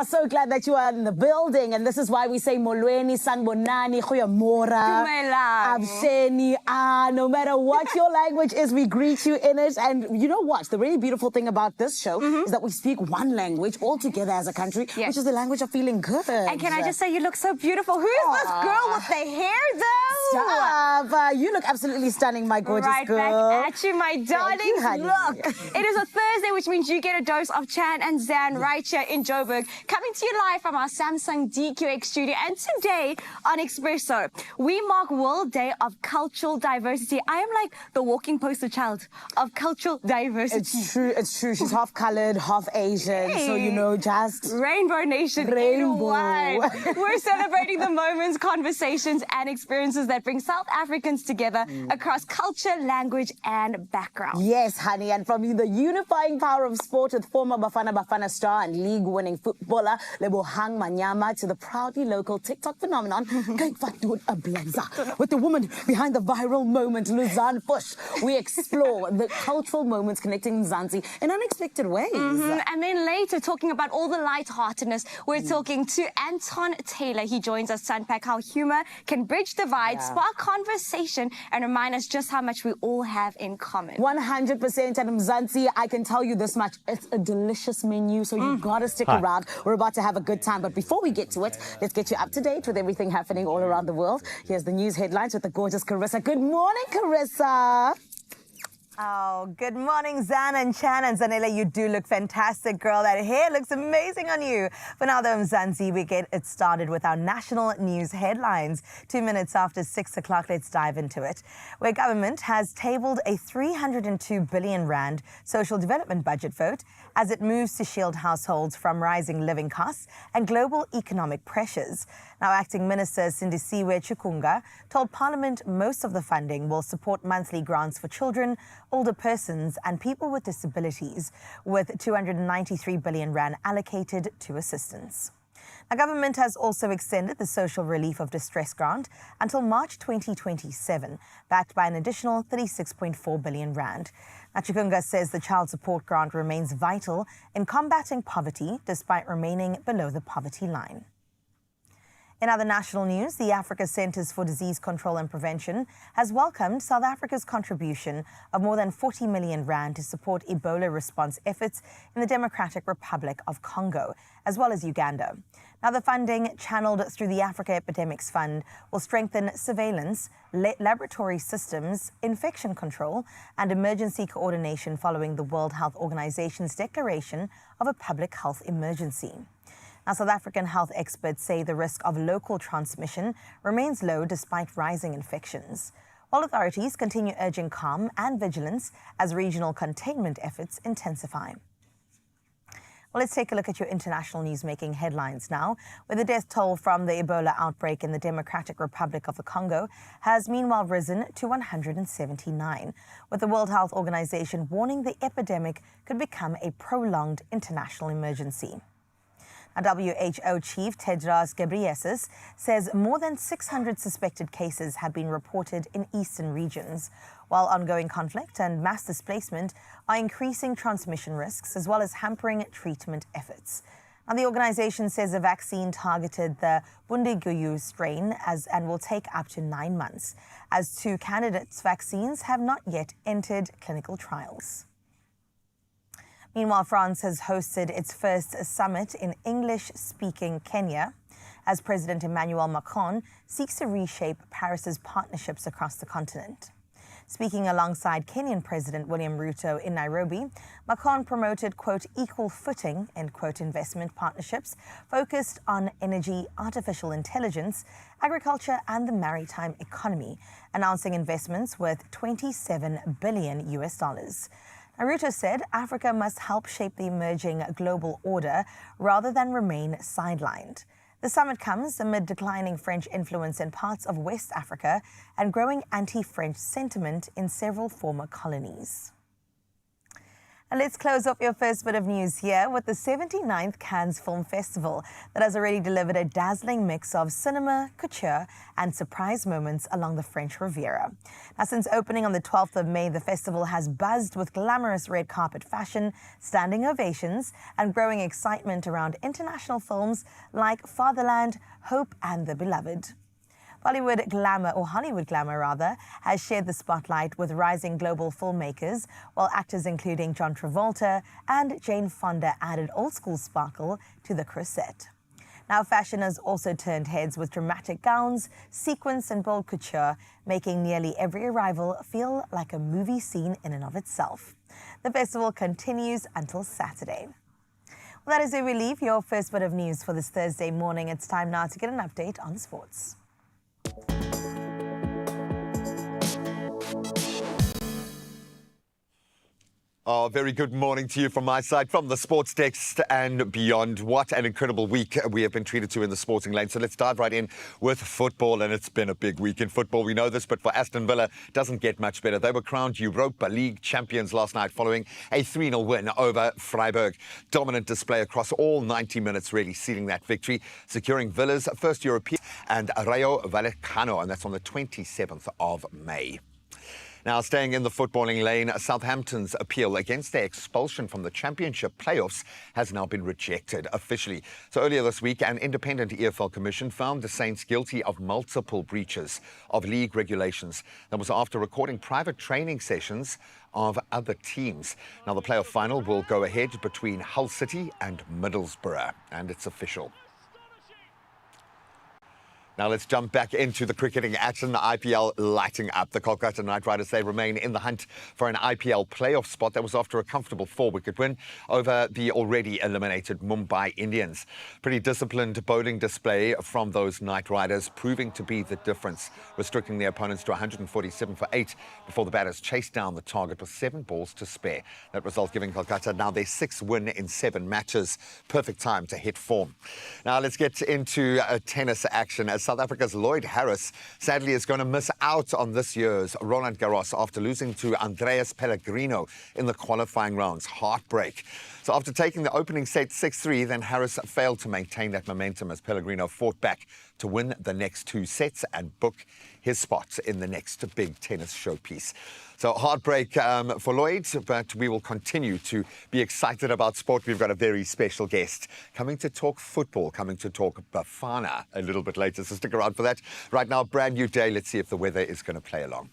are so glad that you are in the building, and this is why we say Molweni, Sanbonani, Goeiemorgen, Absheni. No matter what your language is, we greet you in it. And you know what? The really beautiful thing about this show is that we speak one language all together as a country, which is the language of feeling good. And can I just say, you look so beautiful. Who is this girl with the hair, though? Stop. You look absolutely stunning, my gorgeous girl. Right back at you, my darling. Look, it is a Thursday, which means you get a dose of Chan and Zan right here in Joburg, coming to you live from our Samsung DQX studio. And today on Expresso, we mark World Day of Cultural Diversity. I am like the walking poster child of cultural diversity. It's true, it's true. She's half colored, half Asian, so you know, just Rainbow Nation. Rainbow. We're celebrating the moments, conversations, and experiences that bring South Africans together across culture, language, and background. Yes, honey, and from the unifying power of sport with former Bafana star and league-winning footballer Lebohang Manyama to the proudly local TikTok phenomenon, with the woman behind the viral moment, Luzanne Bush, we explore the cultural moments connecting Mzansi in unexpected ways. And then later, talking about all the lightheartedness, we're talking to Anton Taylor. He joins us to unpack how humor can bridge divides, spark conversation, and remind us just how much we all have in common. 100%. And Mzansi, I can tell you this much, it's a delicious menu, so you've got to stick around. We're about to have a good time. But before we get to it, let's get you up to date with everything happening all around the world. Here's the news headlines with the gorgeous Carissa. Good morning, Carissa. Oh, good morning, Zan and Chan. And Zanele, you do look fantastic, girl. That hair looks amazing on you. For now, though, Mzansi, we get it started with our national news headlines. 2 minutes after 6 o'clock, let's dive into it. Where government has tabled a 302 billion rand social development budget vote as it moves to shield households from rising living costs and global economic pressures. Now, Acting Minister Sindisiwe Chikunga told Parliament most of the funding will support monthly grants for children, older persons and people with disabilities, with 293 billion rand allocated to assistance. Now, government has also extended the Social Relief of Distress grant until March 2027, backed by an additional 36.4 billion rand. Now, Chikunga says the child support grant remains vital in combating poverty despite remaining below the poverty line. In other national news, the Africa Centres for Disease Control and Prevention has welcomed South Africa's contribution of more than 40 million rand to support Ebola response efforts in the Democratic Republic of Congo, as well as Uganda. Now, the funding channeled through the Africa Epidemics Fund will strengthen surveillance, laboratory systems, infection control, and emergency coordination following the World Health Organization's declaration of a public health emergency. Now, South African health experts say the risk of local transmission remains low despite rising infections, while authorities continue urging calm and vigilance as regional containment efforts intensify. Well, let's take a look at your international news-making headlines now, where the death toll from the Ebola outbreak in the Democratic Republic of the Congo has meanwhile risen to 179, with the World Health Organization warning the epidemic could become a prolonged international emergency. WHO Chief Tedros Ghebreyesus says more than 600 suspected cases have been reported in eastern regions, while ongoing conflict and mass displacement are increasing transmission risks as well as hampering treatment efforts. Now, the organization says the vaccine targeted the Bundiguyu strain and will take up to 9 months, as 2 candidates' vaccines have not yet entered clinical trials. Meanwhile, France has hosted its first summit in English-speaking Kenya as President Emmanuel Macron seeks to reshape Paris's partnerships across the continent. Speaking alongside Kenyan President William Ruto in Nairobi, Macron promoted, quote, equal footing, end quote, investment partnerships focused on energy, artificial intelligence, agriculture and the maritime economy, announcing investments worth $27 billion. Ruto said Africa must help shape the emerging global order rather than remain sidelined. The summit comes amid declining French influence in parts of West Africa and growing anti-French sentiment in several former colonies. And let's close off your first bit of news here with the 79th Cannes Film Festival that has already delivered a dazzling mix of cinema, couture and surprise moments along the French Riviera. Now, since opening on the 12th of May, the festival has buzzed with glamorous red carpet fashion, standing ovations and growing excitement around international films like Fatherland, Hope and The Beloved. Hollywood glamour rather, has shared the spotlight with rising global filmmakers, while actors including John Travolta and Jane Fonda added old-school sparkle to the corset. Now, fashion has also turned heads with dramatic gowns, sequins and bold couture, making nearly every arrival feel like a movie scene in and of itself. The festival continues until Saturday. Well, that is where we leave your first bit of news for this Thursday morning. It's time now to get an update on sports. Oh, very good morning to you from my side, from the sports desk and beyond. What an incredible week we have been treated to in the sporting lane. So let's dive right in with football. And it's been a big week in football. We know this, but for Aston Villa, doesn't get much better. They were crowned Europa League champions last night following a 3-0 win over Freiburg. Dominant display across all 90 minutes, really sealing that victory, securing Villa's first European and Rayo Vallecano, and that's on the 27th of May. Now, staying in the footballing lane, Southampton's appeal against their expulsion from the Championship playoffs has now been rejected officially. So earlier this week, an independent EFL commission found the Saints guilty of multiple breaches of league regulations. That was after recording private training sessions of other teams. Now, the playoff final will go ahead between Hull City and Middlesbrough, and it's official. Now let's jump back into the cricketing action. The IPL lighting up. The Kolkata Knight Riders, they remain in the hunt for an IPL playoff spot. That was after a comfortable 4-wicket win over the already eliminated Mumbai Indians. Pretty disciplined bowling display from those Knight Riders, proving to be the difference, restricting their opponents to 147 for 8 before the batters chased down the target with 7 balls to spare. That result giving Kolkata now their 6th win in 7 matches. Perfect time to hit form. Now let's get into tennis action, as South Africa's Lloyd Harris sadly is going to miss out on this year's Roland Garros after losing to Andreas Pellegrino in the qualifying rounds. Heartbreak. So after taking the opening set 6-3, then Harris failed to maintain that momentum as Pellegrino fought back to win the next 2 sets and book his spot in the next big tennis showpiece. So heartbreak for Lloyd, but we will continue to be excited about sport. We've got a very special guest coming to talk football, coming to talk Bafana a little bit later. So stick around for that. Right now, brand new day. Let's see if the weather is going to play along.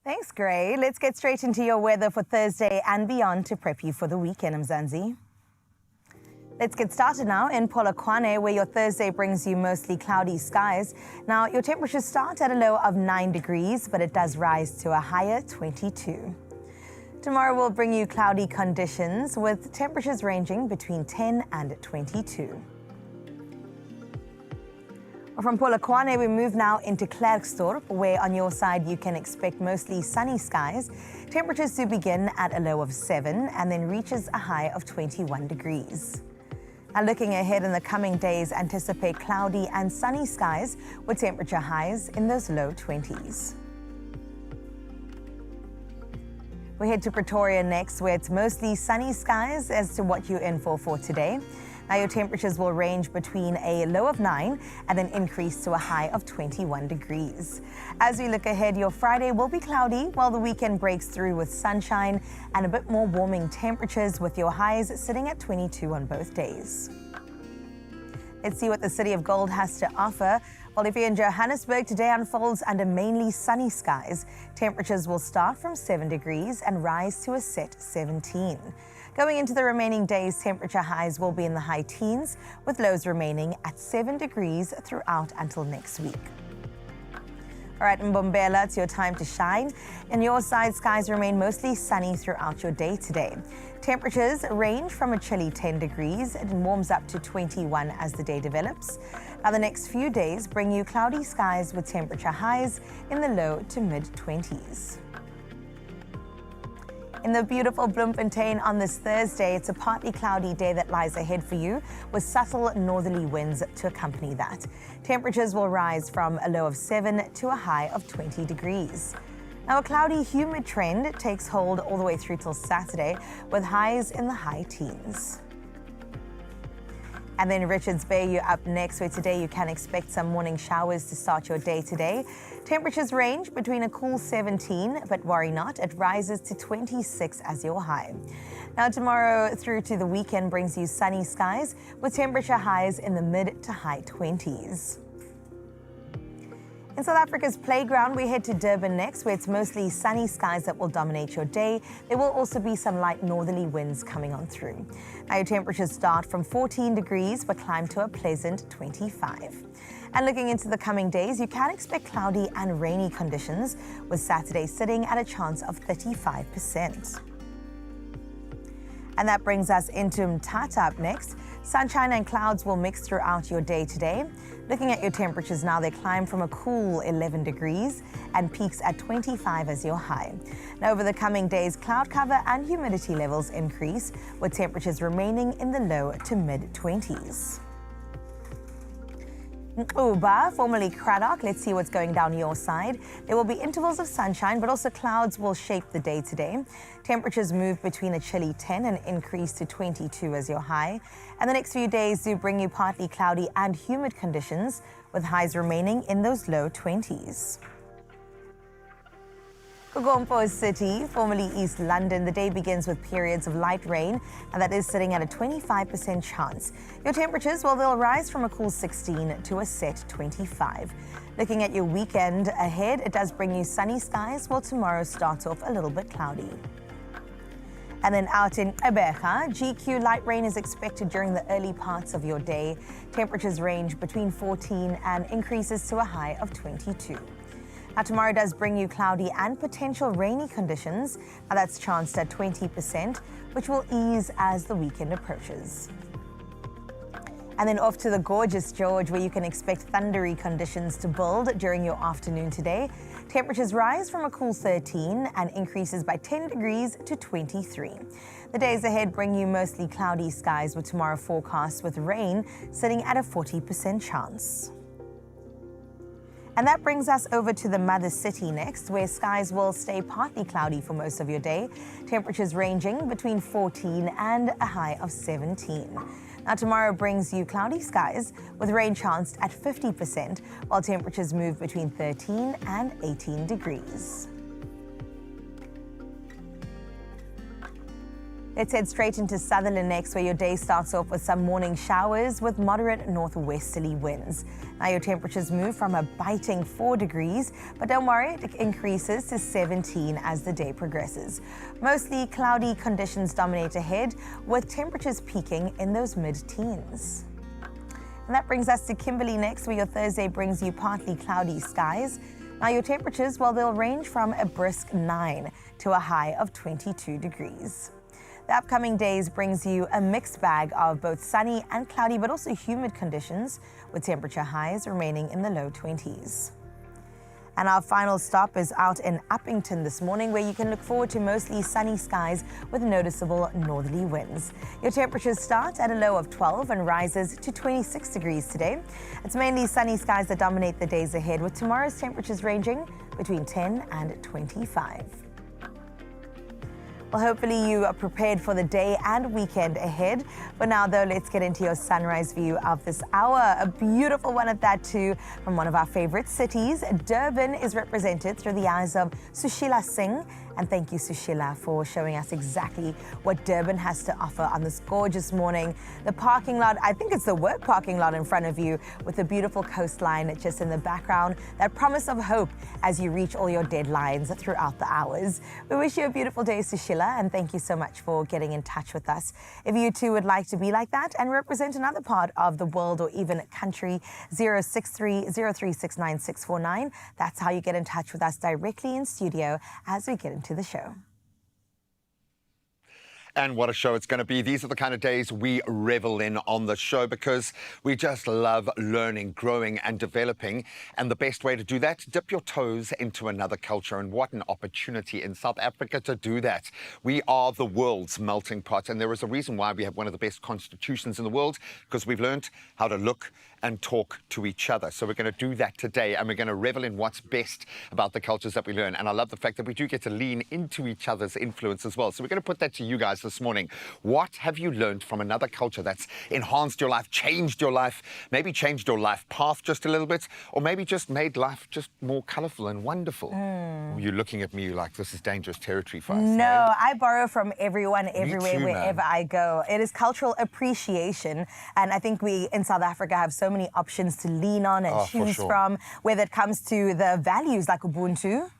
Thanks, Gray. Let's get straight into your weather for Thursday and beyond to prep you for the weekend, Mzansi. Let's get started now in Polokwane, where your Thursday brings you mostly cloudy skies. Now, your temperatures start at a low of 9 degrees, but it does rise to a higher 22. Tomorrow will bring you cloudy conditions with temperatures ranging between 10 and 22. From Polokwane, we move now into Klerksdorp, where on your side you can expect mostly sunny skies. Temperatures to begin at a low of 7 and then reaches a high of 21 degrees. Now, looking ahead in the coming days, anticipate cloudy and sunny skies with temperature highs in those low 20s. We head to Pretoria next, where it's mostly sunny skies as to what you're in for today. Now, your temperatures will range between a low of 9 and then increase to a high of 21 degrees. As we look ahead, your Friday will be cloudy while the weekend breaks through with sunshine and a bit more warming temperatures, with your highs sitting at 22 on both days. Let's see what the City of Gold has to offer. Well, if you're in Johannesburg, today unfolds under mainly sunny skies. Temperatures will start from 7 degrees and rise to a set 17. Going into the remaining days, temperature highs will be in the high teens, with lows remaining at 7 degrees throughout until next week. All right, in Mbombela, it's your time to shine. On your side, skies remain mostly sunny throughout your day today. Temperatures range from a chilly 10 degrees and warms up to 21 as the day develops. Now, the next few days bring you cloudy skies with temperature highs in the low to mid-20s. In the beautiful Bloemfontein on this Thursday, it's a partly cloudy day that lies ahead for you, with subtle northerly winds to accompany that. Temperatures will rise from a low of 7 to a high of 20 degrees. Now, a cloudy, humid trend takes hold all the way through till Saturday, with highs in the high teens. And then Richards Bay, you're up next, where today you can expect some morning showers to start your day today. Temperatures range between a cool 17, but worry not, it rises to 26 as your high. Now tomorrow through to the weekend brings you sunny skies with temperature highs in the mid to high 20s. In South Africa's playground, we head to Durban next, where it's mostly sunny skies that will dominate your day. There will also be some light northerly winds coming on through. Now, your temperatures start from 14 degrees, but climb to a pleasant 25. And looking into the coming days, you can expect cloudy and rainy conditions, with Saturday sitting at a chance of 35%. And that brings us into Mthatha up next. Sunshine and clouds will mix throughout your day today. Looking at your temperatures now, they climb from a cool 11 degrees and peaks at 25 as your high. Now, over the coming days, cloud cover and humidity levels increase, with temperatures remaining in the low to mid-20s. Uba, formerly Cradock, let's see what's going down your side. There will be intervals of sunshine, but also clouds will shape the day today. Temperatures move between a chilly 10 and increase to 22 as your high. And the next few days do bring you partly cloudy and humid conditions, with highs remaining in those low 20s. Gompo City, formerly East London, the day begins with periods of light rain, and that is sitting at a 25% chance. Your temperatures, well, they'll rise from a cool 16 to a set 25. Looking at your weekend ahead, it does bring you sunny skies, while tomorrow starts off a little bit cloudy. And then out in Ebeja, GQ, light rain is expected during the early parts of your day. Temperatures range between 14 and increases to a high of 22. Now, tomorrow does bring you cloudy and potential rainy conditions. Now, that's chanced at 20%, which will ease as the weekend approaches. And then off to the gorgeous George, where you can expect thundery conditions to build during your afternoon today. Temperatures rise from a cool 13 and increases by 10 degrees to 23. The days ahead bring you mostly cloudy skies, with tomorrow forecast with rain sitting at a 40% chance. And that brings us over to the mother city next, where skies will stay partly cloudy for most of your day. Temperatures ranging between 14 and a high of 17. Now, tomorrow brings you cloudy skies with rain chanced at 50%, while temperatures move between 13 and 18 degrees. Let's head straight into Sutherland next, where your day starts off with some morning showers with moderate northwesterly winds. Now, your temperatures move from a biting 4 degrees, but don't worry, it increases to 17 as the day progresses. Mostly cloudy conditions dominate ahead, with temperatures peaking in those mid-teens. And that brings us to Kimberley next, where your Thursday brings you partly cloudy skies. Now, your temperatures, well, they'll range from a brisk 9 to a high of 22 degrees. The upcoming days brings you a mixed bag of both sunny and cloudy, but also humid conditions, with temperature highs remaining in the low 20s. And our final stop is out in Uppington this morning, where you can look forward to mostly sunny skies with noticeable northerly winds. Your temperatures start at a low of 12 and rises to 26 degrees today. It's mainly sunny skies that dominate the days ahead, with tomorrow's temperatures ranging between 10 and 25. Well, hopefully you are prepared for the day and weekend ahead. For now, though, let's get into your sunrise view of this hour. A beautiful one at that, too, from one of our favorite cities. Durban is represented through the eyes of Sushila Singh. And thank you, Sushila, for showing us exactly what Durban has to offer on this gorgeous morning. The parking lot, I think it's the work parking lot in front of you, with the beautiful coastline just in the background. That promise of hope as you reach all your deadlines throughout the hours. We wish you a beautiful day, Sushila, and thank you so much for getting in touch with us. If you too would like to be like that and represent another part of the world or even country, 063-0369-649. That's how you get in touch with us directly in studio as we get into the show. And what a show it's going to be. These are the kind of days we revel in on the show because we just love learning, growing and developing. And the best way to do that, dip your toes into another culture. And what an opportunity in South Africa to do that. We are the world's melting pot. And there is a reason why we have one of the best constitutions in the world, because we've learned how to look and talk to each other. So we're going to do that today, and we're going to revel in what's best about the cultures that we learn. And I love the fact that we do get to lean into each other's influence as well. So we're going to put that to you guys this morning. What have you learned from another culture that's enhanced your life, changed your life, maybe changed your life path just a little bit, or maybe just made life just more colorful and wonderful? You're looking at me like this is dangerous territory for us. No, I borrow from everyone, everywhere, too, wherever I go. It is cultural appreciation. And I think we in South Africa have so many options to lean on and choose from, whether it comes to the values like Ubuntu.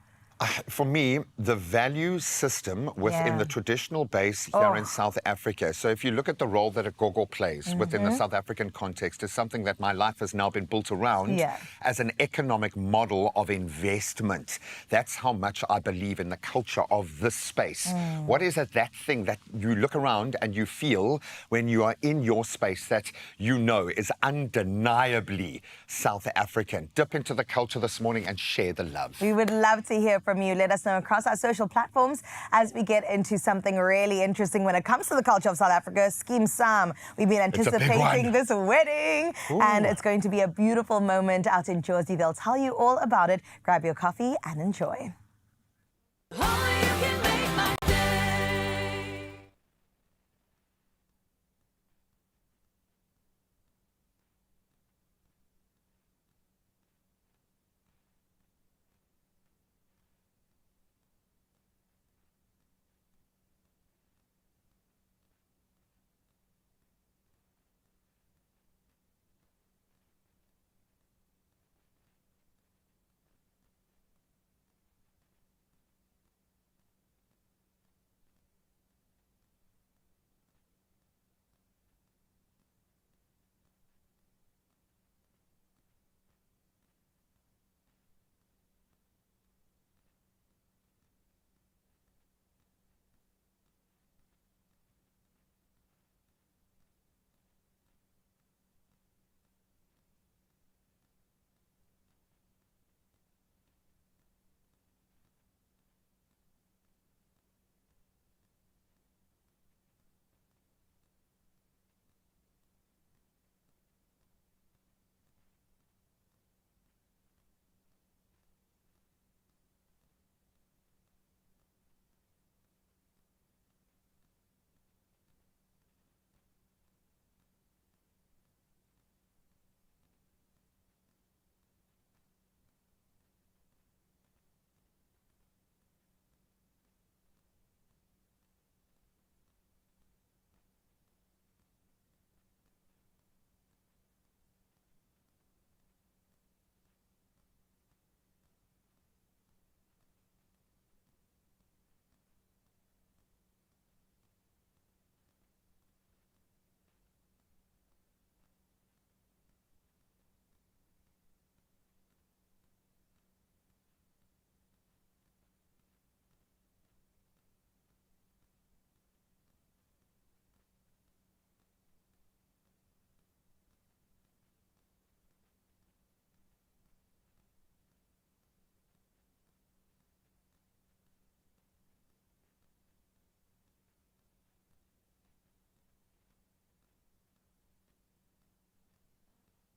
For me, the value system within the traditional base here in South Africa. So if you look at the role that a gogo plays within the South African context, is something that my life has now been built around as an economic model of investment. That's how much I believe in the culture of this space. What is it, that thing that you look around and you feel when you are in your space that you know is undeniably South African? Dip into the culture this morning and share the love. We would love to hear from you. Let us know across our social platforms as we get into something really interesting when it comes to the culture of South Africa. Skeem Saam. We've been anticipating this wedding, and it's going to be a beautiful moment out in Jersey. They'll tell you all about it. Grab your coffee and enjoy.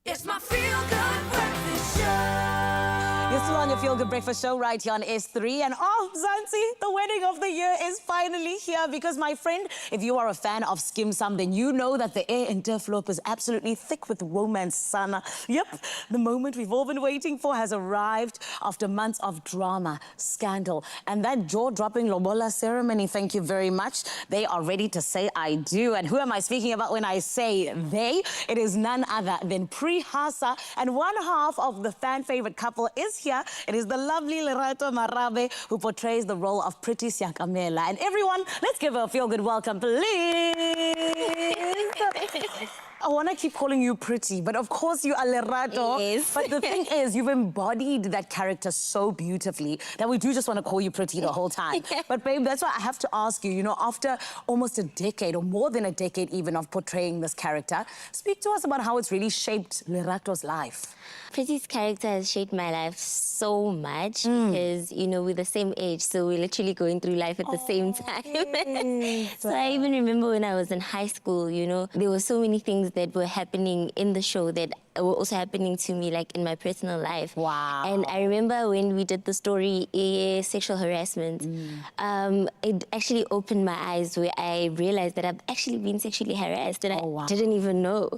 It's my feel-good breakfast show. You're still on your Feel Good Breakfast Show right here on S3. And Zanzi, the wedding of the year is finally here because, my friend, if you are a fan of Skeem Saam, then you know that the air in Turfloop is absolutely thick with romance, Sana. Yep, the moment we've all been waiting for has arrived after months of drama, scandal, and that jaw-dropping lobola ceremony. Thank you very much. They are ready to say I do. And who am I speaking about when I say they? It is none other than Prihasa, and one half of the fan-favorite couple is here. It is the lovely Lerato Marabe who portrays the role of Pretty Siakamela. And everyone, let's give her a feel-good welcome, please. I want to keep calling you pretty, but of course you are Lerato. Yes. But the thing is, you've embodied that character so beautifully that we do just want to call you pretty the whole time. But babe, that's why I have to ask you, you know, after almost a decade or more than a decade even of portraying this character, speak to us about how it's really shaped Lerato's life. Pretty's character has shaped my life so much because, you know, we're the same age, so we're literally going through life at the same time. So I even remember when I was in high school, you know, there were so many things that were happening in the show that were also happening to me, like in my personal life. Wow. And I remember when we did the story, sexual harassment, it actually opened my eyes where I realized that I've actually been sexually harassed and I didn't even know.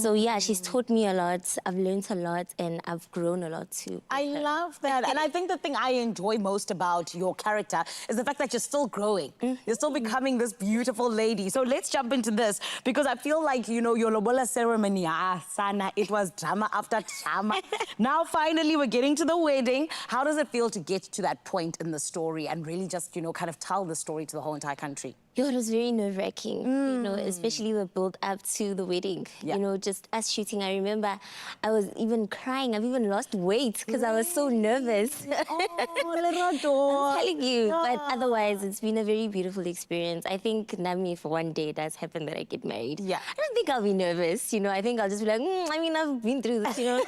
So yeah, she's taught me a lot, I've learned a lot, and I've grown a lot too. I love that. And I think the thing I enjoy most about your character is the fact that you're still growing. You're still becoming this beautiful lady. So let's jump into this because I feel like, you know, your lobola ceremony, Sana, it was drama after drama. Now, finally, we're getting to the wedding. How does it feel to get to that point in the story and really just, you know, kind of tell the story to the whole entire country? Yo, it was very nerve-wracking, you know, especially the build up to the wedding. Yeah. You know, just us shooting. I remember I was even crying. I've even lost weight because I was so nervous. Oh, I'm telling you. But otherwise, it's been a very beautiful experience. I think, Nami, if one day it does happen that I get married, Yeah. I don't think I'll be nervous. You know, I think I'll just be like, I mean, I've been through this, you know.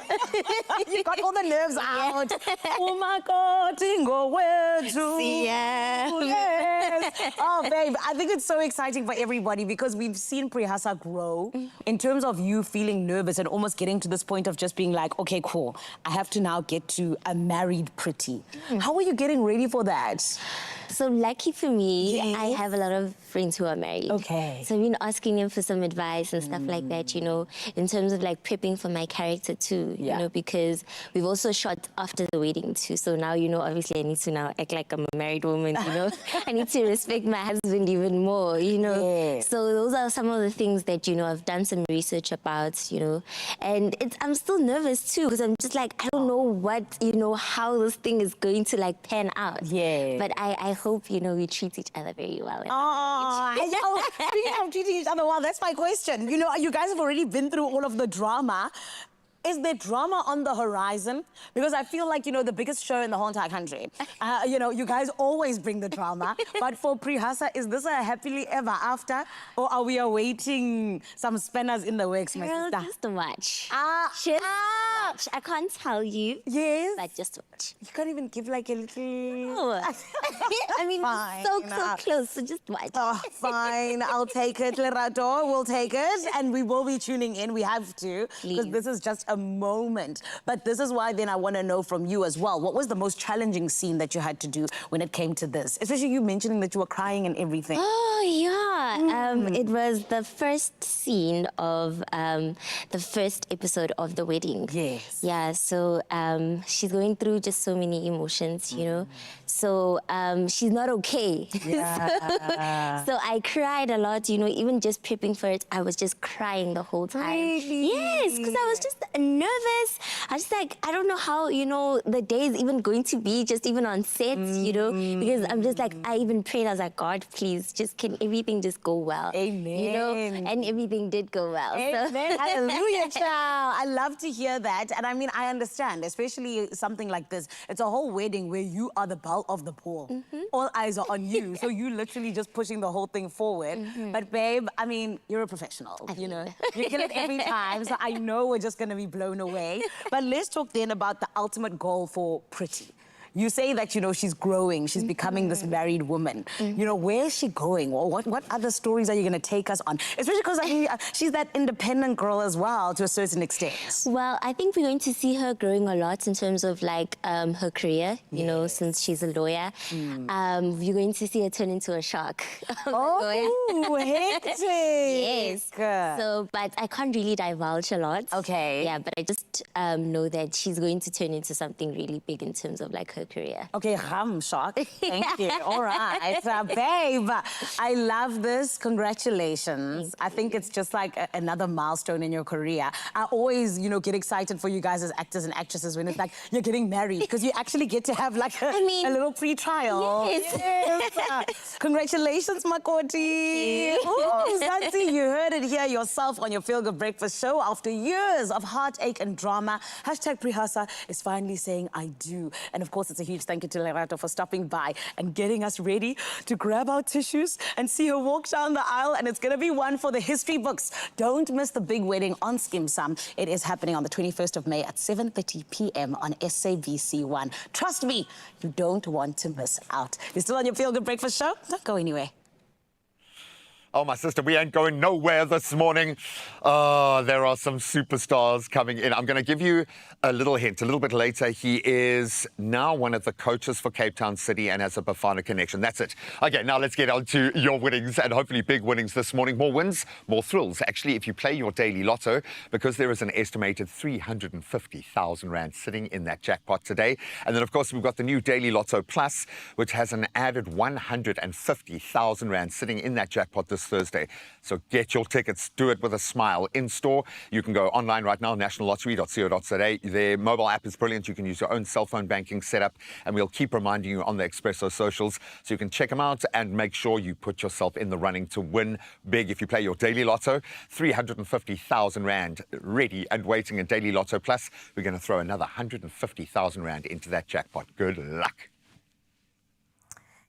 You got all the nerves out. Oh my God, Tingo, where to? See ya. Yes. Oh, babe, I think it's so exciting for everybody because we've seen Prihasa grow in terms of you feeling nervous and almost getting to this point of just being like, okay, cool, I have to now get to a married Pretty. How are you getting ready for that? So lucky for me, I have a lot of friends who are married. Okay. So I've been asking them for some advice and stuff like that, you know, in terms of like prepping for my character too, you know, because we've also shot after the wedding too. So now, you know, obviously I need to now act like I'm a married woman, you know. I need to respect my husband even more, you know. Yeah. So those are some of the things that, you know, I've done some research about, you know. And I'm still nervous too because I'm just like, I don't know what, you know, how this thing is going to like pan out. Yeah. But I hope, you know, we treat each other very well. Oh, speaking of treating each other well, that's my question. You know, you guys have already been through all of the drama. Is there drama on the horizon? Because I feel like, you know, the biggest show in the whole entire country. You know, you guys always bring the drama. But for Prihasa, is this a happily ever after? Or are we awaiting some spanners in the works, my Girl, sister? just watch. Just Watch. I can't tell you. Yes. But just watch. You can't even give like a little... No. I mean, Fine. so close, so just watch. Oh, fine. I'll take it, Lerato. We'll take it. And we will be tuning in. We have to. Because Please. this is just a moment. But this is why then I want to know from you as well. What was the most challenging scene that you had to do when it came to this? Especially you mentioning that you were crying and everything. Oh, yeah. It was the first scene of the first episode of the wedding. Yes. Yeah, so she's going through just so many emotions, you know. So she's not okay. Yeah. So I cried a lot, you know, even just prepping for it, I was just crying the whole time. Really? Yes, because I was just nervous. I was like, I don't know how, you know, the day is even going to be, just even on set, you know, because I'm just like, I even prayed, I was like, God, please, just can everything just go well? Amen. You know, and everything did go well. Amen. So. Hallelujah, child. I love to hear that. And I mean, I understand, especially something like this. It's a whole wedding where you are the belle of the pool. All eyes are on you. So you literally just pushing the whole thing forward. But babe, I mean, you're a professional, you know. You kill it every time. So I know we're just going to be blown away. But let's talk then about the ultimate goal for Pretty. You say that, you know, she's growing, she's becoming this married woman. You know, where is she going? Or what other stories are you going to take us on? Especially because, I mean, she's that independent girl as well, to a certain extent. Well, I think we're going to see her growing a lot in terms of, like, her career, you know, since she's a lawyer. You're going to see her turn into a shark. Oh, hectic. Yes. So, but I can't really divulge a lot. Okay. Yeah, but I just know that she's going to turn into something really big in terms of, like, her career. Okay, shock. Thank you. All right, babe. I love this. Congratulations. I think it's just like another milestone in your career. I always, get excited for you guys as actors and actresses when it's like you're getting married because you actually get to have like a little pre-trial. Yes. Congratulations, Makoti. Ooh, Zanzi, you heard it here yourself on your Feel Good Breakfast show. After years of heartache and drama, #Prihasa is finally saying I do. And of course, it's a huge thank you to Lerato for stopping by and getting us ready to grab our tissues and see her walk down the aisle. And it's going to be one for the history books. Don't miss the big wedding on Skim Sam. It is happening on the 21st of May at 7:30 p.m. on SABC1. Trust me, you don't want to miss out. You're still on your Feel Good Breakfast show? Don't go anywhere. Oh, my sister, we ain't going nowhere this morning. Oh, there are some superstars coming in. I'm going to give you a little hint. A little bit later, he is now one of the coaches for Cape Town City and has a Bafana connection. That's it. Okay, now let's get on to your winnings and hopefully big winnings this morning. More wins, more thrills. Actually, if you play your daily lotto, because there is an estimated 350,000 Rand sitting in that jackpot today. And then, of course, we've got the new Daily Lotto Plus, which has an added 150,000 Rand sitting in that jackpot this Thursday. So get your tickets, do it with a smile in store. You can go online right now, nationallottery.co.za. Their mobile app is brilliant. You can use your own cell phone banking setup, and we'll keep reminding you on the Expresso socials so you can check them out and make sure you put yourself in the running to win big. If you play your Daily Lotto, 350,000 Rand ready and waiting in Daily Lotto Plus. We're going to throw another 150,000 Rand into that jackpot. Good luck.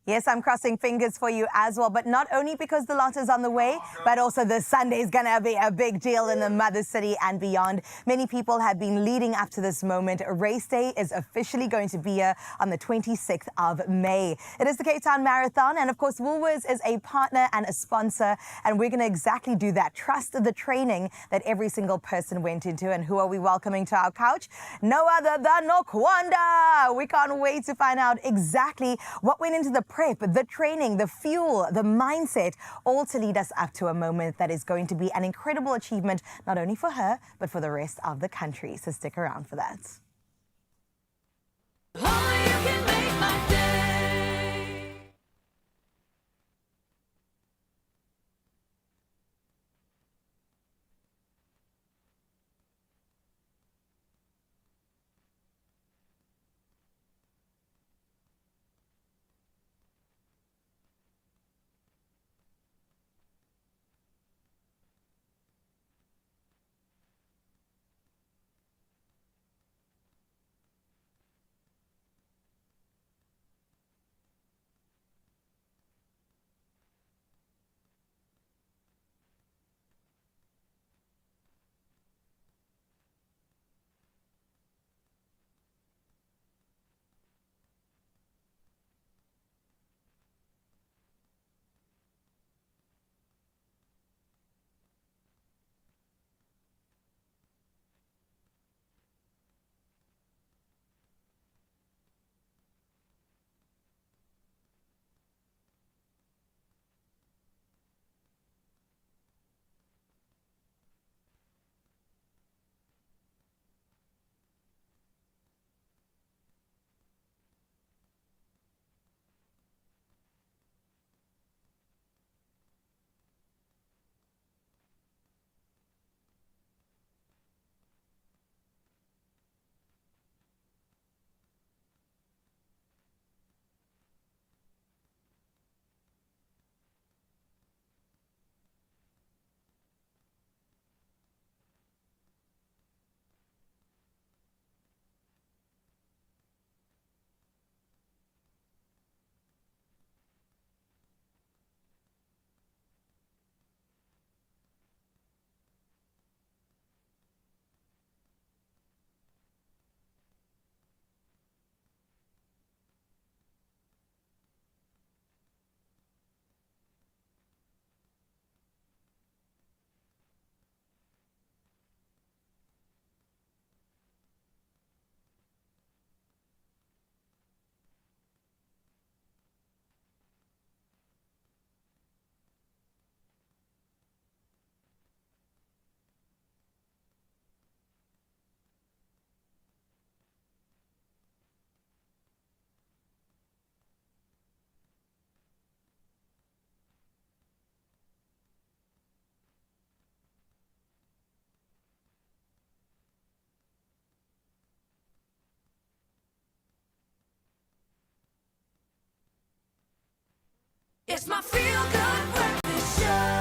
Yes, I'm crossing fingers for you as well, but not only because the lot is on the way, but also this Sunday is going to be a big deal in the Mother City and beyond. Many people have been leading up to this moment. Race Day is officially going to be here on the 26th of May. It is the Cape Town Marathon, and of course, Woolworths is a partner and a sponsor, and we're going to exactly do that. Trust the training that every single person went into. And who are we welcoming to our couch? No other than Nokwanda. We can't wait to find out exactly what went into the prep, the training, the fuel, the mindset, all to lead us up to a moment that is going to be an incredible achievement, not only for her, but for the rest of the country. So stick around for that. Only you can make my day. It's my feel-good breakfast show.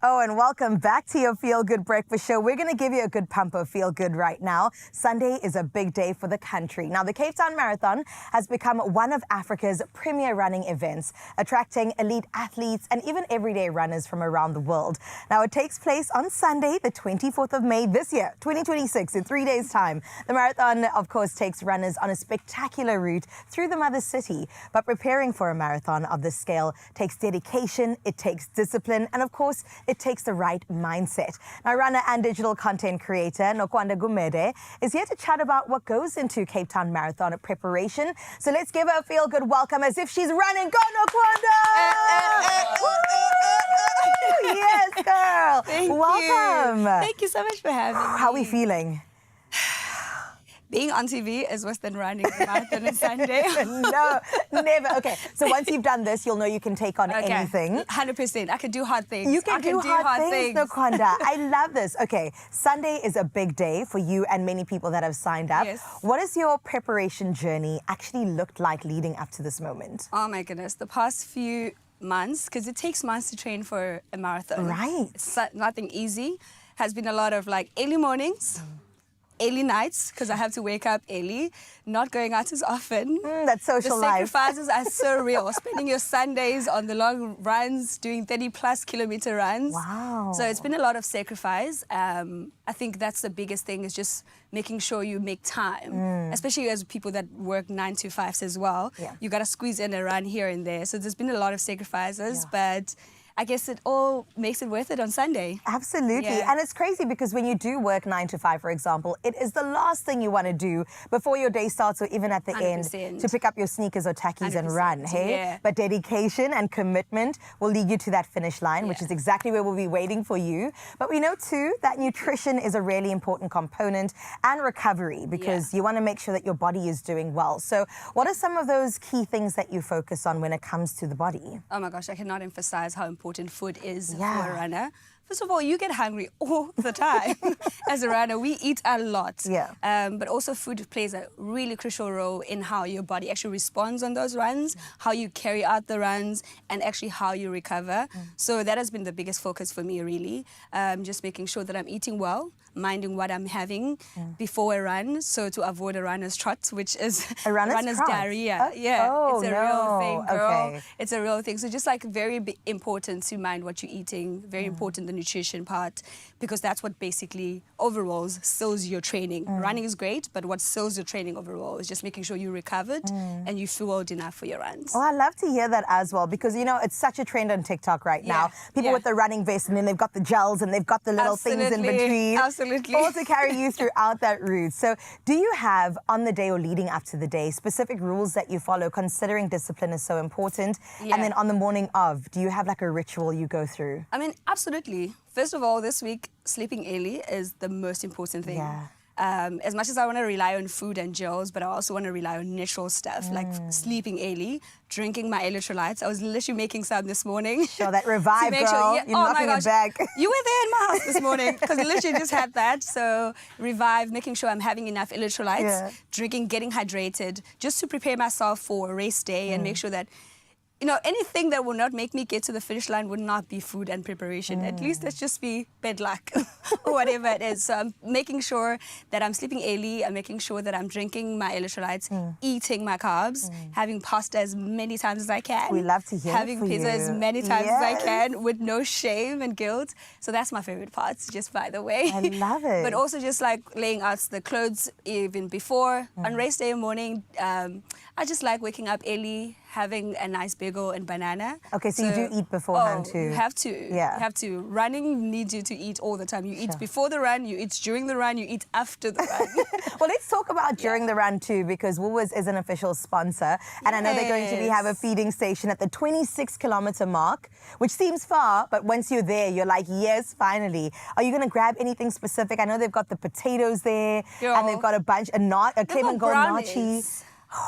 Oh, and welcome back to your Feel Good Breakfast Show. We're going to give you a good pump of Feel Good right now. Sunday is a big day for the country. Now, the Cape Town Marathon has become one of Africa's premier running events, attracting elite athletes and even everyday runners from around the world. Now, it takes place on Sunday, the 24th of May this year, 2026, in 3 days' time. The marathon, of course, takes runners on a spectacular route through the mother city. But preparing for a marathon of this scale takes dedication, it takes discipline, and of course, it takes the right mindset. Now, runner and digital content creator Nokwanda Gumede is here to chat about what goes into Cape Town Marathon preparation. So let's give her a feel-good welcome as if she's running. Go, Nokwanda! Yes, girl. Thank Welcome. you. Thank you so much for having me. How are we feeling? Being on TV is worse than running a marathon on Sunday. No, never. Okay, so once you've done this, you'll know you can take on anything. 100%. I can do hard things. You can do hard things, Nokwanda. I love this. Okay, Sunday is a big day for you and many people that have signed up. Yes. What has your preparation journey actually looked like leading up to this moment? Oh my goodness. The past few months, because it takes months to train for a marathon. Right. It's nothing easy. Has been a lot of like early mornings. Early nights, because I have to wake up early, not going out as often. That social The life. sacrifices are so real. Spending your Sundays on the long runs, doing 30+ kilometer runs. Wow. So it's been a lot of sacrifice. I think that's the biggest thing, is just making sure you make time, especially as people that work 9 to 5s as well. Yeah. You got to squeeze in a run here and there. So there's been a lot of sacrifices, but I guess it all makes it worth it on Sunday. Absolutely. Yeah. And it's crazy because when you do work 9 to 5, for example, it is the last thing you want to do before your day starts or even at the end 100%. to pick up your sneakers or tackies and run, 100%, hey? yeah. But dedication and commitment will lead you to that finish line, which is exactly where we'll be waiting for you. But we know too that nutrition is a really important component, and recovery, because you want to make sure that your body is doing well. So what are some of those key things that you focus on when it comes to the body? Oh my gosh, I cannot emphasize how important food is for Yeah. a runner. First of all, you get hungry all the time. As a runner, we eat a lot. Yeah. But also food plays a really crucial role in how your body actually responds on those runs, how you carry out the runs, and actually how you recover. So that has been the biggest focus for me, really. Just making sure that I'm eating well, minding what I'm having before a run, so to avoid a runner's trot, which is A runner's trot? diarrhea. Oh, it's a no. real thing, girl. Okay. It's a real thing. So just like very important to mind what you're eating, very important the nutrition part, because that's what basically overall sells your training. Running is great, but what sells your training overall is just making sure you're recovered and you fueled enough for your runs. Well, I love to hear that as well, because, you know, it's such a trend on TikTok right now. People with the running vest, and then they've got the gels and they've got the little things in Absolutely. between. Absolutely. All to carry you throughout that route. So do you have, on the day or leading up to the day, specific rules that you follow, considering discipline is so important? Yeah. And then on the morning of, do you have like a ritual you go through? I mean, absolutely. First of all, this week, sleeping early is the most important thing. Yeah. As much as I want to rely on food and gels, but I also want to rely on natural stuff, like sleeping early, drinking my electrolytes. I was literally making some this morning. Sure, that revive, To make girl. sure, You're oh my knocking gosh, it back. You were there in my house this morning, because I literally just had that. So revive, making sure I'm having enough electrolytes, drinking, getting hydrated, just to prepare myself for a race day and make sure that, you know, anything that will not make me get to the finish line would not be food and preparation. At least let's just be bad luck or whatever it is. So I'm making sure that I'm sleeping early. I'm making sure that I'm drinking my electrolytes, eating my carbs, having pasta as many times as I can. We love to hear it Having for pizza as you. many times as I Yes. can with no shame and guilt. So that's my favorite part, just by the way. I love it. But also just like laying out the clothes even before. On race day morning, I just like waking up early, having a nice bagel and banana. Okay, so you do eat beforehand too. You have to. Yeah. You have to. Running needs you to eat all the time. You eat before the run, you eat during the run, you eat after the run. Well, let's talk about during the run too, because Woolworths is an official sponsor, and I know they're going to have a feeding station at the 26-kilometer mark, which seems far, but once you're there, you're like, yes, finally. Are you going to grab anything specific? I know they've got the potatoes there, and they've got a bunch, a They've Clement got Gold nachi. brownies.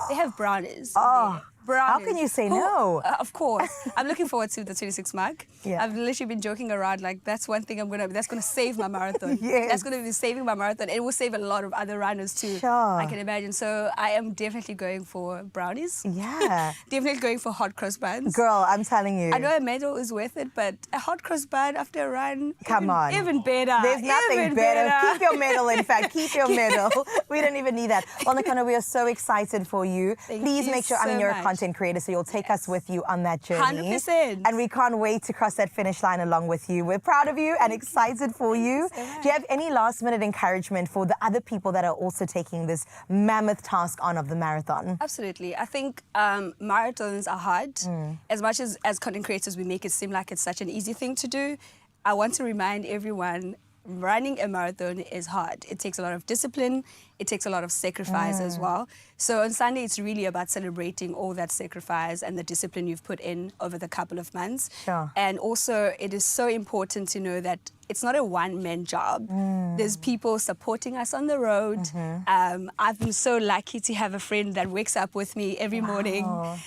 They have brownies. Oh, Brownies. can you say Who- no? Of course. I'm looking forward to the 26 mug. Yeah. I've literally been joking around like that's one thing that's gonna save my marathon. Yes. That's gonna be saving my marathon. It will save a lot of other runners too. Sure. I can imagine. So I am definitely going for brownies. Yeah. Definitely going for hot cross buns. Girl, I'm telling you. I know a medal is worth it, but a hot cross bun after a run, Come on. even better. There's nothing even better. Keep your medal, in fact. Keep your medal. We don't even need that. Well, Nakano, we are so excited for you. Thank Please you make sure, so you're a much. content creator, so you'll take us with you on that journey. 100%. And we can't wait to cross that finish line along with you. We're proud of you and excited for you. so much. Do you have any last minute encouragement for the other people that are also taking this mammoth task on of the marathon? Absolutely. I think marathons are hard. As much as content creators, we make it seem like it's such an easy thing to do. I want to remind everyone, running a marathon is hard. It takes a lot of discipline. It takes a lot of sacrifice as well. So on Sunday, it's really about celebrating all that sacrifice and the discipline you've put in over the couple of months. Sure. And also, it is so important to know that it's not a one-man job. There's people supporting us on the road. I've been so lucky to have a friend that wakes up with me every morning,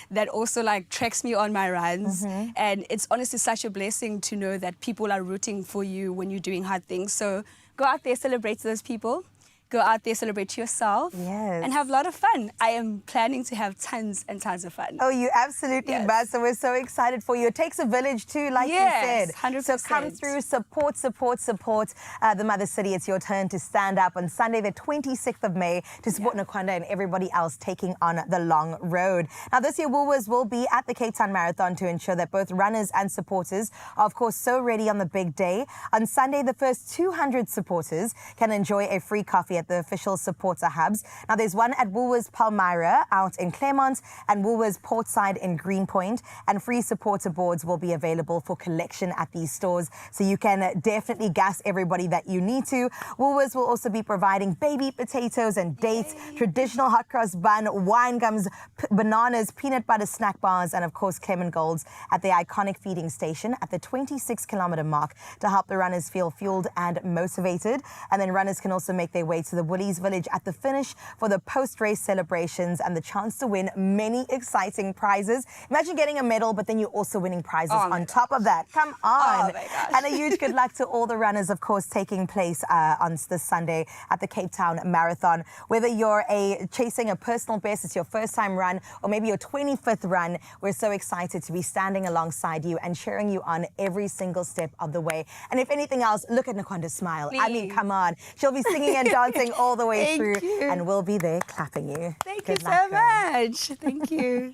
that also like tracks me on my runs. And it's honestly such a blessing to know that people are rooting for you when you're doing hard things. So go out there, celebrate those people. Go out there, celebrate yourself, Yes. and have a lot of fun. I am planning to have tons and tons of fun. Oh, you absolutely Yes. must. So we're so excited for you. It takes a village too, like Yes, you said. 100%. So come through, support the Mother City. It's your turn to stand up on Sunday, the 26th of May, to support Nakwanda and everybody else taking on the long road. Now, this year, Woolworths will be at the Cape Town Marathon to ensure that both runners and supporters are, of course, so ready on the big day. On Sunday, the first 200 supporters can enjoy a free coffee at the official supporter hubs. Now, there's one at Woolworths Palmyra out in Claremont and Woolworths Portside in Greenpoint, and free supporter boards will be available for collection at these stores, so you can definitely gas everybody that you need to. Woolworths will also be providing baby potatoes and dates, traditional hot cross bun, wine gums, bananas, peanut butter snack bars, and of course Clement Golds at the iconic feeding station at the 26-kilometer mark to help the runners feel fueled and motivated. And then runners can also make their way to the Woolies Village at the finish for the post-race celebrations and the chance to win many exciting prizes. Imagine getting a medal, but then you're also winning prizes on top of that. Come on. Oh my gosh. And a huge good luck to all the runners, of course, taking place on this Sunday at the Cape Town Marathon. Whether you're chasing a personal best, it's your first time run, or maybe your 25th run, we're so excited to be standing alongside you and cheering you on every single step of the way. And if anything else, look at Nakwanda's smile. I mean, Please. come on. She'll be singing and dancing all the way Thank through, you. and we'll be there clapping you. Thank Good you luck, so girl. much. Thank you.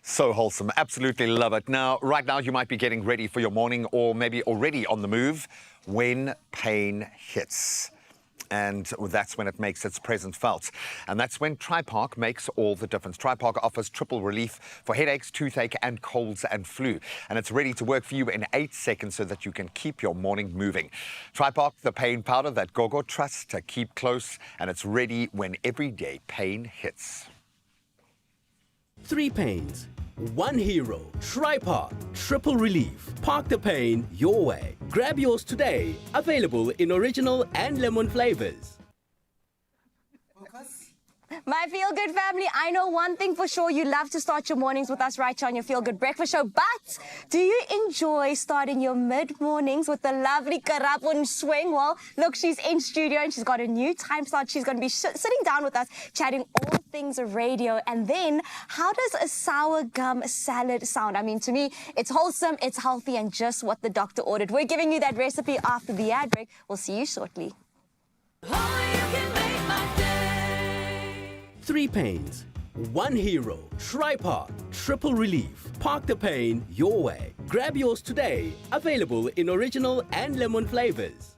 So wholesome. Absolutely love it. Now, right now, you might be getting ready for your morning or maybe already on the move when pain hits. And that's when it makes its presence felt. And that's when TriPark makes all the difference. TriPark offers triple relief for headaches, toothache, and colds and flu. And it's ready to work for you in 8 seconds so that you can keep your morning moving. TriPark, the pain powder that Gogo trusts to keep close. And it's ready when everyday pain hits. 3 pains, 1 hero. TriPark, triple relief. Park the pain your way. Grab yours today. Available in original and lemon flavors. My Feel Good family, I know one thing for sure. You love to start your mornings with us right here on your Feel Good Breakfast Show. But do you enjoy starting your mid-mornings with the lovely Karapun Swing? Well, look, she's in studio and she's got a new time slot. She's going to be sitting down with us, chatting all things radio. And then, how does a sour gum salad sound? I mean, to me, it's wholesome, it's healthy, and just what the doctor ordered. We're giving you that recipe after the ad break. We'll see you shortly. Only you can make my day. 3 pains, 1 hero. TriPark, triple relief. Park the pain your way. Grab yours today. Available in original and lemon flavors.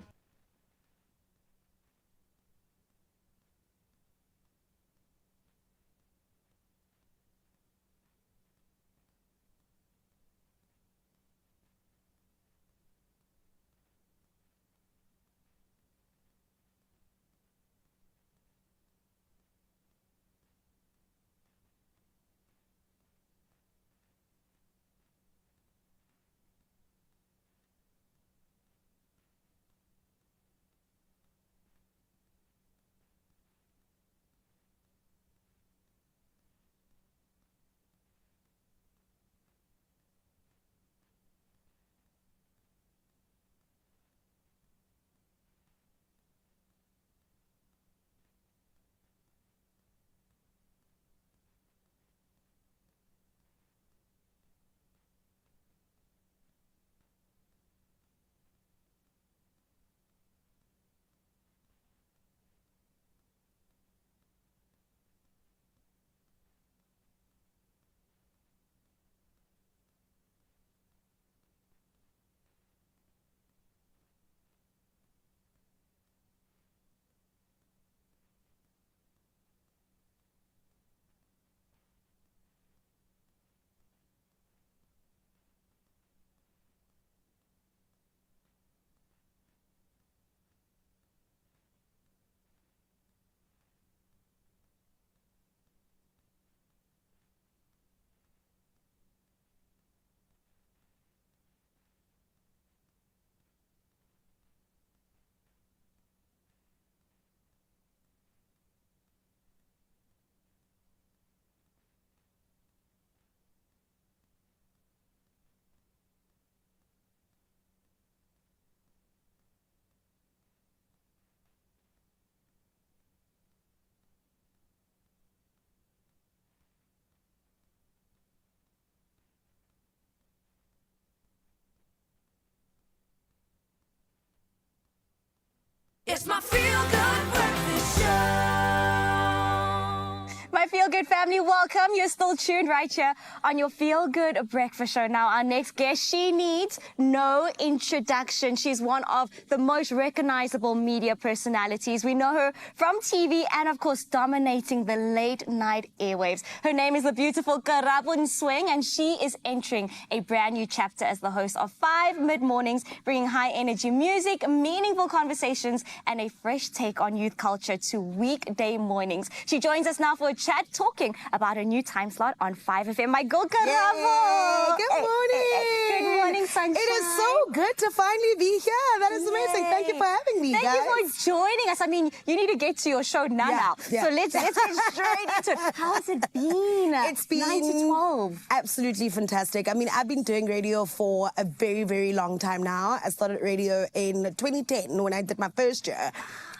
Good family, welcome. You're still tuned right here on your Feel Good Breakfast Show. Now, our next guest, she needs no introduction. She's one of the most recognizable media personalities. We know her from TV and, of course, dominating the late night airwaves. Her name is the beautiful Karabo Swing, and she is entering a brand new chapter as the host of 5 mid-mornings, bringing high energy music, meaningful conversations, and a fresh take on youth culture to weekday mornings. She joins us now for a chat talking about a new time slot on 5FM. My girl Karabo. Good morning. Good morning, sunshine. It is so good to finally be here. That is amazing. Thank you for having me, Thank guys. you for joining us. I mean, you need to get to your show now. So let's get straight into it. How has it been? It's been 9 to 12. Absolutely fantastic. I mean, I've been doing radio for a very, very long time now. I started radio in 2010 when I did my first year.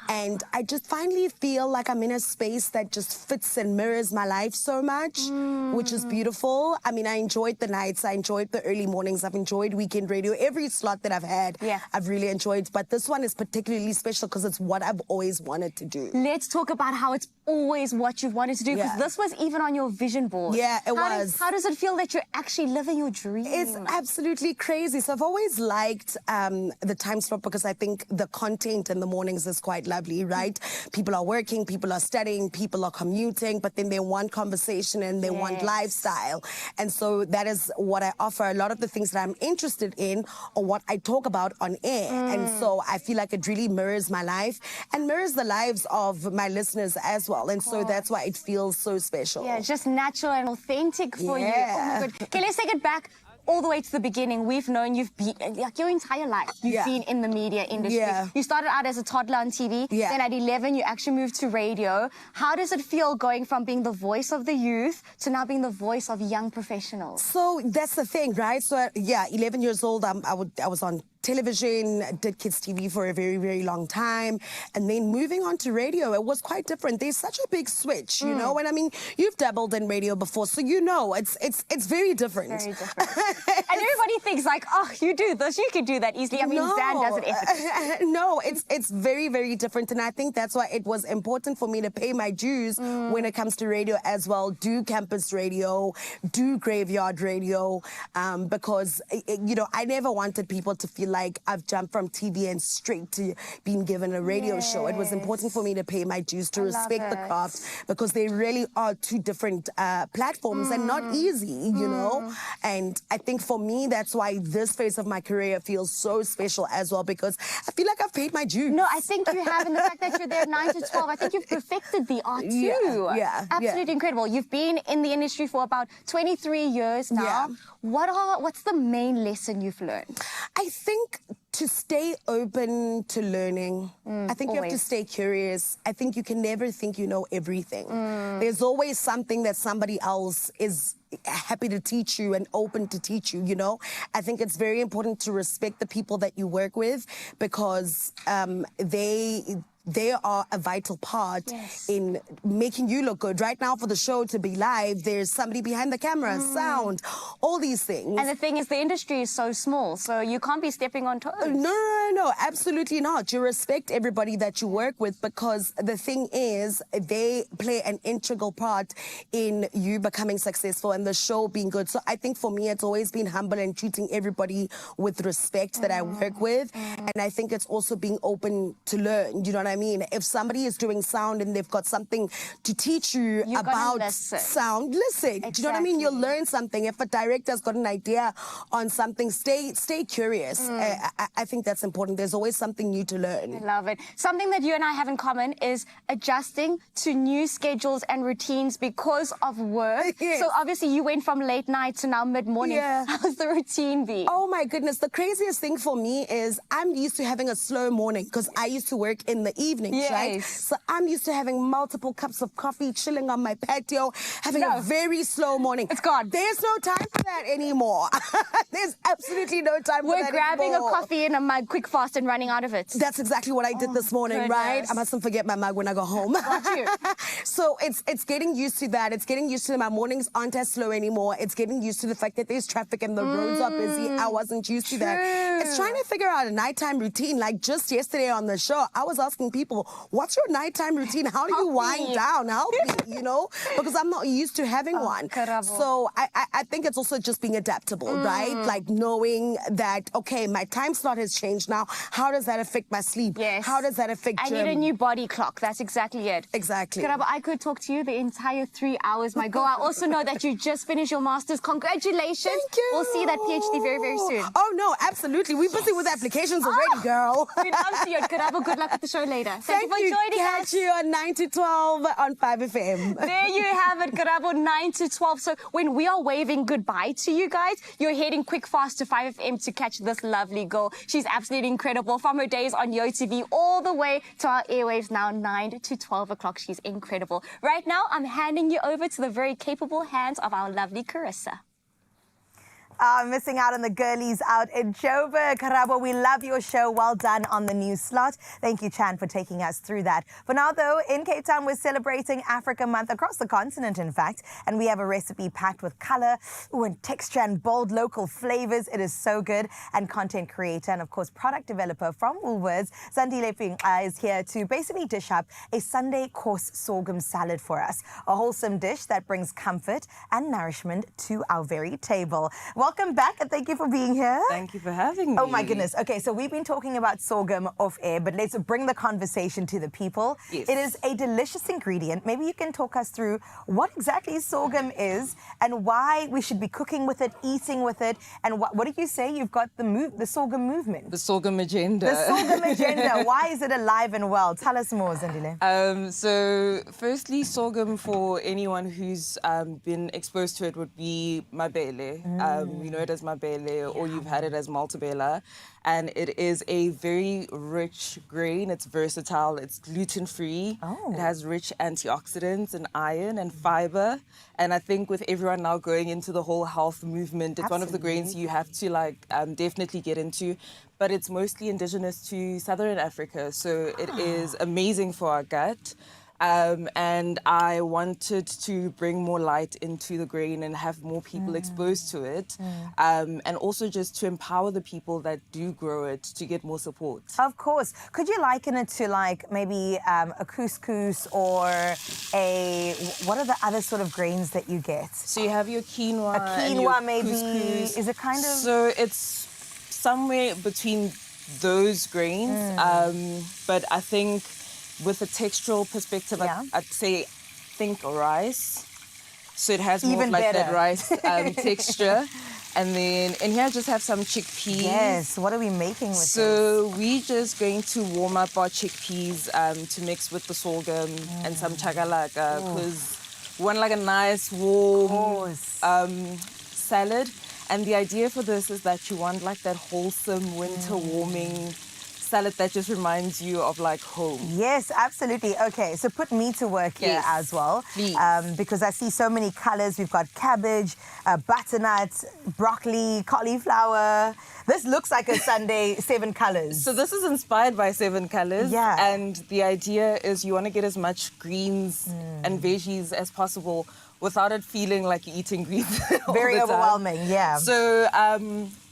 And I just finally feel like I'm in a space that just fits and mirrors my life so much, which is beautiful. I mean, I enjoyed the nights. I enjoyed the early mornings. I've enjoyed weekend radio. Every slot that I've had, I've really enjoyed. But this one is particularly special because it's what I've always wanted to do. Let's talk about how it's always what you've wanted to do, because this was even on your vision board. Yeah, it was. How does it feel that you're actually living your dream? It's absolutely crazy. So I've always liked the time slot because I think the content in the mornings is quite lovely, right? People are working, people are studying, people are commuting, but then they want conversation and they want lifestyle. And so that is what I offer. A lot of the things that I'm interested in or what I talk about on air. And so I feel like it really mirrors my life and mirrors the lives of my listeners as well. And so that's why it feels so special. Yeah, just natural and authentic for you. Oh my God. Okay, let's take it back all the way to the beginning. We've known you've been, like your entire life, you've been in the media industry. You started out as a toddler on TV. Then at 11, you actually moved to radio. How does it feel going from being the voice of the youth to now being the voice of young professionals? So that's the thing, right? So, 11 years old, I was on television, did kids TV for a very, very long time. And then moving on to radio, it was quite different. There's such a big switch, you know? And I mean, you've dabbled in radio before, so you know it's very different. Very different. And everybody thinks like, oh, you do this, you could do that easily. I mean, Zan does it effortlessly. No, it's very, very different. And I think that's why it was important for me to pay my dues when it comes to radio as well. Do campus radio, do graveyard radio, because, you know, I never wanted people to feel like I've jumped from TV and straight to being given a radio show. It was important for me to pay my dues, to respect the craft, because they really are two different platforms and not easy, you know? And I think for me, that's why this phase of my career feels so special as well, because I feel like I've paid my dues. No, I think you have, and the fact that you're there 9 to 12, I think you've perfected the art too. Absolutely incredible. You've been in the industry for about 23 years now. What's the main lesson you've learned? I think to stay open to learning. I think you have to stay curious. I think you can never think you know everything. There's always something that somebody else is happy to teach you and open to teach you, you know? I think it's very important to respect the people that you work with, because they are a vital part in making you look good. Right now, for the show to be live, there's somebody behind the camera, sound, all these things. And the thing is, the industry is so small, so you can't be stepping on toes. No, absolutely not. You respect everybody that you work with, because the thing is, they play an integral part in you becoming successful and the show being good. So I think for me, it's always been humble and treating everybody with respect that I work with. And I think it's also being open to learn, you know what I mean? If somebody is doing sound and they've got something to teach you about sound, listen. Do you know what I mean? You'll learn something. If a director's got an idea on something, stay curious. I think that's important. There's always something new to learn. I love it. Something that you and I have in common is adjusting to new schedules and routines because of work. So obviously you went from late night to now mid-morning. How's the routine been? Oh my goodness. The craziest thing for me is I'm used to having a slow morning, because I used to work in the evenings, right? So I'm used to having multiple cups of coffee, chilling on my patio, having a very slow morning. It's gone. There's no time for that anymore. There's absolutely no time for that We're grabbing a coffee in a mug quick fast and running out of it. That's exactly what I did this morning, right? I mustn't forget my mug when I go home. So it's getting used to that. It's getting used to my mornings aren't as slow anymore. It's getting used to the fact that there's traffic and the roads are busy. I wasn't used to that. It's trying to figure out a nighttime routine. Like just yesterday on the show, I was asking people, what's your nighttime routine? How do you wind down? Help me, you know? Because I'm not used to having one. So I think it's also just being adaptable, right? Like knowing that, okay, my time slot has changed now. How does that affect my sleep? Yes. How does that affect I need a new body clock. That's exactly it. Exactly. Karabo, I could talk to you the entire 3 hours, my girl. I also know that you just finished your master's. Congratulations. Thank you. We'll see that PhD very, very soon. Oh, no, absolutely. We're busy with applications already, girl. We love to you. Karabo, good luck with the show later. Thank you for joining Catch us. you on 9 to 12 on 5 FM. There you have it, Karabo, 9 to 12. So when we are waving goodbye to you guys, you're heading quick fast to 5 FM to catch this lovely girl. She's absolutely incredible. From her days on YoTV all the way to our airwaves now, 9 to 12 o'clock. She's incredible. Right now, I'm handing you over to the very capable hands of our lovely Carissa. Missing out on the girlies out in Joburg. Karabo, we love your show. Well done on the new slot. Thank you, Chan, for taking us through that. For now, though, in Cape Town, we're celebrating Africa Month across the continent, in fact. And we have a recipe packed with color, and texture and bold local flavors. It is so good. And content creator and, of course, product developer from Woolworths, Zandile is here to basically dish up a Sunday course sorghum salad for us. A wholesome dish that brings comfort and nourishment to our very table. Welcome back and thank you for being here. Thank you for having me. Oh my goodness. Okay, so we've been talking about sorghum off air, but let's bring the conversation to the people. Yes. It is a delicious ingredient. Maybe you can talk us through what exactly sorghum is and why we should be cooking with it, eating with it, and what did you say? You've got the sorghum movement. The sorghum agenda. The sorghum agenda. Why is it alive and well? Tell us more, Zandile. So firstly, sorghum, for anyone who's been exposed to it, would be mabele. You know it as mabele, or you've had it as maltabela. And it is a very rich grain. It's versatile. It's gluten-free. It has rich antioxidants and iron and fiber. And I think with everyone now going into the whole health movement, it's one of the grains you have to definitely get into. But it's mostly indigenous to Southern Africa, so it is amazing for our gut. And I wanted to bring more light into the grain and have more people exposed to it, and also just to empower the people that do grow it to get more support. Of course. Could you liken it to maybe a couscous or what are the other sort of grains that you get? So you have your quinoa. A and your quinoa maybe. couscous. Is it kind of? So it's somewhere between those grains, but I think with a textural perspective, I'd say think rice. So it has more Even of like better. that rice texture. And then in here I just have some chickpeas. Yes, what are we making with So we're just going to warm up our chickpeas to mix with the sorghum and some chakalaka, because we want like a nice warm salad. And the idea for this is that you want like that wholesome winter warming salad that just reminds you of like home. Yes, absolutely. Okay, so put me to work here as well. Please. Because I see so many colors. We've got cabbage, butternut, broccoli, cauliflower. This looks like a Sunday 7 colors. So this is inspired by 7 colors. Yeah. And the idea is you want to get as much greens and veggies as possible without it feeling like you're eating greens all Very the time. overwhelming, yeah. So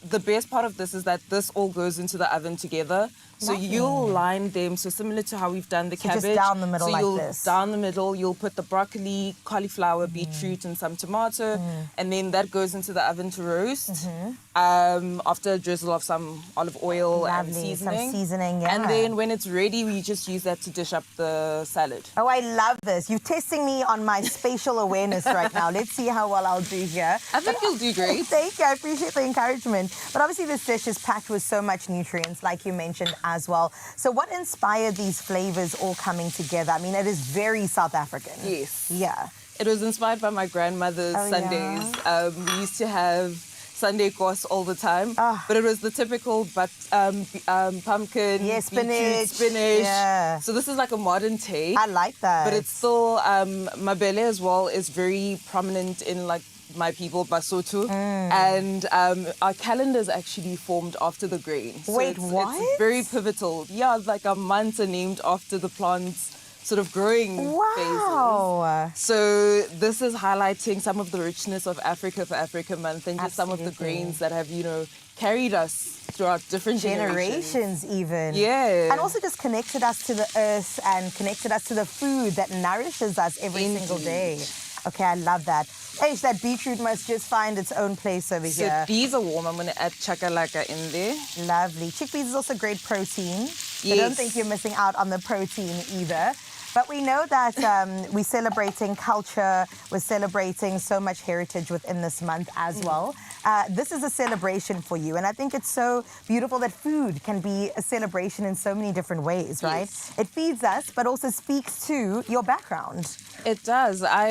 the best part of this is that this all goes into the oven together. So you'll line them, so similar to how we've done the cabbage. just down the middle so like you'll this. down the middle, you'll put the broccoli, cauliflower, beetroot, and some tomato, and then that goes into the oven to roast. After a drizzle of some olive oil and Lovely, seasoning. some seasoning, yeah. And then when it's ready, we just use that to dish up the salad. Oh, I love this. You're testing me on my spatial awareness right now. Let's see how well I'll do here. I think you'll do great. Thank you. I appreciate the encouragement. But obviously this dish is packed with so much nutrients, like you mentioned as well. So what inspired these flavors all coming together? I mean, it is very South African. Yes. Yeah. It was inspired by my grandmother's Sundays. We used to have Sunday course all the time, but it was the typical pumpkin, beetroot, spinach. spinach. Yeah. So this is like a modern take. I like that. But it's still, mabele as well is very prominent in like my people, Basotho. And our calendar is actually formed after the grain. So Wait, it's what? very pivotal. Yeah, like our months are named after the plants sort of growing Wow. phases. So this is highlighting some of the richness of Africa for Africa Month and just some of the Absolutely. grains that have, carried us throughout different generations. Even. Yeah. And also just connected us to the earth and connected us to the food that nourishes us every single day. Okay, I love that. Hey, that beetroot must just find its own place over So here. these are warm. I'm going to add chakalaka in there. Lovely. Chickpeas is also great protein. So don't Yes. think you're missing out on the protein either. But we know that we're celebrating culture, we're celebrating so much heritage within this month as well. This is a celebration for you, and I think it's so beautiful that food can be a celebration in so many different ways, right? Yes. It feeds us, but also speaks to your background. It does. I,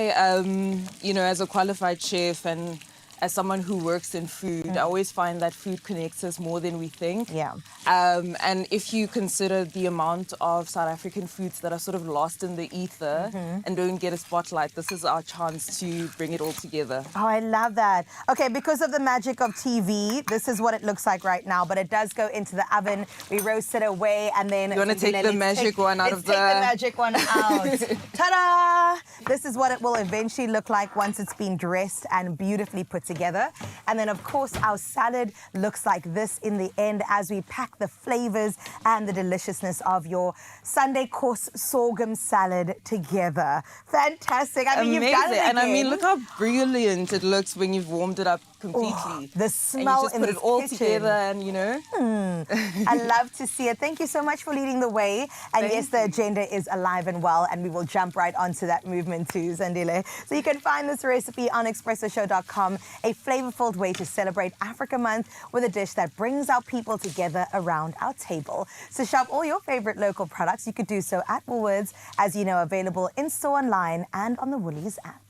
as a qualified chef and as someone who works in food, I always find that food connects us more than we think. Yeah. And if you consider the amount of South African foods that are sort of lost in the ether and don't get a spotlight, this is our chance to bring it all together. Oh, I love that. Okay, because of the magic of TV, this is what it looks like right now, but it does go into the oven. We roast it away, and then... You wanna take the magic one out of the... Let's take the magic one out. Ta-da! This is what it will eventually look like once it's been dressed and beautifully put together. And then, of course, our salad looks like this in the end as we pack the flavors and the deliciousness of your Sunday course sorghum salad together. Fantastic. I mean, Amazing. you've done it And I mean, again. look how brilliant it looks when you've warmed it up completely. The smell and you just in put it this all kitchen. together and, I love to see it. Thank you so much for leading the way. And yes, the agenda is alive and well, and we will jump right onto that movement too, Zandile. So you can find this recipe on expressoshow.com, a flavor-filled way to celebrate Africa Month with a dish that brings our people together around our table. So shop all your favorite local products. You could do so at Woolworths, as you know, available in-store, online, and on the Woolies app.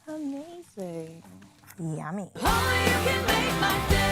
amazing. Yummy. Only you can make my day.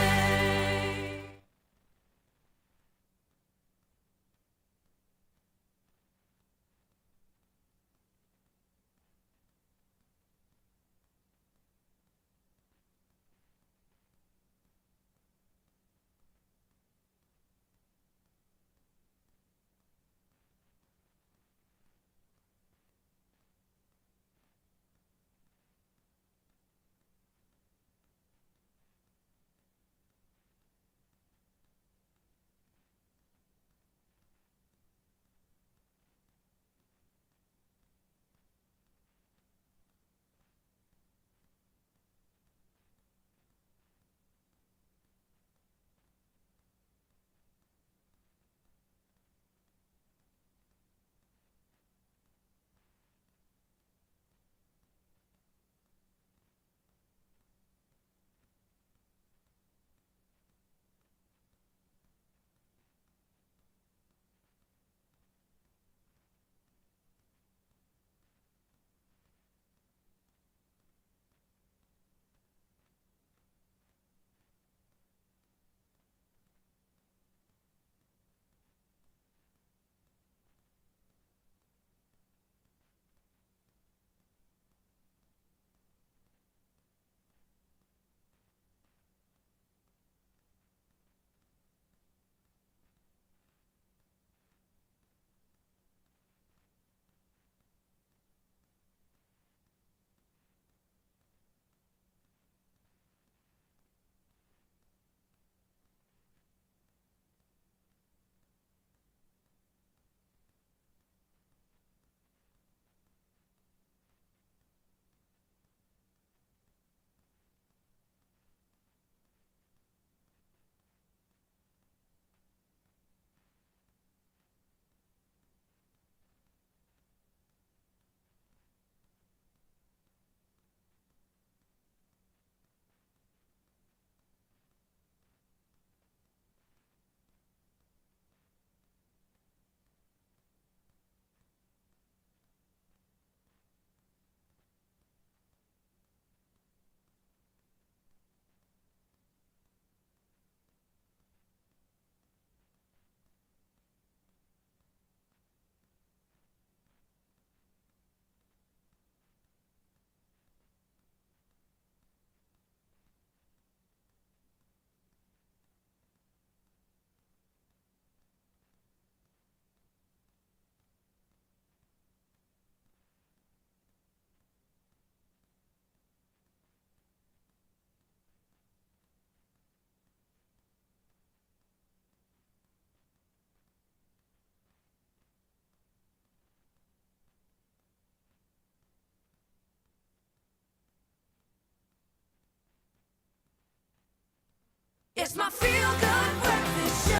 It's my feel-good breakfast show.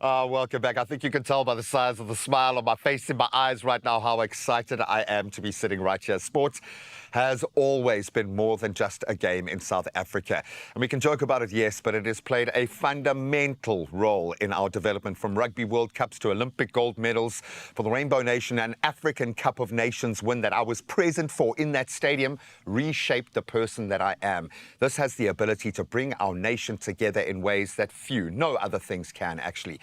Welcome back. I think you can tell by the size of the smile on my face, in my eyes right now, how excited I am to be sitting right here. Sports has always been more than just a game in South Africa. And we can joke about it, yes, but it has played a fundamental role in our development, from Rugby World Cups to Olympic gold medals, for the Rainbow Nation and African Cup of Nations win that I was present for in that stadium, reshaped the person that I am. This has the ability to bring our nation together in ways that few, no other things can actually.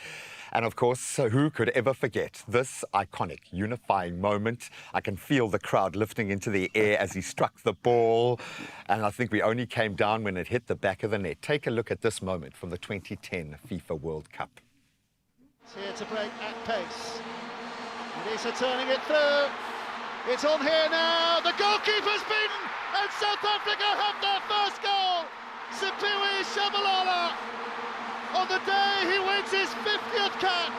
And of course, who could ever forget this iconic unifying moment? I can feel the crowd lifting into the air as he struck the ball. And I think we only came down when it hit the back of the net. Take a look at this moment from the 2010 FIFA World Cup. It's here to break at pace. Elisa turning it through. It's on here now. The goalkeeper's beaten, and South Africa have their first goal. Sipiwe Shabalala, on the day he wins his 50th cap,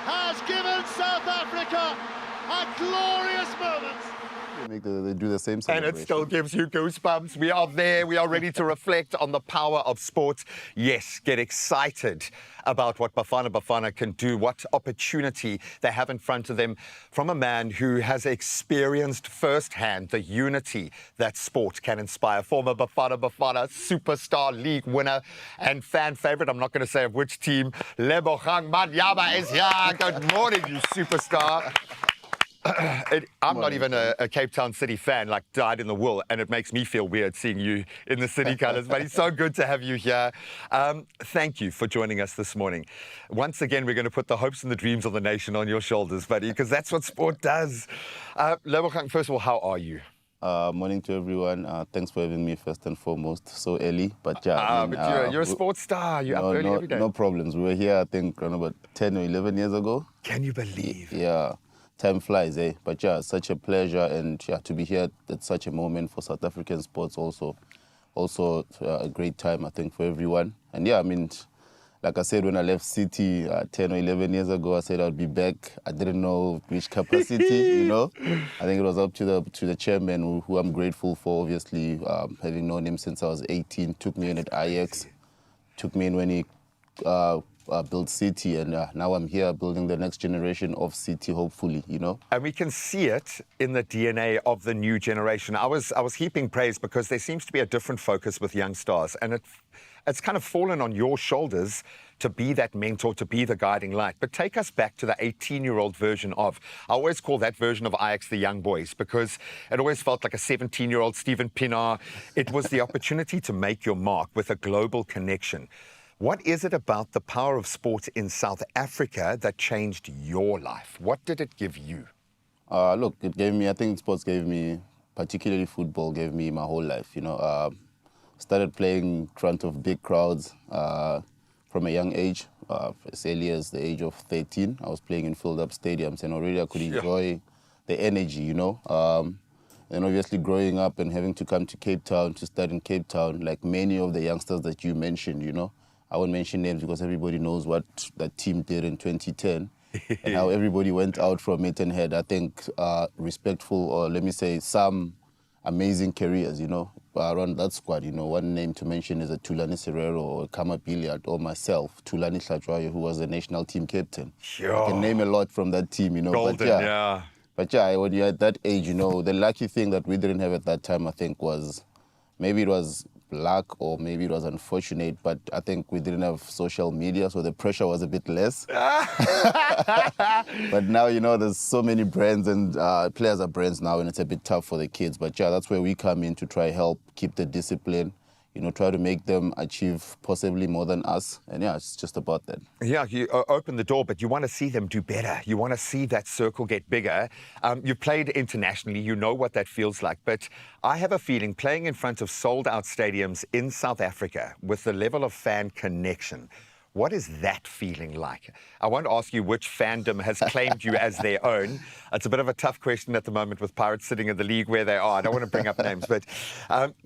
has given South Africa a glorious moment. They do the same And celebration. it still gives you goosebumps. We are there. We are ready to reflect on the power of sports. Yes, get excited about what Bafana Bafana can do, what opportunity they have in front of them from a man who has experienced firsthand the unity that sport can inspire. Former Bafana Bafana superstar league winner and fan favorite, I'm not going to say of which team, Lebogang Manyama is here. Good morning, you superstar. I'm not even a Cape Town City fan, like dyed in the wool, and it makes me feel weird seeing you in the city colours, but it's so good to have you here. Thank you for joining us this morning. Once again, we're going to put the hopes and the dreams of the nation on your shoulders, buddy, because that's what sport does. Lebogang, first of all, how are you? Morning to everyone. Thanks for having me first and foremost. So early, but yeah. But you're a sports star. You're up early every day. No problems. We were here, I think, around about 10 or 11 years ago. Can you believe? Yeah. Time flies, eh? But yeah, such a pleasure, and yeah, to be here at such a moment for South African sports also a great time, I think, for everyone. And yeah, I mean, like I said, when I left City 10 or 11 years ago, I said I'd be back. I didn't know which capacity, you know. I think it was up to the chairman, who I'm grateful for, obviously, having known him since I was 18. Took me in at Ajax, took me in when he built City, and now I'm here building the next generation of City, hopefully, you know. And we can see it in the DNA of the new generation. I was heaping praise because there seems to be a different focus with young stars, and it's kind of fallen on your shoulders to be that mentor, to be the guiding light. But take us back to the 18-year-old version of, I always call that version of Ajax the young boys, because it always felt like a 17-year-old Steven Pienaar. It was the opportunity to make your mark with a global connection. What is it about the power of sport in South Africa that changed your life? What did it give you? Look, it gave me, I think sports gave me, particularly football, gave me my whole life, you know. Started playing in front of big crowds from a young age. As early as the age of 13, I was playing in filled-up stadiums, and already I could enjoy the energy, you know. And obviously growing up and having to come to Cape Town, to start in Cape Town, like many of the youngsters that you mentioned, you know. I won't mention names because everybody knows what that team did in 2010 and how everybody went out from it and had, I think, respectful, or let me say, some amazing careers, you know, around that squad. You know, one name to mention is a Thulani Serero or Kama Billiard, or myself, Thulani Hlatshwayo, who was the national team captain. Sure. I can name a lot from that team, you know. Golden, but yeah. But yeah, when you're at that age, you know, the lucky thing that we didn't have at that time, I think, was maybe it was luck or maybe it was unfortunate, but I think we didn't have social media, so the pressure was a bit less. But now, you know, there's so many brands, and players are brands now, and it's a bit tough for the kids. But yeah, that's where we come in to try help keep the discipline, you know, try to make them achieve possibly more than us. And yeah, it's just about that. Yeah, you open the door, but you want to see them do better. You want to see that circle get bigger. You've played internationally. You know what that feels like. But I have a feeling playing in front of sold-out stadiums in South Africa with the level of fan connection, what is that feeling like? I won't ask you which fandom has claimed you as their own. It's a bit of a tough question at the moment with Pirates sitting in the league where they are. I don't want to bring up names, but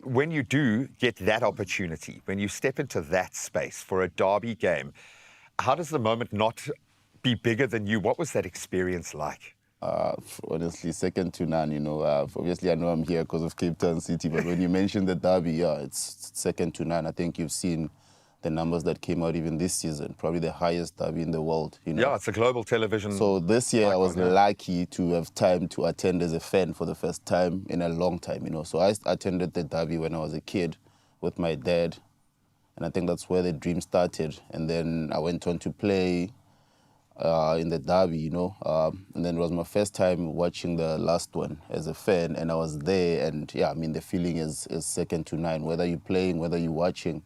when you do get that opportunity, when you step into that space for a derby game, how does the moment not be bigger than you? What was that experience like? Honestly, second to none, you know. Obviously, I know I'm here because of Cape Town City, but when you mention the derby, yeah, it's second to none. I think you've seen the numbers that came out even this season, probably the highest derby in the world, you know. Yeah, it's a global television. So this year I was icon, yeah. lucky to have time to attend as a fan for the first time in a long time, you know. So I attended the derby when I was a kid with my dad, and I think that's where the dream started. And then I went on to play in the derby, you know. And then it was my first time watching the last one as a fan, and I was there, and yeah, I mean, the feeling is second to none. Whether you're playing, whether you're watching,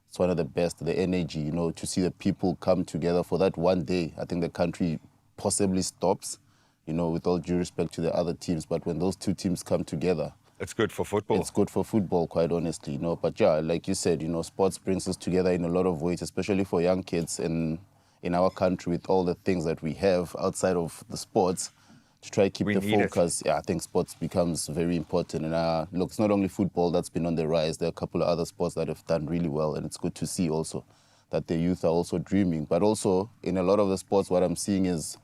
it's one of the best, the energy, you know, to see the people come together for that one day. I think the country possibly stops, you know, with all due respect to the other teams, but when those two teams come together, it's good for football. It's good for football, quite honestly, you know. But yeah, like you said, you know, sports brings us together in a lot of ways, especially for young kids in our country with all the things that we have outside of the sports. To try to keep the focus, yeah, I think sports becomes very important. And look, it's not only football that's been on the rise. There are a couple of other sports that have done really well, and it's good to see also that the youth are also dreaming. But also, in a lot of the sports, what I'm seeing is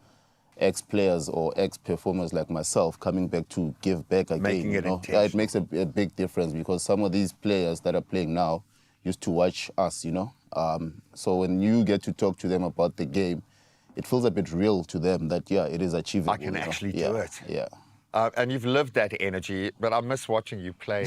ex-players or ex-performers like myself coming back to give back again. Making it intentional. Yeah, it makes a big difference because some of these players that are playing now used to watch us, you know. So when you get to talk to them about the game, it feels a bit real to them that, yeah, it is achievable. I can actually do it. Yeah. And you've lived that energy, but I miss watching you play.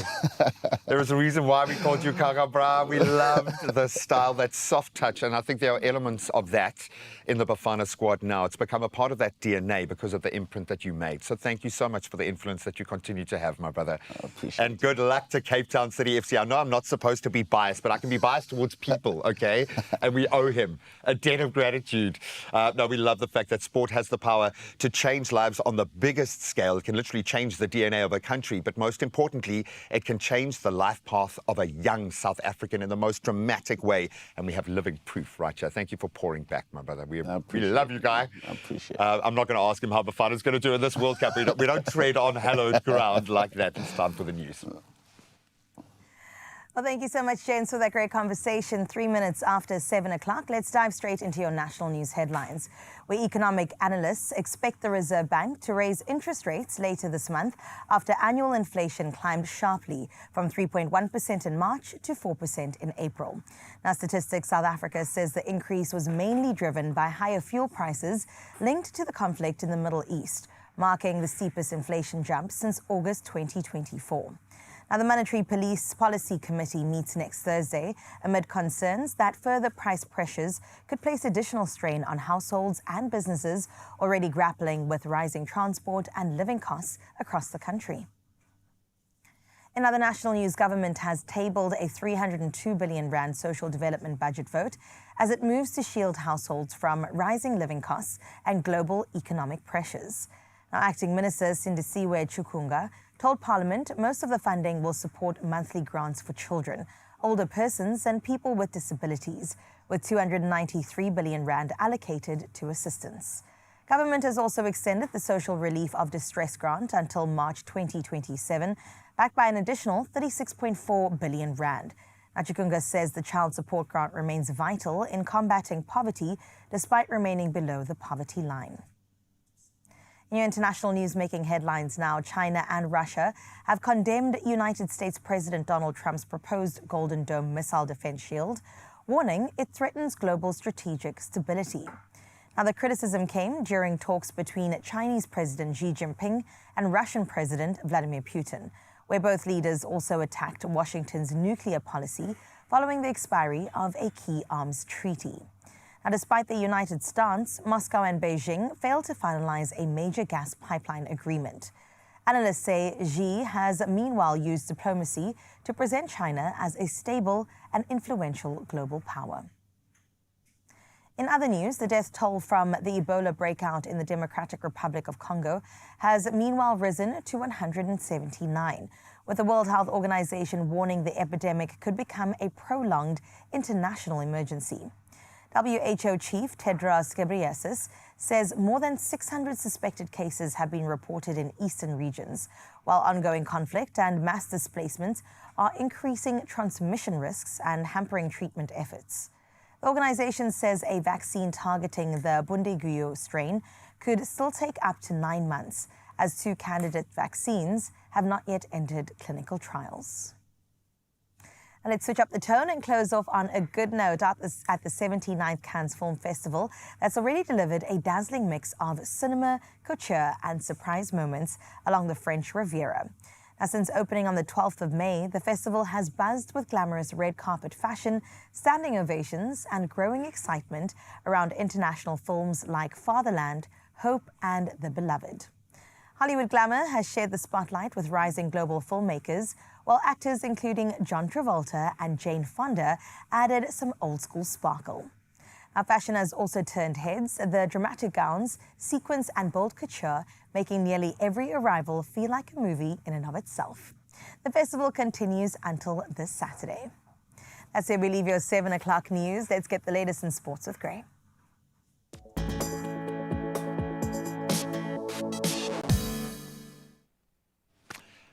There is a reason why we called you Karabra. We loved the style, that soft touch, and I think there are elements of that in the Bafana squad now. It's become a part of that DNA because of the imprint that you made. So thank you so much for the influence that you continue to have, my brother. I appreciate and good luck to Cape Town City FC. I know I'm not supposed to be biased, but I can be biased towards people, okay? And we owe him a debt of gratitude. No, we love the fact that sport has the power to change lives on the biggest scale. It can literally change the DNA of a country, but most importantly, it can change the life path of a young South African in the most dramatic way. And we have living proof right here. Thank you for pouring back, my brother. We love you, guy. I appreciate it. I'm not going to ask him how Bafana's going to do in this World Cup. We don't tread on hallowed ground like that. It's time for the news. Well, thank you so much, James, for that great conversation. 3 minutes after 7 o'clock, let's dive straight into your national news headlines, where economic analysts expect the Reserve Bank to raise interest rates later this month after annual inflation climbed sharply from 3.1% in March to 4% in April. Now, Statistics South Africa says the increase was mainly driven by higher fuel prices linked to the conflict in the Middle East, marking the steepest inflation jump since August 2024. Now, the Monetary Policy Committee meets next Thursday amid concerns that further price pressures could place additional strain on households and businesses already grappling with rising transport and living costs across the country. In other national news, government has tabled a 302 billion rand social development budget vote as it moves to shield households from rising living costs and global economic pressures. Now, Acting Minister Sindisiwe Chukunga told Parliament most of the funding will support monthly grants for children, older persons and people with disabilities, with 293 billion rand allocated to assistance. Government has also extended the Social Relief of Distress grant until March 2027, backed by an additional 36.4 billion rand. Now, Chukunga says the child support grant remains vital in combating poverty despite remaining below the poverty line. In your international news making headlines now, China and Russia have condemned United States President Donald Trump's proposed Golden Dome missile defense shield, warning it threatens global strategic stability. Now, the criticism came during talks between Chinese President Xi Jinping and Russian President Vladimir Putin, where both leaders also attacked Washington's nuclear policy following the expiry of a key arms treaty. Now, despite the united stance, Moscow and Beijing failed to finalize a major gas pipeline agreement. Analysts say Xi has meanwhile used diplomacy to present China as a stable and influential global power. In other news, the death toll from the Ebola breakout in the Democratic Republic of Congo has meanwhile risen to 179, with the World Health Organization warning the epidemic could become a prolonged international emergency. WHO Chief Tedros Ghebreyesus says more than 600 suspected cases have been reported in eastern regions, while ongoing conflict and mass displacement are increasing transmission risks and hampering treatment efforts. The organization says a vaccine targeting the Bundiguyo strain could still take up to 9 months, as 2 candidate vaccines have not yet entered clinical trials. And let's switch up the tone and close off on a good note at the 79th Cannes Film Festival that's already delivered a dazzling mix of cinema, couture and surprise moments along the French Riviera. Now, since opening on the 12th of May, the festival has buzzed with glamorous red carpet fashion, standing ovations and growing excitement around international films like Fatherland, Hope and The Beloved. Hollywood glamour has shared the spotlight with rising global filmmakers, while actors including John Travolta and Jane Fonda added some old-school sparkle. Now, fashion has also turned heads, the dramatic gowns, sequins and bold couture making nearly every arrival feel like a movie in and of itself. The festival continues until this Saturday. That's where we leave your 7 o'clock news. Let's get the latest in sports with Gray.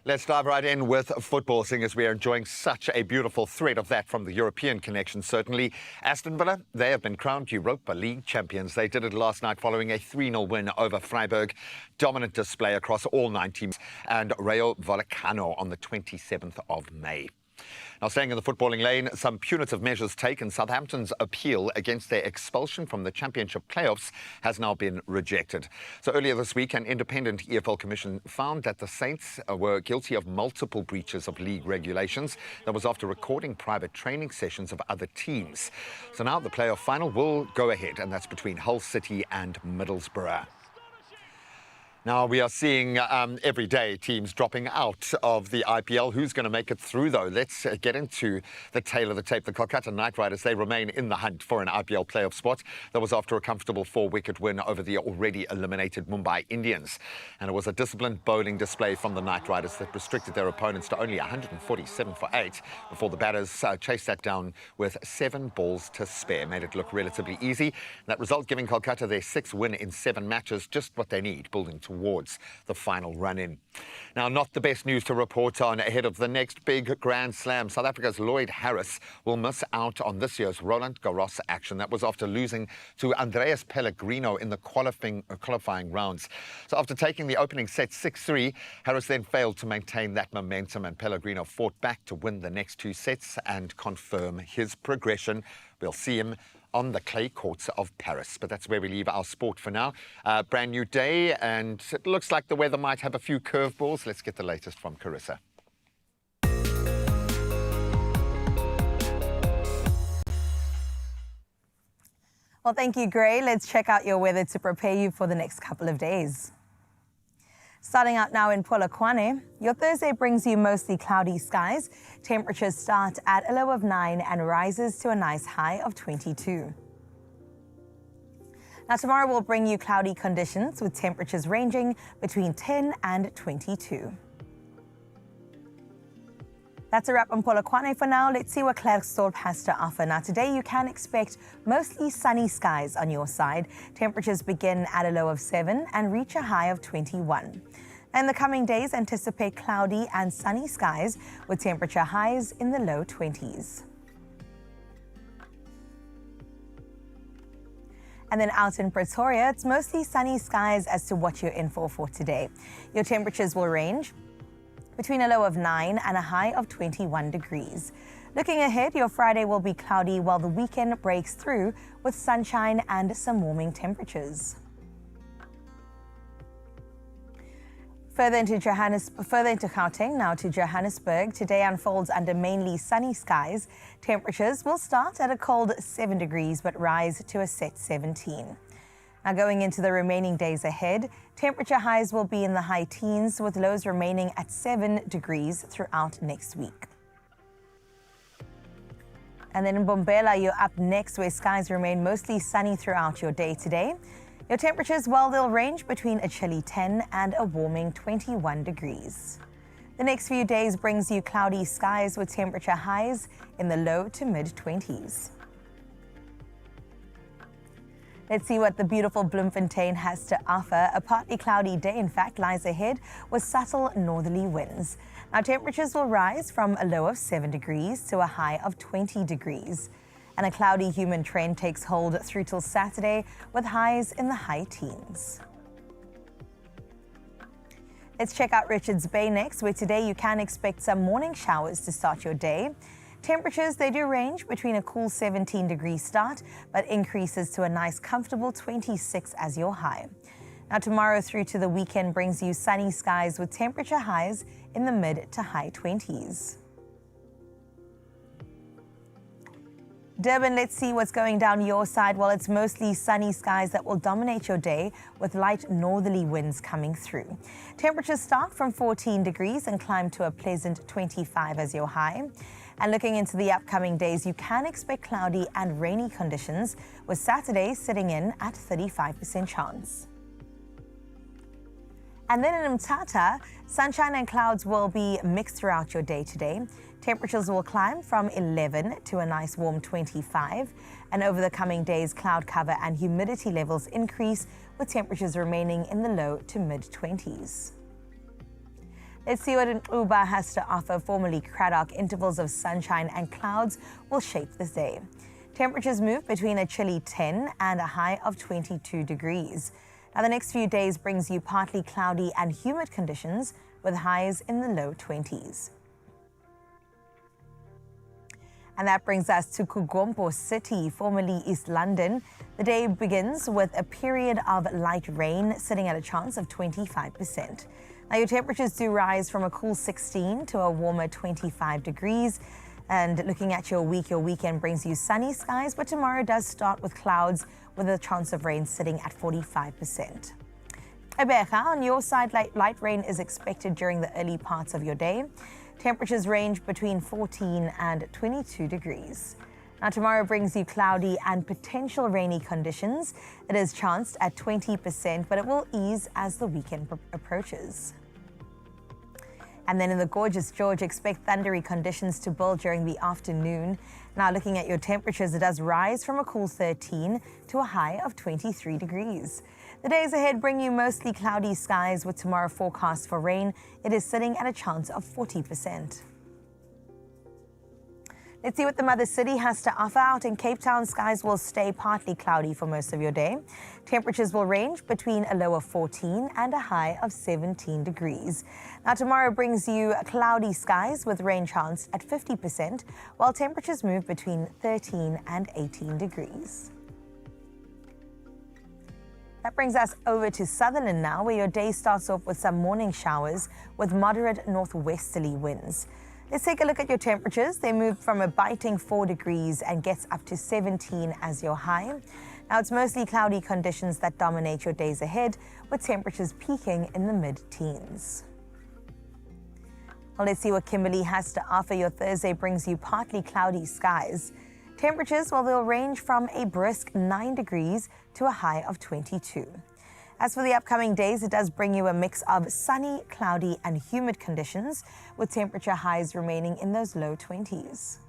Let's dive right in with football, seeing as we are enjoying such a beautiful thread of that from the European connection, certainly. Aston Villa, they have been crowned Europa League champions. They did it last night following a 3-0 win over Freiburg. Dominant display across all 9 teams, and Rayo Vallecano on the 27th of May. Now, staying in the footballing lane, some punitive measures taken. Southampton's appeal against their expulsion from the Championship playoffs has now been rejected. So earlier this week, an independent EFL commission found that the Saints were guilty of multiple breaches of league regulations. That was after recording private training sessions of other teams. So now the playoff final will go ahead, and that's between Hull City and Middlesbrough. Now, we are seeing every day teams dropping out of the IPL. Who's going to make it through, though? Let's get into the tail of the tape. The Kolkata Knight Riders, they remain in the hunt for an IPL playoff spot. That was after a comfortable 4-wicket win over the already eliminated Mumbai Indians. And it was a disciplined bowling display from the Knight Riders that restricted their opponents to only 147 for 8 before the batters chased that down with 7 balls to spare. Made it look relatively easy. That result giving Kolkata their 6th win in 7 matches, just what they need, building towards the final run-in. Now, not the best news to report on ahead of the next big Grand Slam. South Africa's Lloyd Harris will miss out on this year's Roland Garros action. That was after losing to Andreas Pellegrino in the qualifying rounds. So after taking the opening set 6-3, Harris then failed to maintain that momentum, and Pellegrino fought back to win the next 2 sets and confirm his progression. We'll see him on the clay courts of Paris. But that's where we leave our sport for now. Brand new day, and it looks like the weather might have a few curveballs. Let's get the latest from Carissa. Well, thank you, Gray. Let's check out your weather to prepare you for the next couple of days. Starting out now in Polokwane, your Thursday brings you mostly cloudy skies. Temperatures start at a low of 9 and rises to a nice high of 22. Now, tomorrow will bring you cloudy conditions with temperatures ranging between 10 and 22. That's a wrap on Polokwane for now. Let's see what Klerksdorp has to offer. Now, today you can expect mostly sunny skies on your side. Temperatures begin at a low of 7 and reach a high of 21. In the coming days, anticipate cloudy and sunny skies with temperature highs in the low 20s. And then out in Pretoria, it's mostly sunny skies as to what you're in for today. Your temperatures will range between a low of 9 and a high of 21 degrees. Looking ahead, your Friday will be cloudy while the weekend breaks through with sunshine and some warming temperatures. Further into Gauteng, now to Johannesburg. Today unfolds under mainly sunny skies. Temperatures will start at a cold 7 degrees but rise to a set 17. Now, going into the remaining days ahead, temperature highs will be in the high teens with lows remaining at 7 degrees throughout next week. And then in Mbombela, you're up next, where skies remain mostly sunny throughout your day today. Your temperatures, well, they'll range between a chilly 10 and a warming 21 degrees. The next few days brings you cloudy skies with temperature highs in the low to mid-20s. Let's see what the beautiful Bloemfontein has to offer. A partly cloudy day, in fact, lies ahead with subtle northerly winds. Now, temperatures will rise from a low of 7 degrees to a high of 20 degrees. And a cloudy humid trend takes hold through till Saturday with highs in the high teens. Let's check out Richards Bay next, where today you can expect some morning showers to start your day. Temperatures, they do range between a cool 17-degree start, but increases to a nice comfortable 26 as your high. Now tomorrow through to the weekend brings you sunny skies with temperature highs in the mid to high 20s. Durban, let's see what's going down your side. Well, it's mostly sunny skies that will dominate your day with light northerly winds coming through. Temperatures start from 14 degrees and climb to a pleasant 25 as your high. And looking into the upcoming days, you can expect cloudy and rainy conditions, with Saturday sitting in at 35% chance. And then in Mthatha, sunshine and clouds will be mixed throughout your day today. Temperatures will climb from 11 to a nice warm 25. And over the coming days, cloud cover and humidity levels increase, with temperatures remaining in the low to mid-20s. Let's see what Uba has to offer. Formerly Craddock, intervals of sunshine and clouds will shape this day. Temperatures move between a chilly 10 and a high of 22 degrees. Now, the next few days brings you partly cloudy and humid conditions with highs in the low 20s. And that brings us to Kugompo City, formerly East London. The day begins with a period of light rain, sitting at a chance of 25%. Now, your temperatures do rise from a cool 16 to a warmer 25 degrees. And looking at your weekend brings you sunny skies, but tomorrow does start with clouds with a chance of rain sitting at 45%. Ebeja, on your side, light rain is expected during the early parts of your day. Temperatures range between 14 and 22 degrees. Now, tomorrow brings you cloudy and potential rainy conditions. It is chanced at 20%, but it will ease as the weekend approaches. And then in the gorgeous George, expect thundery conditions to build during the afternoon. Now, looking at your temperatures, it does rise from a cool 13 to a high of 23 degrees. The days ahead bring you mostly cloudy skies, with tomorrow forecast for rain. It is sitting at a chance of 40%. Let's see what the Mother City has to offer. Out in Cape Town, skies will stay partly cloudy for most of your day. Temperatures will range between a low of 14 and a high of 17 degrees. Now, tomorrow brings you cloudy skies with rain chance at 50%, while temperatures move between 13 and 18 degrees. That brings us over to Sutherland now, where your day starts off with some morning showers with moderate northwesterly winds. Let's take a look at your temperatures. They move from a biting 4 degrees and gets up to 17 as your high. Now, it's mostly cloudy conditions that dominate your days ahead, with temperatures peaking in the mid-teens. Well, let's see what Kimberley has to offer. Your Thursday brings you partly cloudy skies. Temperatures, well, they'll range from a brisk 9 degrees to a high of 22. As for the upcoming days, it does bring you a mix of sunny, cloudy and humid conditions, with temperature highs remaining in those low 20s.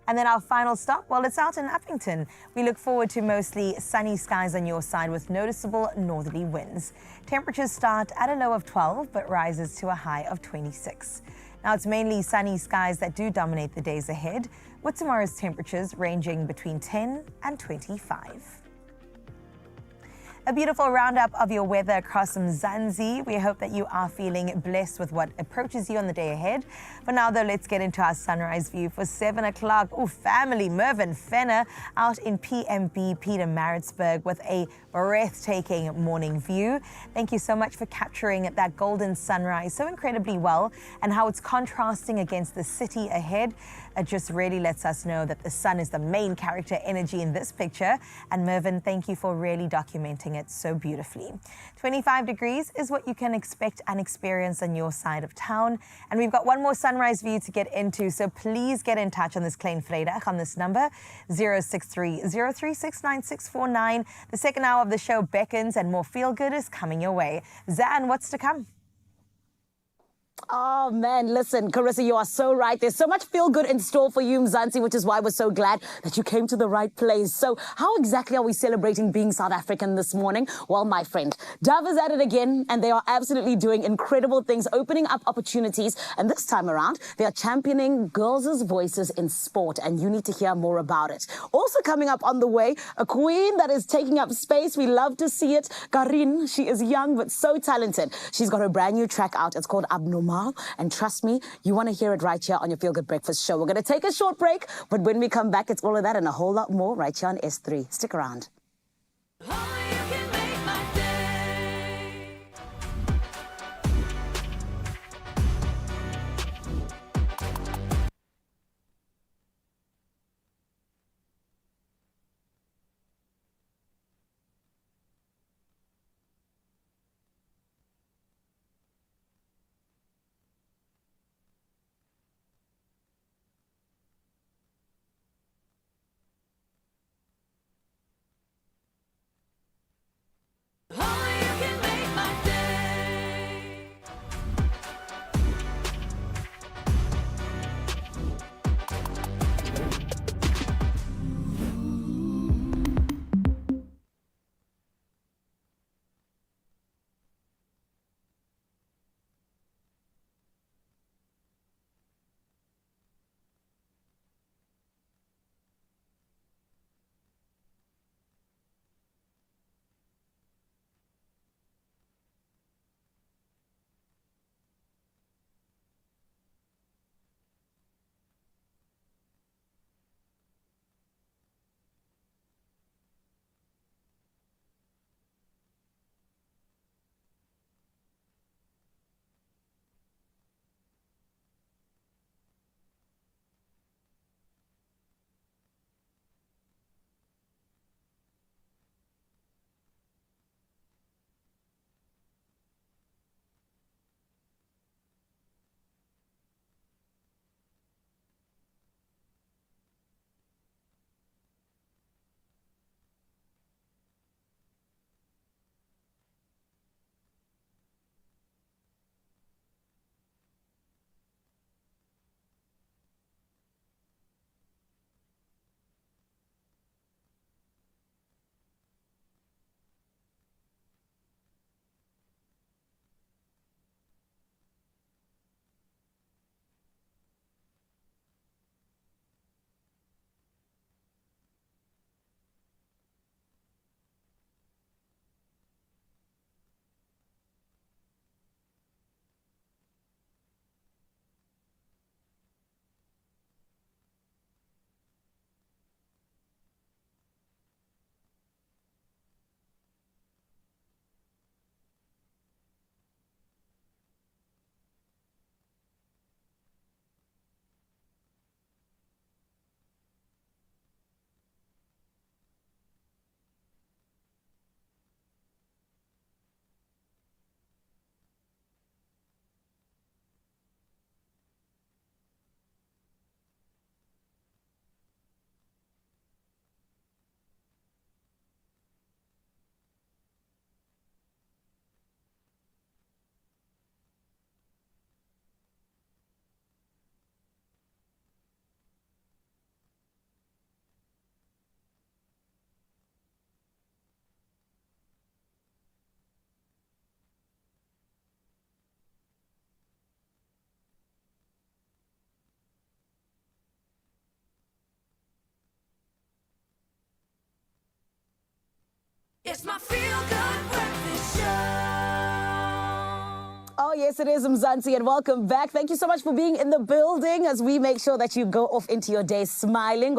And then our final stop, well, it's out in Uppington. We look forward to mostly sunny skies on your side with noticeable northerly winds. Temperatures start at a low of 12, but rises to a high of 26. Now, it's mainly sunny skies that do dominate the days ahead, with tomorrow's temperatures ranging between 10 and 25. A beautiful roundup of your weather across Mzansi. We hope that you are feeling blessed with what approaches you on the day ahead. For now, though, let's get into our sunrise view for 7 o'clock. Oh, family, Mervyn Fenner out in PMB Pietermaritzburg with a breathtaking morning view. Thank you so much for capturing that golden sunrise so incredibly well, and how it's contrasting against the city ahead. It just really lets us know that the sun is the main character energy in this picture. And Mervyn, thank you for really documenting it so beautifully. 25 degrees is what you can expect and experience on your side of town. And we've got one more sunrise view to get into, so please get in touch on this Klein Vrydag on this number, 063-0369649. The second hour of the show beckons, and more feel-good is coming your way. Zan, what's to come? Oh, man, listen, Carissa, you are so right. There's so much feel-good in store for you, Mzansi, which is why we're so glad that you came to the right place. So how exactly are we celebrating being South African this morning? Well, my friend, Dove is at it again, and they are absolutely doing incredible things, opening up opportunities. And this time around, they are championing girls' voices in sport, and you need to hear more about it. Also coming up on the way, a queen that is taking up space. We love to see it. Karin, she is young but so talented. She's got her brand new track out. It's called Abnormal. And trust me, you want to hear it right here on your Feel Good Breakfast show. We're going to take a short break, but when we come back, it's all of that and a whole lot more right here on S3. Stick around. It's my Feel Good Breakfast Show. Oh, yes, it is, Mzansi, and welcome back. Thank you so much for being in the building as we make sure that you go off into your day smiling.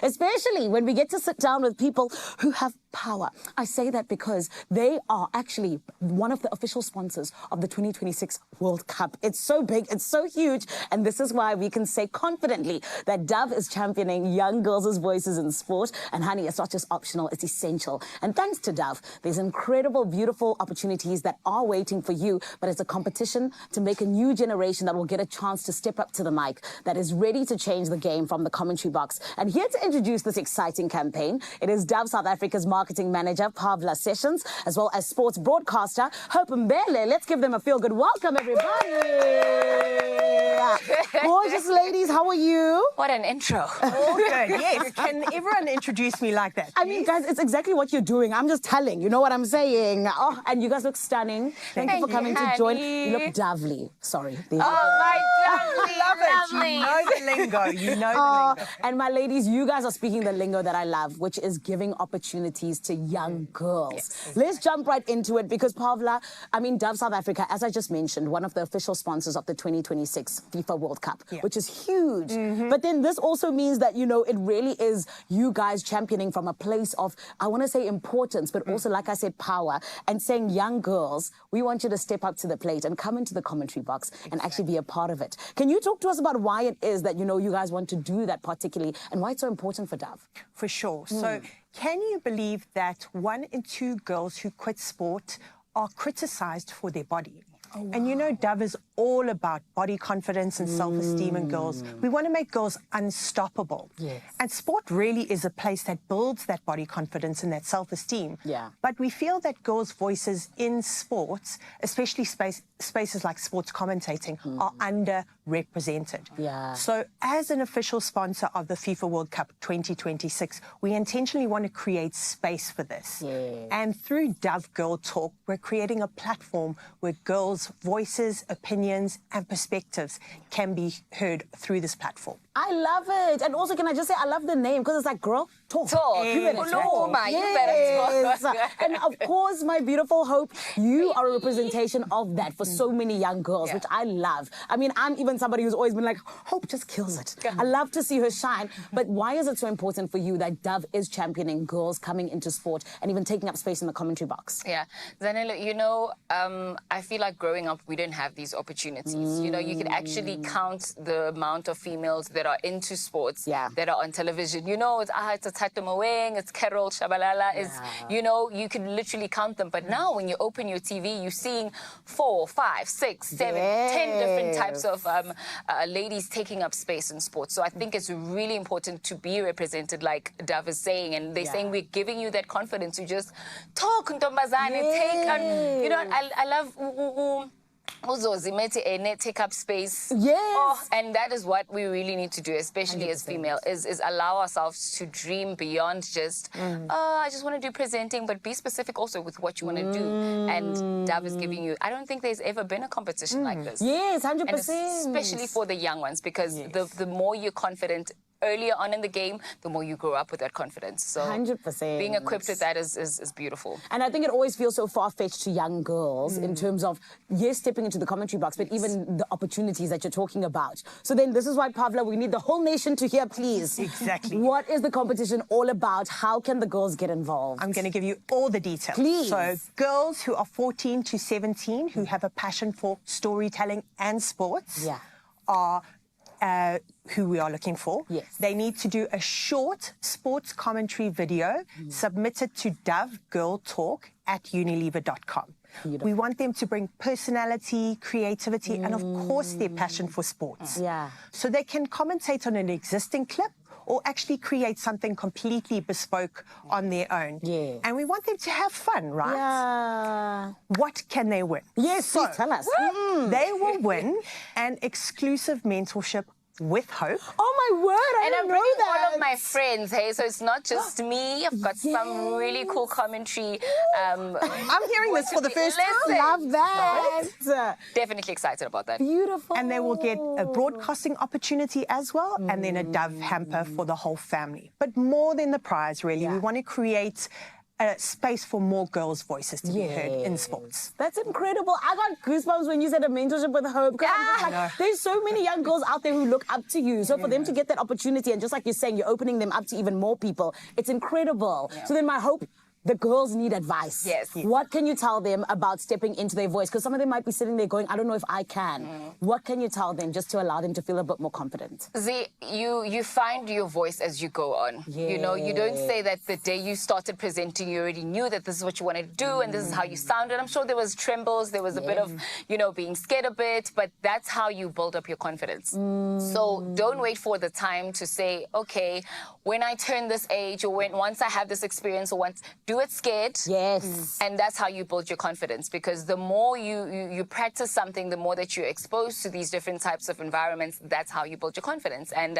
Especially when we get to sit down with people who have power. I say that because they are actually one of the official sponsors of the 2026 World Cup. It's so big, it's so huge, and this is why we can say confidently that Dove is championing young girls' voices in sport. And honey, it's not just optional, it's essential. And thanks to Dove, there's incredible beautiful opportunities that are waiting for you, but it's a competition to make a new generation that will get a chance to step up to the mic, that is ready to change the game from the commentary box. And here to introduce this exciting campaign, it is Dove South Africa's marketing manager, Pavla Sessions, as well as sports broadcaster, Hope Mbele. Let's give them a feel-good welcome, everybody. Gorgeous ladies, how are you? What an intro. Oh, good. Yes. Can everyone introduce me like that? I mean, guys, it's exactly what you're doing. I'm just telling. You know what I'm saying? Oh, and you guys look stunning. Thank you for coming to join. You look lovely. Sorry. Oh, my lovely. Love it. You know the lingo. You know the lingo. And my ladies, you guys are speaking the lingo that I love, which is giving opportunities to young girls. Yes. Let's jump right into it because, Pavla, I mean, Dove South Africa, as I just mentioned, one of the official sponsors of the 2026 FIFA World Cup, which is huge. But then this also means that, you know, it really is you guys championing from a place of, I want to say importance, but also, like I said, power, and saying, young girls, we want you to step up to the plate and come into the commentary box and actually be a part of it. Can you talk to us about why it is that, you know, you guys want to do that particularly and why it's so important for Dove? For sure. So can you believe that 1 in 2 girls who quit sport are criticized for their body? Oh, wow. And you know, Dove is all about body confidence and self-esteem in girls. We want to make girls unstoppable. Yes. And sport really is a place that builds that body confidence and that self-esteem. Yeah. But we feel that girls' voices in sports, especially spaces like sports commentating, are underrepresented. Yeah. So as an official sponsor of the FIFA World Cup 2026, we intentionally want to create space for this. Yeah. And through Dove Girl Talk, we're creating a platform where girls' voices, opinions, and perspectives can be heard through this platform. I love it. And also, can I just say, I love the name because it's like girl talk. You better talk. You better talk. And of course, my beautiful Hope, you are a representation of that for so many young girls, which I love. I mean, I'm even somebody who's always been like, Hope just kills it. I love to see her shine. But why is it so important for you that Dove is championing girls coming into sport and even taking up space in the commentary box? Yeah. Zanele, you know, I feel like growing up, we didn't have these opportunities. You know, you could actually count the amount of females that are into sports, that are on television. You know, it's Tato Maweng, it's Carol Shabalala, it's, you know, you can literally count them. But now when you open your TV, you're seeing 4, 5, 6, 7, 10 different types of ladies taking up space in sports. So I think it's really important to be represented like Dove is saying. And they're saying we're giving you that confidence to just talk, Ntombazane, take on, you know, I love... take up space. Yes. Oh, and that is what we really need to do, especially 100%. As female, is allow ourselves to dream beyond just, I just want to do presenting, but be specific also with what you want to do. And Dove is giving you, I don't think there's ever been a competition like this. Yes, 100%. And especially for the young ones, because the more you're confident earlier on in the game, the more you grow up with that confidence. So 100%. being equipped with that is beautiful. And I think it always feels so far-fetched to young girls in terms of, yes, stepping into the commentary box, but even the opportunities that you're talking about. So then this is why, Pavla, we need the whole nation to hear, please. Exactly. What is the competition all about? How can the girls get involved? I'm going to give you all the details. Please. So girls who are 14 to 17 who have a passion for storytelling and sports are... who we are looking for. Yes. They need to do a short sports commentary video submitted to dovegirltalk@unilever.com. We want them to bring personality, creativity, and of course their passion for sports. Yeah. So they can commentate on an existing clip or actually create something completely bespoke on their own. Yeah. And we want them to have fun, right? Yeah. What can they win? Yes, so, please tell us. They will win an exclusive mentorship with Hope. Oh my word, I and didn't I'm know bringing that. all of my friends, hey, so it's not just me. I've got some really cool commentary. I'm hearing this for the first time. Love that. Definitely excited about that. Beautiful. And they will get a broadcasting opportunity as well, and then a Dove hamper for the whole family. But more than the prize, really, we want to create a space for more girls' voices to be heard in sports. That's incredible. I got goosebumps when you said a mentorship with Hope. I'm just like, there's so many young girls out there who look up to you. So for them to get that opportunity, and just like you're saying, you're opening them up to even more people, it's incredible. So then my Hope, the girls need advice. Yes. What can you tell them about stepping into their voice? Because some of them might be sitting there going, I don't know if I can. What can you tell them just to allow them to feel a bit more confident? See, you find your voice as you go on. You know, you don't say that the day you started presenting, you already knew that this is what you wanted to do and this is how you sounded. I'm sure there was trembles, there was a bit of, you know, being scared a bit, but that's how you build up your confidence. So don't wait for the time to say, okay, when I turn this age or once I have this experience or once, do it scared. Yes. And that's how you build your confidence, because the more you practice something, the more that you're exposed to these different types of environments, that's how you build your confidence. And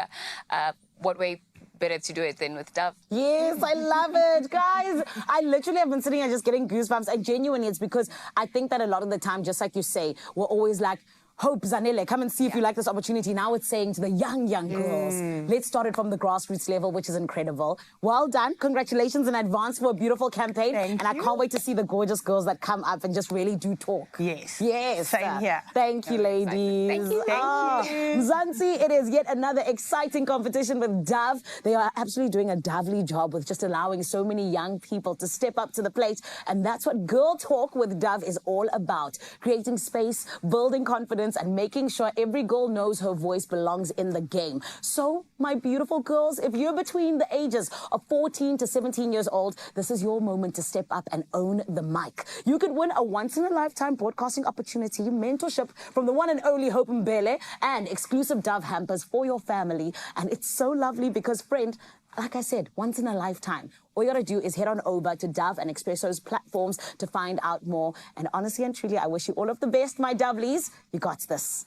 what way better to do it than with Dove? Yes, I love it. Guys, I literally have been sitting here just getting goosebumps. And genuinely, it's because I think that a lot of the time, just like you say, we're always like, Hope, Zanele, come and see if you like this opportunity. Now it's saying to the young girls, let's start it from the grassroots level, which is incredible. Well done. Congratulations in advance for a beautiful campaign. Thank I you. can't wait to see the gorgeous girls that come up and just really do talk. Yes. Yes. Same here. Thank you, ladies. Thank you. Thank you. Mzansi, it is yet another exciting competition with Dove. They are absolutely doing a lovely job with just allowing so many young people to step up to the plate. And that's what Girl Talk with Dove is all about. Creating space, building confidence, and making sure every girl knows her voice belongs in the game. So, my beautiful girls, if you're between the ages of 14 to 17 years old, this is your moment to step up and own the mic. You could win a once-in-a-lifetime broadcasting opportunity, mentorship from the one and only Hope Mbele, and exclusive Dove hampers for your family. And it's so lovely because, friend, like I said, once in a lifetime. All you gotta do is head on over to Dove and Expresso's platforms to find out more. And honestly and truly, I wish you all of the best, my Dovelies. You got this.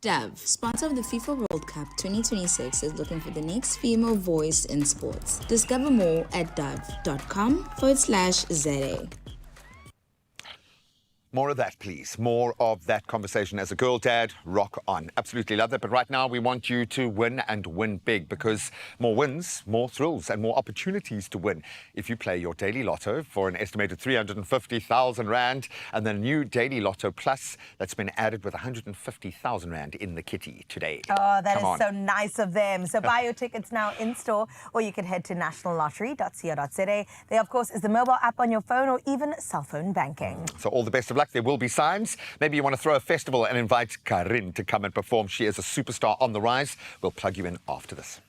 Dove, sponsor of the FIFA World Cup 2026, is looking for the next female voice in sports. Discover more at dove.com/ZA. More of that, please. More of that conversation. As a girl dad, rock on. Absolutely love that. But right now, we want you to win and win big, because more wins, more thrills, and more opportunities to win. If you play your daily lotto for an estimated 350,000 Rand, and the new daily lotto plus that's been added with 150,000 Rand in the kitty today. Oh, that Come on. is so nice of them. So buy your tickets now in store, or you can head to nationallottery.co.za. There, of course, is the mobile app on your phone or even cell phone banking. So all the best of luck. There will be signs. Maybe you want to throw a festival and invite Karin to come and perform. She is a superstar on the rise. We'll plug you in after this.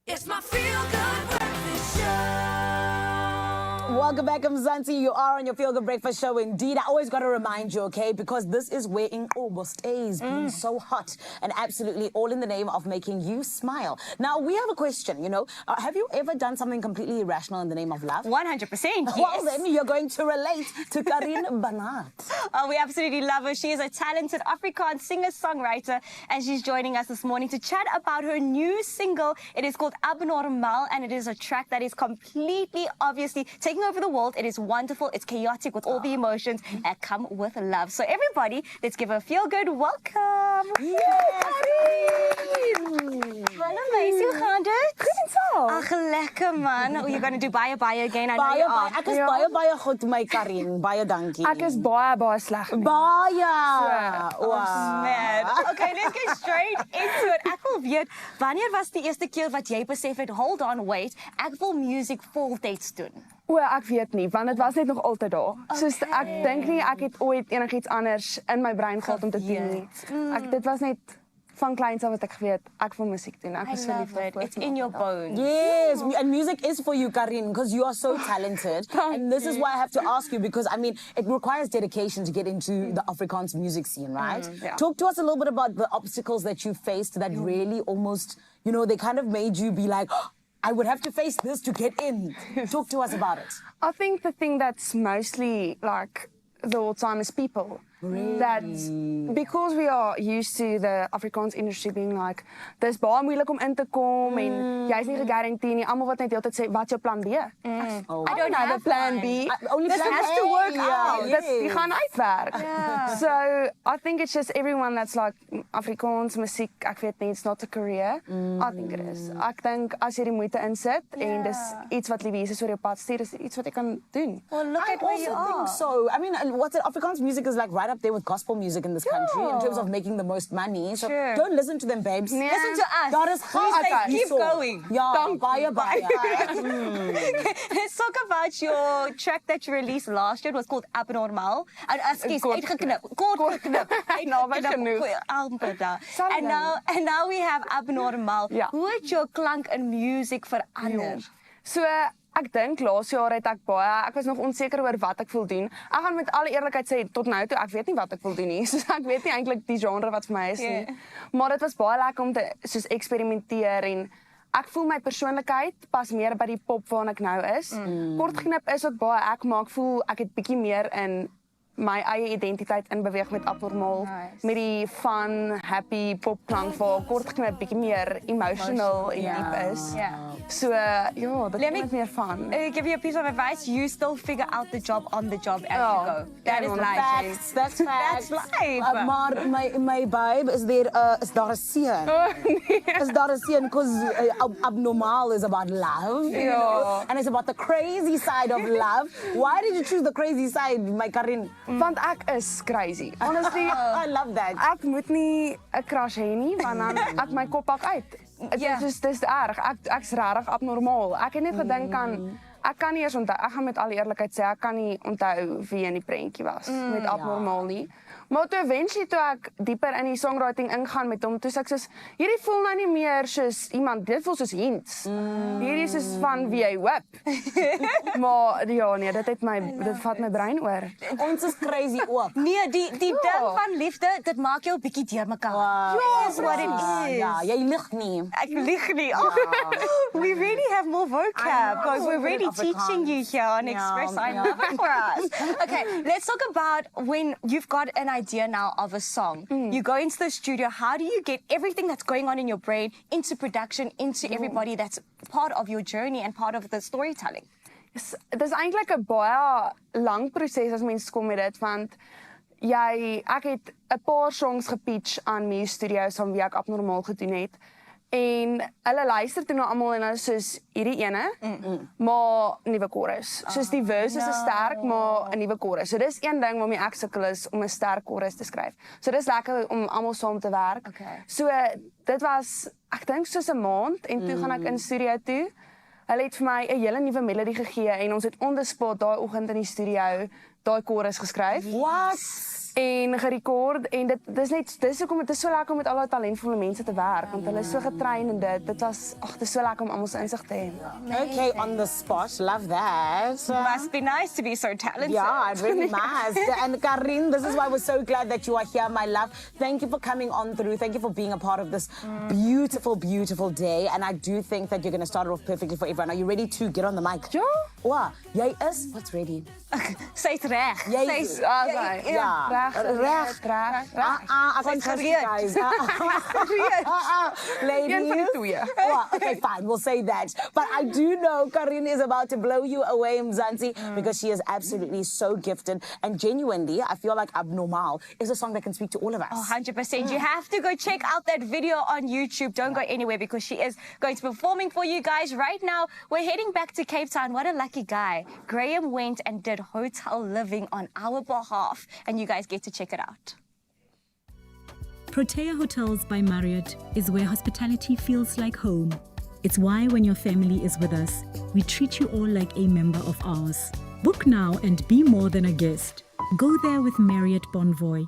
It's my feel-good breakfast show. Welcome back, Mzansi. You are on your Feel Good Breakfast show. Indeed, I always got to remind you, okay, because this is where in August stays being so hot, and absolutely all in the name of making you smile. Now, we have a question, you know. Have you ever done something completely irrational in the name of love? 100%, yes. Well, then you're going to relate to Karin Banat. Oh, we absolutely love her. She is a talented Afrikaans singer-songwriter, and she's joining us this morning to chat about her new single. It is called Abnormal, and it is a track that is completely, obviously, taking over the world. It is wonderful. It's chaotic with all the emotions that come with love. So everybody, let's give her a feel-good welcome. Hallo meisie, hoe gaan dit? Goed en zo. Ach, lekker man. Oh, you're going to do baie again. I know Baie, you are. ek is baie goed, my Karin. Baie dankie. Ek is baie sleg. Baie. Oh, man. Okay, let's get straight into it. Ek wil weet, wanneer was die eerste keer wat jy besef het, hold on, wait, ek wil music voltyds doen? O, ek weet nie, want dit was net nog altyd daar. Soos ek dink nie ek het ooit enigiets anders in my brein gehad om te doen nie. Dit was net van kleins af wat ek geweet, ek wil musiek doen. Ek is love it. It's in your bones. Yes, and music is for you, Karin, because you are so talented. And this is why I have to ask you, because, I mean, it requires dedication to get into the Afrikaans music scene, right? Yeah. Talk to us a little bit about the obstacles that you faced that really almost, you know, they kind of made you be like, oh, I would have to face this to get in. Talk to us about it. I think the thing that's mostly like the whole time is people. Really? That because we are used to the Afrikaans industry being like, dis baie moeilik om in te kom en jy's nie gegarandeer nie. Almal wat net heeltyd sê, wat jou plan B? Oh. I don't have a plan B. Only This plan has A, to work yeah, out. yes. Die gaan uitwerk. So I think it's just everyone that's like Afrikaans musiek, ek weet nie, it's not a career. I think it is. Ek dink as jy die moeite insit en dis iets wat liefie is oor jou pad stuur, is iets wat jy kan doen. Well, look at where you I are. think so. I mean, what's it? Afrikaans music is like right up there with gospel music in this country in terms of making the most money. So don't listen to them, babes. Listen to us. Daar is Keep going. Ja, baie. Let's talk about your track that you released last year. It was called Abnormal. Excuse, uitgeknip. Kort geknip. And now we have Abnormal. Hoe het jou klank in music verander? So ek dink laas jaar het ek was nog onseker oor wat ek wil doen. Ek gaan met alle eerlikheid sê tot nou toe ek weet nie wat ek wil doen nie. So ek weet nie eintlik die genre wat vir my is nie. Maar dit was baie lekker om te soos eksperimenteer en ek voel my persoonlikheid pas meer by die pop waarna ek nou is. Kort geknip is ook baie ek maar ek voel ek het bietjie meer in my eie identiteit in beweeg met Abnormal, met die fun, happy popklank waar kort geknip bietjie meer emotional en diep is. So ja, dit is meer fun. Give you a piece of advice. You still figure out the job on the job as you go. That is life. That's facts. That's life. Maar my babe, is daar 'n seun? Is daar 'n seun? Because Abnormal is about love, you know, and it's about the crazy side of love. Why did you choose the crazy side, my Karin? Want ek is crazy. Honestly, I love that. Ek moet nie 'n crush hê nie, want dan ek my kop pak uit. Dis erg. Ek's regtig abnormaal. Ek het net gedink aan ek kan nie eers onthou. Ek gaan met alle eerlikheid sê ek kan nie onthou wie in die prentjie was met Abnormal nie. Maar toe eventually toe ek dieper in die songwriting ingaan met hom, toe sê ek soos hierdie voel nou nie meer soos iemand, dit voel soos hints. Hierdie is soos van wie hy hoop. Maar ja nee, dit vat my brein oor. Ons is crazy ook. Nee, die ding van liefde, dit maak jou 'n bietjie deurmekaar. Ja, is what it is. Ja, jy lig nie. Ek lieg nie. We really have more vocab because we're really teaching you here on Expresso. I love it for us. Okay, let's talk about when you've got an idea now of a song. You go into the studio. How do you get everything that's going on in your brain into production, into everybody that's part of your journey and part of the storytelling? Dit is eintlik 'n baie lang proses as mens kom met dit, want ek het 'n paar songs gepitch aan music studios van wie ek Abnormal gedoen het. En hulle luister toe na almal en hulle soos hierdie ene, maar nuwe chorus. Soos die verse is sterk, maar 'n nuwe chorus. So dis een ding waarmee ek sukkel is om 'n sterk chorus te skryf. So dis lekker om almal saam te werk. So dit was ek dink soos 'n maand en toe gaan ek in studio toe. Hulle het vir my 'n hele nuwe melodie gegee en ons het on the spot daai oggend in die studio daai chorus geskryf. What? en gerekord en dis hoekom dit is so lekker om met al die talentvolle mense te werk want hulle is so getrain en dit was ag, dit is so lekker om almal se insig te hê. Okay, on the spot. Love that. Must be nice to be so talented. Yeah, it really must. And Karin, this is why we're so glad that you are here, my love. Thank you for coming on through. Thank you for being a part of this beautiful, beautiful day. And I do think that you're going to start it off perfectly for everyone. Are you ready to get on the mic? Ja. Wow. Jy is, what's ready? Sy's reg. Sy's reg. Ek kan guys. Ladies. Well, okay, fine. We'll say that. But I do know Karin is about to blow you away, Mzansi, because she is absolutely so gifted. And genuinely, I feel like Abnormal is a song that can speak to all of us. 100%. You have to go check out that video on YouTube. Don't go anywhere because she is going to be performing for you guys right now. We're heading back to Cape Town. What a lucky guy. Graham went and did hotel living on our behalf. And you guys get to check it out. Protea Hotels by Marriott is where hospitality feels like home. It's why when your family is with us, we treat you all like a member of ours. Book now and be more than a guest. Go there with Marriott Bonvoy.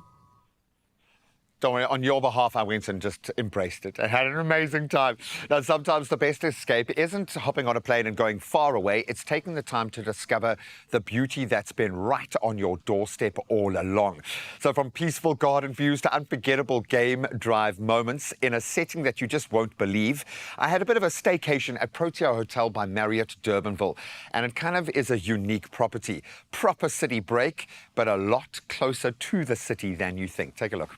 Don't worry, on your behalf, I went and just embraced it. I had an amazing time. Now, sometimes the best escape isn't hopping on a plane and going far away. It's taking the time to discover the beauty that's been right on your doorstep all along. So from peaceful garden views to unforgettable game drive moments in a setting that you just won't believe, I had a bit of a staycation at Protea Hotel by Marriott Durbanville. And it kind of is a unique property. Proper city break, but a lot closer to the city than you think. Take a look.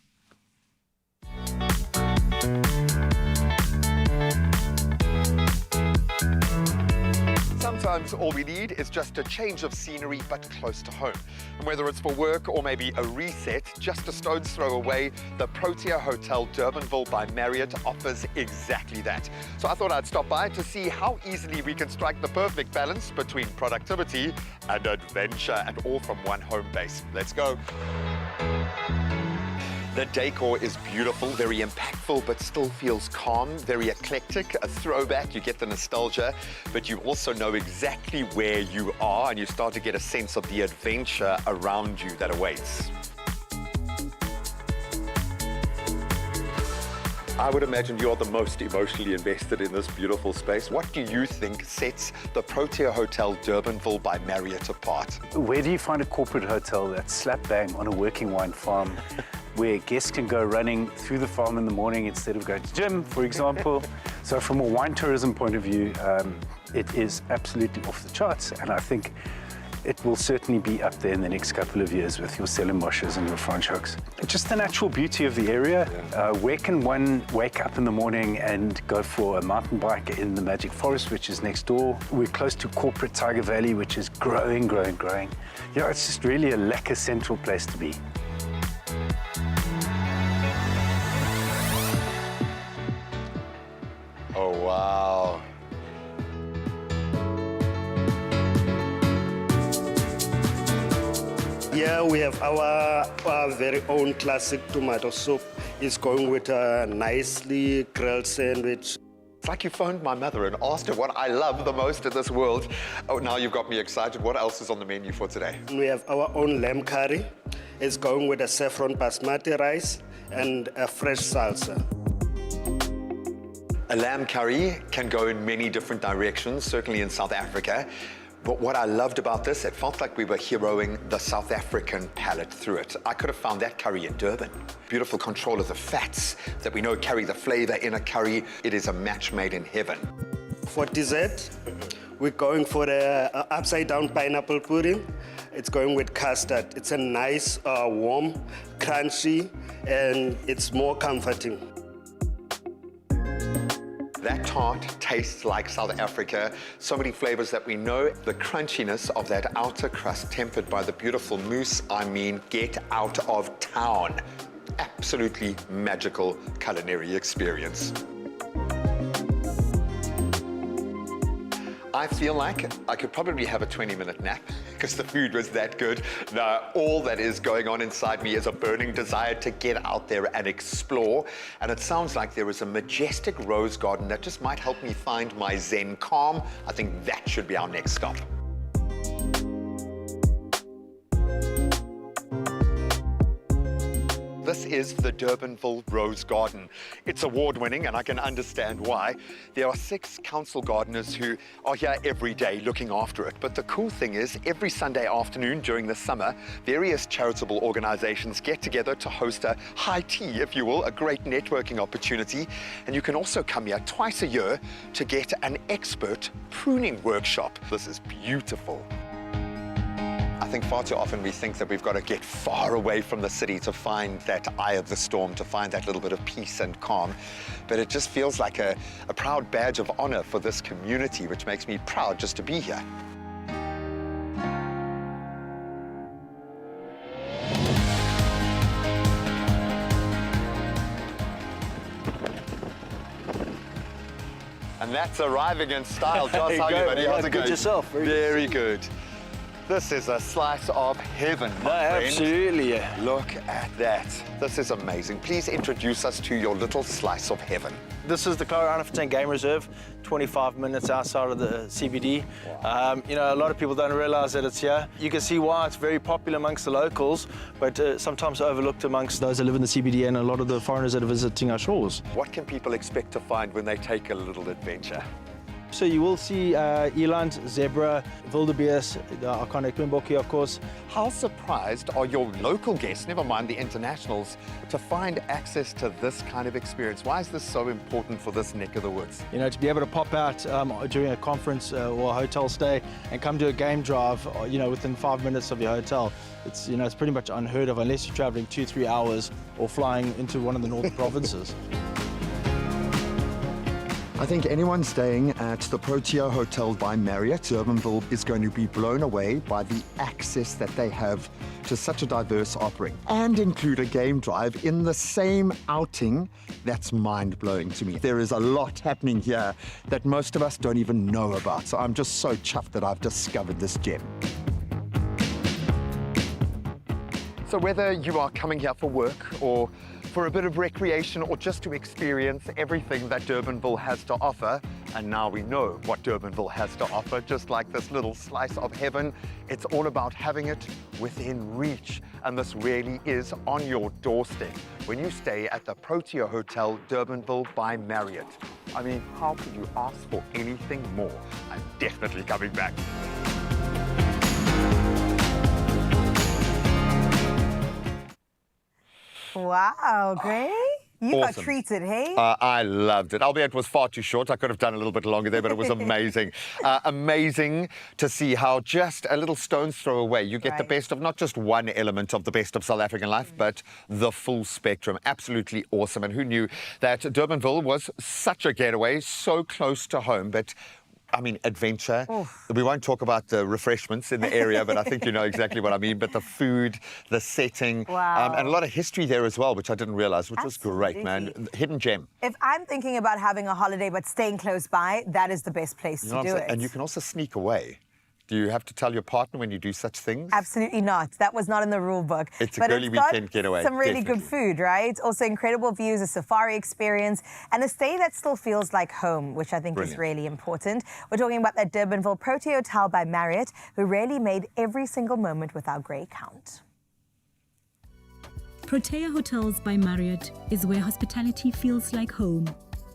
Sometimes all we need is just a change of scenery, but close to home. And whether it's for work or maybe a reset, just a stone's throw away, the Protea Hotel Durbanville by Marriott offers exactly that. So I thought I'd stop by to see how easily we can strike the perfect balance between productivity and adventure, and all from one home base. Let's go. The decor is beautiful, very impactful, but still feels calm, very eclectic, a throwback. You get the nostalgia, but you also know exactly where you are, and you start to get a sense of the adventure around you that awaits. I would imagine you're the most emotionally invested in this beautiful space. What do you think sets the Protea Hotel Durbanville by Marriott apart? Where do you find a corporate hotel that's slap bang on a working wine farm where guests can go running through the farm in the morning instead of going to gym, for example? So from a wine tourism point of view, it is absolutely off the charts. And I think it will certainly be up there in the next couple of years with your Stellenbosch's and your Franschhoeks. Just the natural beauty of the area. Where can one wake up in the morning and go for a mountain bike in the Magic Forest, which is next door? We're close to corporate Tiger Valley, which is growing. Yeah, it's just really a lekker central place to be. Oh, wow. Here we have our very own classic tomato soup. It's going with a nicely grilled sandwich. It's like you phoned my mother and asked her what I love the most in this world. Oh, now you've got me excited. What else is on the menu for today? We have our own lamb curry. It's going with a saffron basmati rice and a fresh salsa. A lamb curry can go in many different directions, certainly in South Africa. But what I loved about this, it felt like we were heroing the South African palate through it. I could have found that curry in Durban. Beautiful control of the fats that we know carry the flavor in a curry. It is a match made in heaven. For dessert, we're going for the upside-down pineapple pudding. It's going with custard. It's a nice, warm, crunchy, and it's more comforting. That tart tastes like South Africa. So many flavors that we know. The crunchiness of that outer crust tempered by the beautiful mousse. I mean, get out of town. Absolutely magical culinary experience. I feel like I could probably have a 20-minute nap because the food was that good. Now, all that is going on inside me is a burning desire to get out there and explore. And it sounds like there is a majestic rose garden that just might help me find my Zen calm. I think that should be our next stop. This is the Durbanville Rose Garden. It's award-winning, and I can understand why. There are 6 council gardeners who are here every day looking after it. But the cool thing is, every Sunday afternoon during the summer, various charitable organizations get together to host a high tea, if you will, a great networking opportunity. And you can also come here twice a year to get an expert pruning workshop. This is beautiful. I think far too often we think that we've got to get far away from the city to find that eye of the storm, to find that little bit of peace and calm. But it just feels like a proud badge of honor for this community, which makes me proud just to be here. And that's arriving in style. Josh, how are you, buddy? How's it going? Good yourself. Very good. This is a slice of heaven, my friend. Absolutely, yeah. Look at that. This is amazing. Please introduce us to your little slice of heaven. This is the Clarion Game Reserve, 25 minutes outside of the CBD. You know, a lot of people don't realize that it's here. You can see why it's very popular amongst the locals, but sometimes overlooked amongst those that live in the CBD and a lot of the foreigners that are visiting our shores. What can people expect to find when they take a little adventure? So you will see eland, zebra, wildebeest, the iconic Springbokie, of course. How surprised are your local guests, never mind the internationals, to find access to this kind of experience? Why is this so important for this neck of the woods? You know, to be able to pop out during a conference or a hotel stay and come to a game drive, you know, within 5 minutes of your hotel, it's, you know, it's pretty much unheard of unless you're traveling 2-3 hours or flying into one of the northern provinces. I think anyone staying at the Protea Hotel by Marriott, Durbanville, is going to be blown away by the access that they have to such a diverse offering, and include a game drive in the same outing. That's mind-blowing to me. There is a lot happening here that most of us don't even know about. So I'm just so chuffed that I've discovered this gem. So whether you are coming here for work or for a bit of recreation or just to experience everything that Durbanville has to offer, and now we know what Durbanville has to offer, just like this little slice of heaven, it's all about having it within reach. And this really is on your doorstep when you stay at the Protea Hotel, Durbanville by Marriott. I mean, how could you ask for anything more? I'm definitely coming back. Wow, great. You got Awesome. treated, hey? I loved it. Albeit it was far too short. I could have done a little bit longer there, but it was amazing. Amazing to see how just a little stone's throw away, you get the best of not just one element of the best of South African life, but the full spectrum. Absolutely awesome. And who knew that Durbanville was such a getaway, so close to home, but I mean, adventure. We won't talk about the refreshments in the area, but I think you know exactly what I mean. But the food, the setting, and a lot of history there as well, which I didn't realize, which was great, man. Hidden gem. If I'm thinking about having a holiday but staying close by, that is the best place You know to what do I'm saying? it. And you can also sneak away. Do you have to tell your partner when you do such things? Absolutely not. That was not in the rule book. It's a But girly got weekend getaway, Some really good food, right? Also incredible views, a safari experience, and a stay that still feels like home, which I think is Brilliant. really important. We're talking about that Durbanville Protea Hotel by Marriott, who really made every single moment without grey count. Protea Hotels by Marriott is where hospitality feels like home.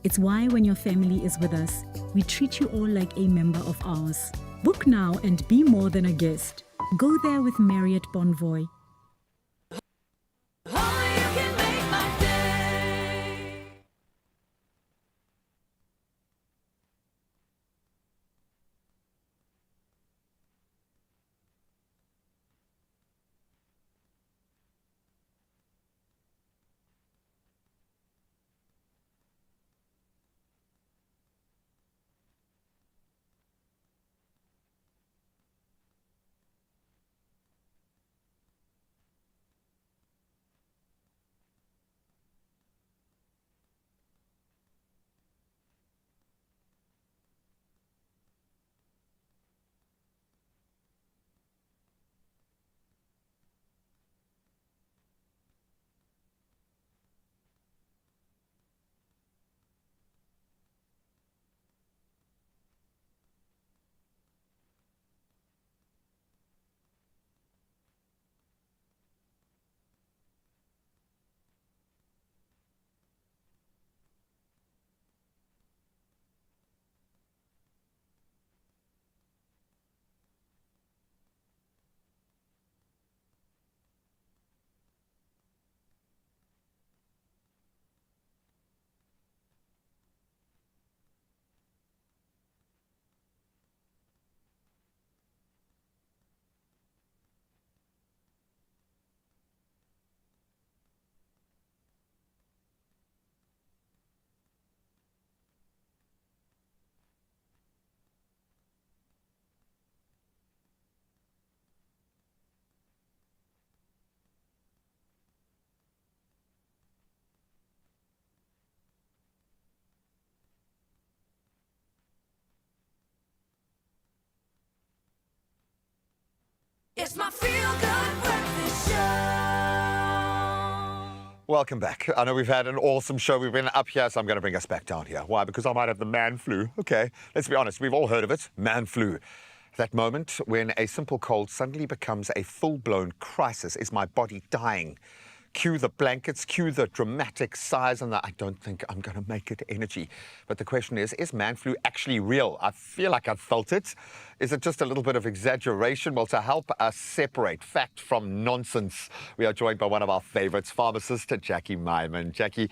It's why when your family is with us, we treat you all like a member of ours. Book now and be more than a guest. Go there with Marriott Bonvoy. It's my feel-good breakfast show. Welcome back. I know we've had an awesome show. We've been up here, so I'm going to bring us back down here. Why? Because I might have the man flu. Okay, let's be honest. We've all heard of it, man flu. That moment when a simple cold suddenly becomes a full-blown crisis. Is my body dying? Cue the blankets, cue the dramatic sighs and the I don't think I'm going to make it energy. But the question is man flu actually real? I feel like I've felt it. Is it just a little bit of exaggeration? Well, to help us separate fact from nonsense, we are joined by one of our favorites, pharmacist Jackie Myman. Jackie,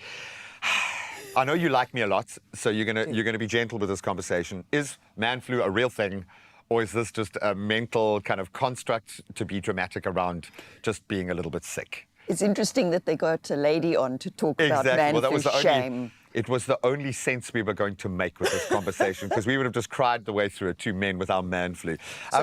I know you like me a lot, so you're gonna be gentle with this conversation. Is man flu a real thing? Or is this just a mental kind of construct to be dramatic around just being a little bit sick? It's interesting that they got a lady on to talk about man Well, that flu was the shame. It was the only sense we were going to make with this conversation, because we would have just cried the way through it, two men with our man flu.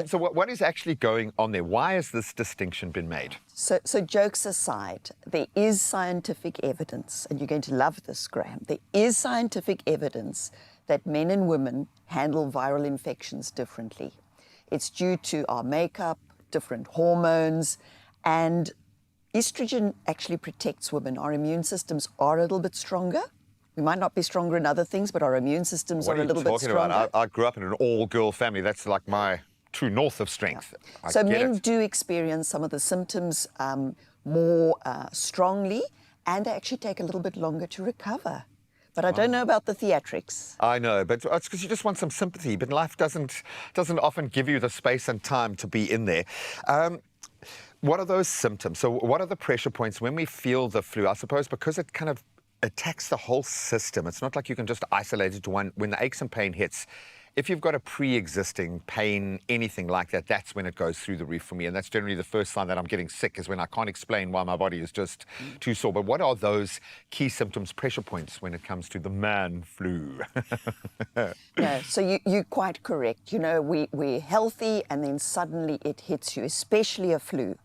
So what is actually going on there? Why has this distinction been made? So jokes aside, there is scientific evidence, and you're going to love this, Graham. There is scientific evidence that men and women handle viral infections differently. It's due to our makeup, different hormones, and estrogen actually protects women. Our immune systems are a little bit stronger. We might not be stronger in other things, but our immune systems are a little bit stronger. What are you talking about? I grew up in an all-girl family. That's like my true north of strength. So men do experience some of the symptoms more strongly, and they actually take a little bit longer to recover. But I don't know about the theatrics. I know, but it's because you just want some sympathy, but life doesn't often give you the space and time to be in there. What are those symptoms? So what are the pressure points when we feel the flu? I suppose because it kind of attacks the whole system. It's not like you can just isolate it to one. When the aches and pain hits, if you've got a pre-existing pain, anything like that, that's when it goes through the roof for me. And that's generally the first sign that I'm getting sick, is when I can't explain why my body is just too sore. But what are those key symptoms, pressure points, when it comes to the man flu? No, so you're quite correct. You know, we're healthy and then suddenly it hits you, especially a flu.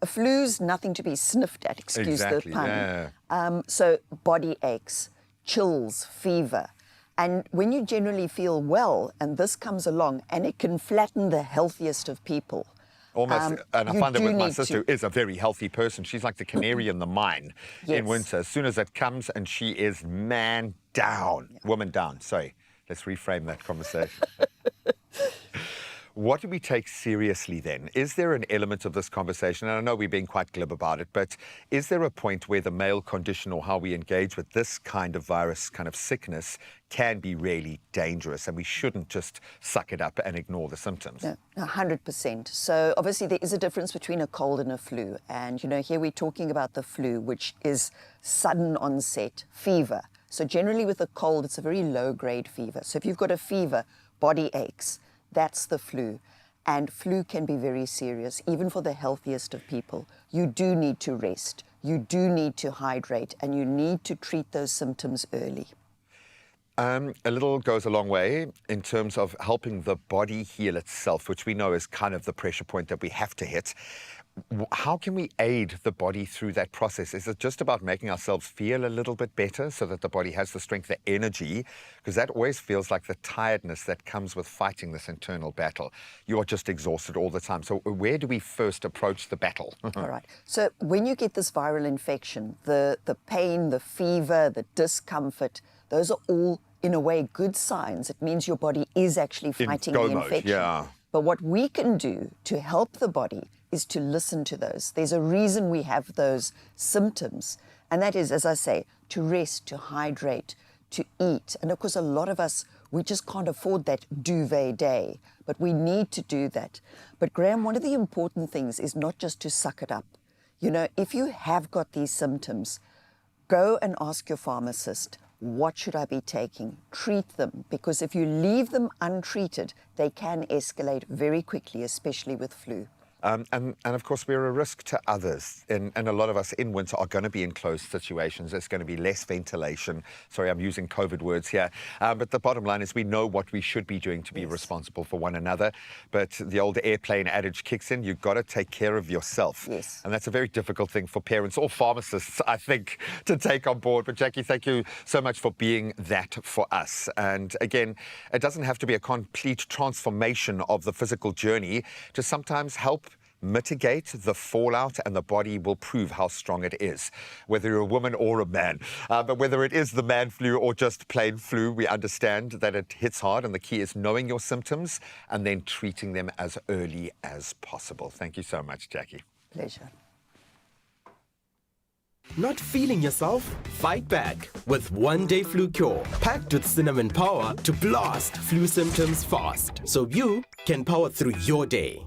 A flu's nothing to be sniffed at, excuse the pun. Yeah. So body aches, chills, fever. And when you generally feel well, and this comes along, and it can flatten the healthiest of people. Almost, and I find that with my sister, who is a very healthy person. She's like the canary in the mine in winter. As soon as it comes, and she is man down, woman down. Sorry, let's reframe that conversation. What do we take seriously then? Is there an element of this conversation, and I know we're being quite glib about it, but is there a point where the male condition, or how we engage with this kind of virus, kind of sickness, can be really dangerous, and we shouldn't just suck it up and ignore the symptoms? No, 100%. So obviously there is a difference between a cold and a flu. And, you know, here we're talking about the flu, which is sudden onset fever. So generally with a cold, it's a very low-grade fever. So if you've got a fever, body aches, that's the flu. And flu can be very serious, even for the healthiest of people. You do need to rest, you do need to hydrate, and you need to treat those symptoms early. A little goes a long way in terms of helping the body heal itself, which we know is kind of the pressure point that we have to hit. How can we aid the body through that process? Is it just about making ourselves feel a little bit better so that the body has the strength, the energy? Because that always feels like the tiredness that comes with fighting this internal battle. You are just exhausted all the time. So where do we first approach the battle? All right. So when you get this viral infection, the pain, the fever, the discomfort, those are all, in a way, good signs. It means your body is actually fighting the infection. Yeah. But what we can do to help the body is to listen to those. There's a reason we have those symptoms, and that is, as I say, to rest, to hydrate, to eat. And of course, a lot of us, we just can't afford that duvet day, but we need to do that. But Graham, one of the important things is not just to suck it up. You know, if you have got these symptoms, go and ask your pharmacist, what should I be taking? Treat them, because if you leave them untreated, they can escalate very quickly, especially with flu. And of course, we're a risk to others. And a lot of us in winter are going to be in closed situations. There's going to be less ventilation. Sorry, I'm using COVID words here. But the bottom line is we know what we should be doing to be responsible for one another. But the old airplane adage kicks in. You've got to take care of yourself. Yes. And that's a very difficult thing for parents or pharmacists, I think, to take on board. But Jackie, thank you so much for being that for us. And again, it doesn't have to be a complete transformation of the physical journey to sometimes help mitigate the fallout, and the body will prove how strong it is, whether you're a woman or a man. But whether it is the man flu or just plain flu, we understand that it hits hard, and the key is knowing your symptoms and then treating them as early as possible. Thank you so much, Jackie. Pleasure. Not feeling yourself? Fight back with one-day flu cure, packed with cinnamon power to blast flu symptoms fast, so you can power through your day.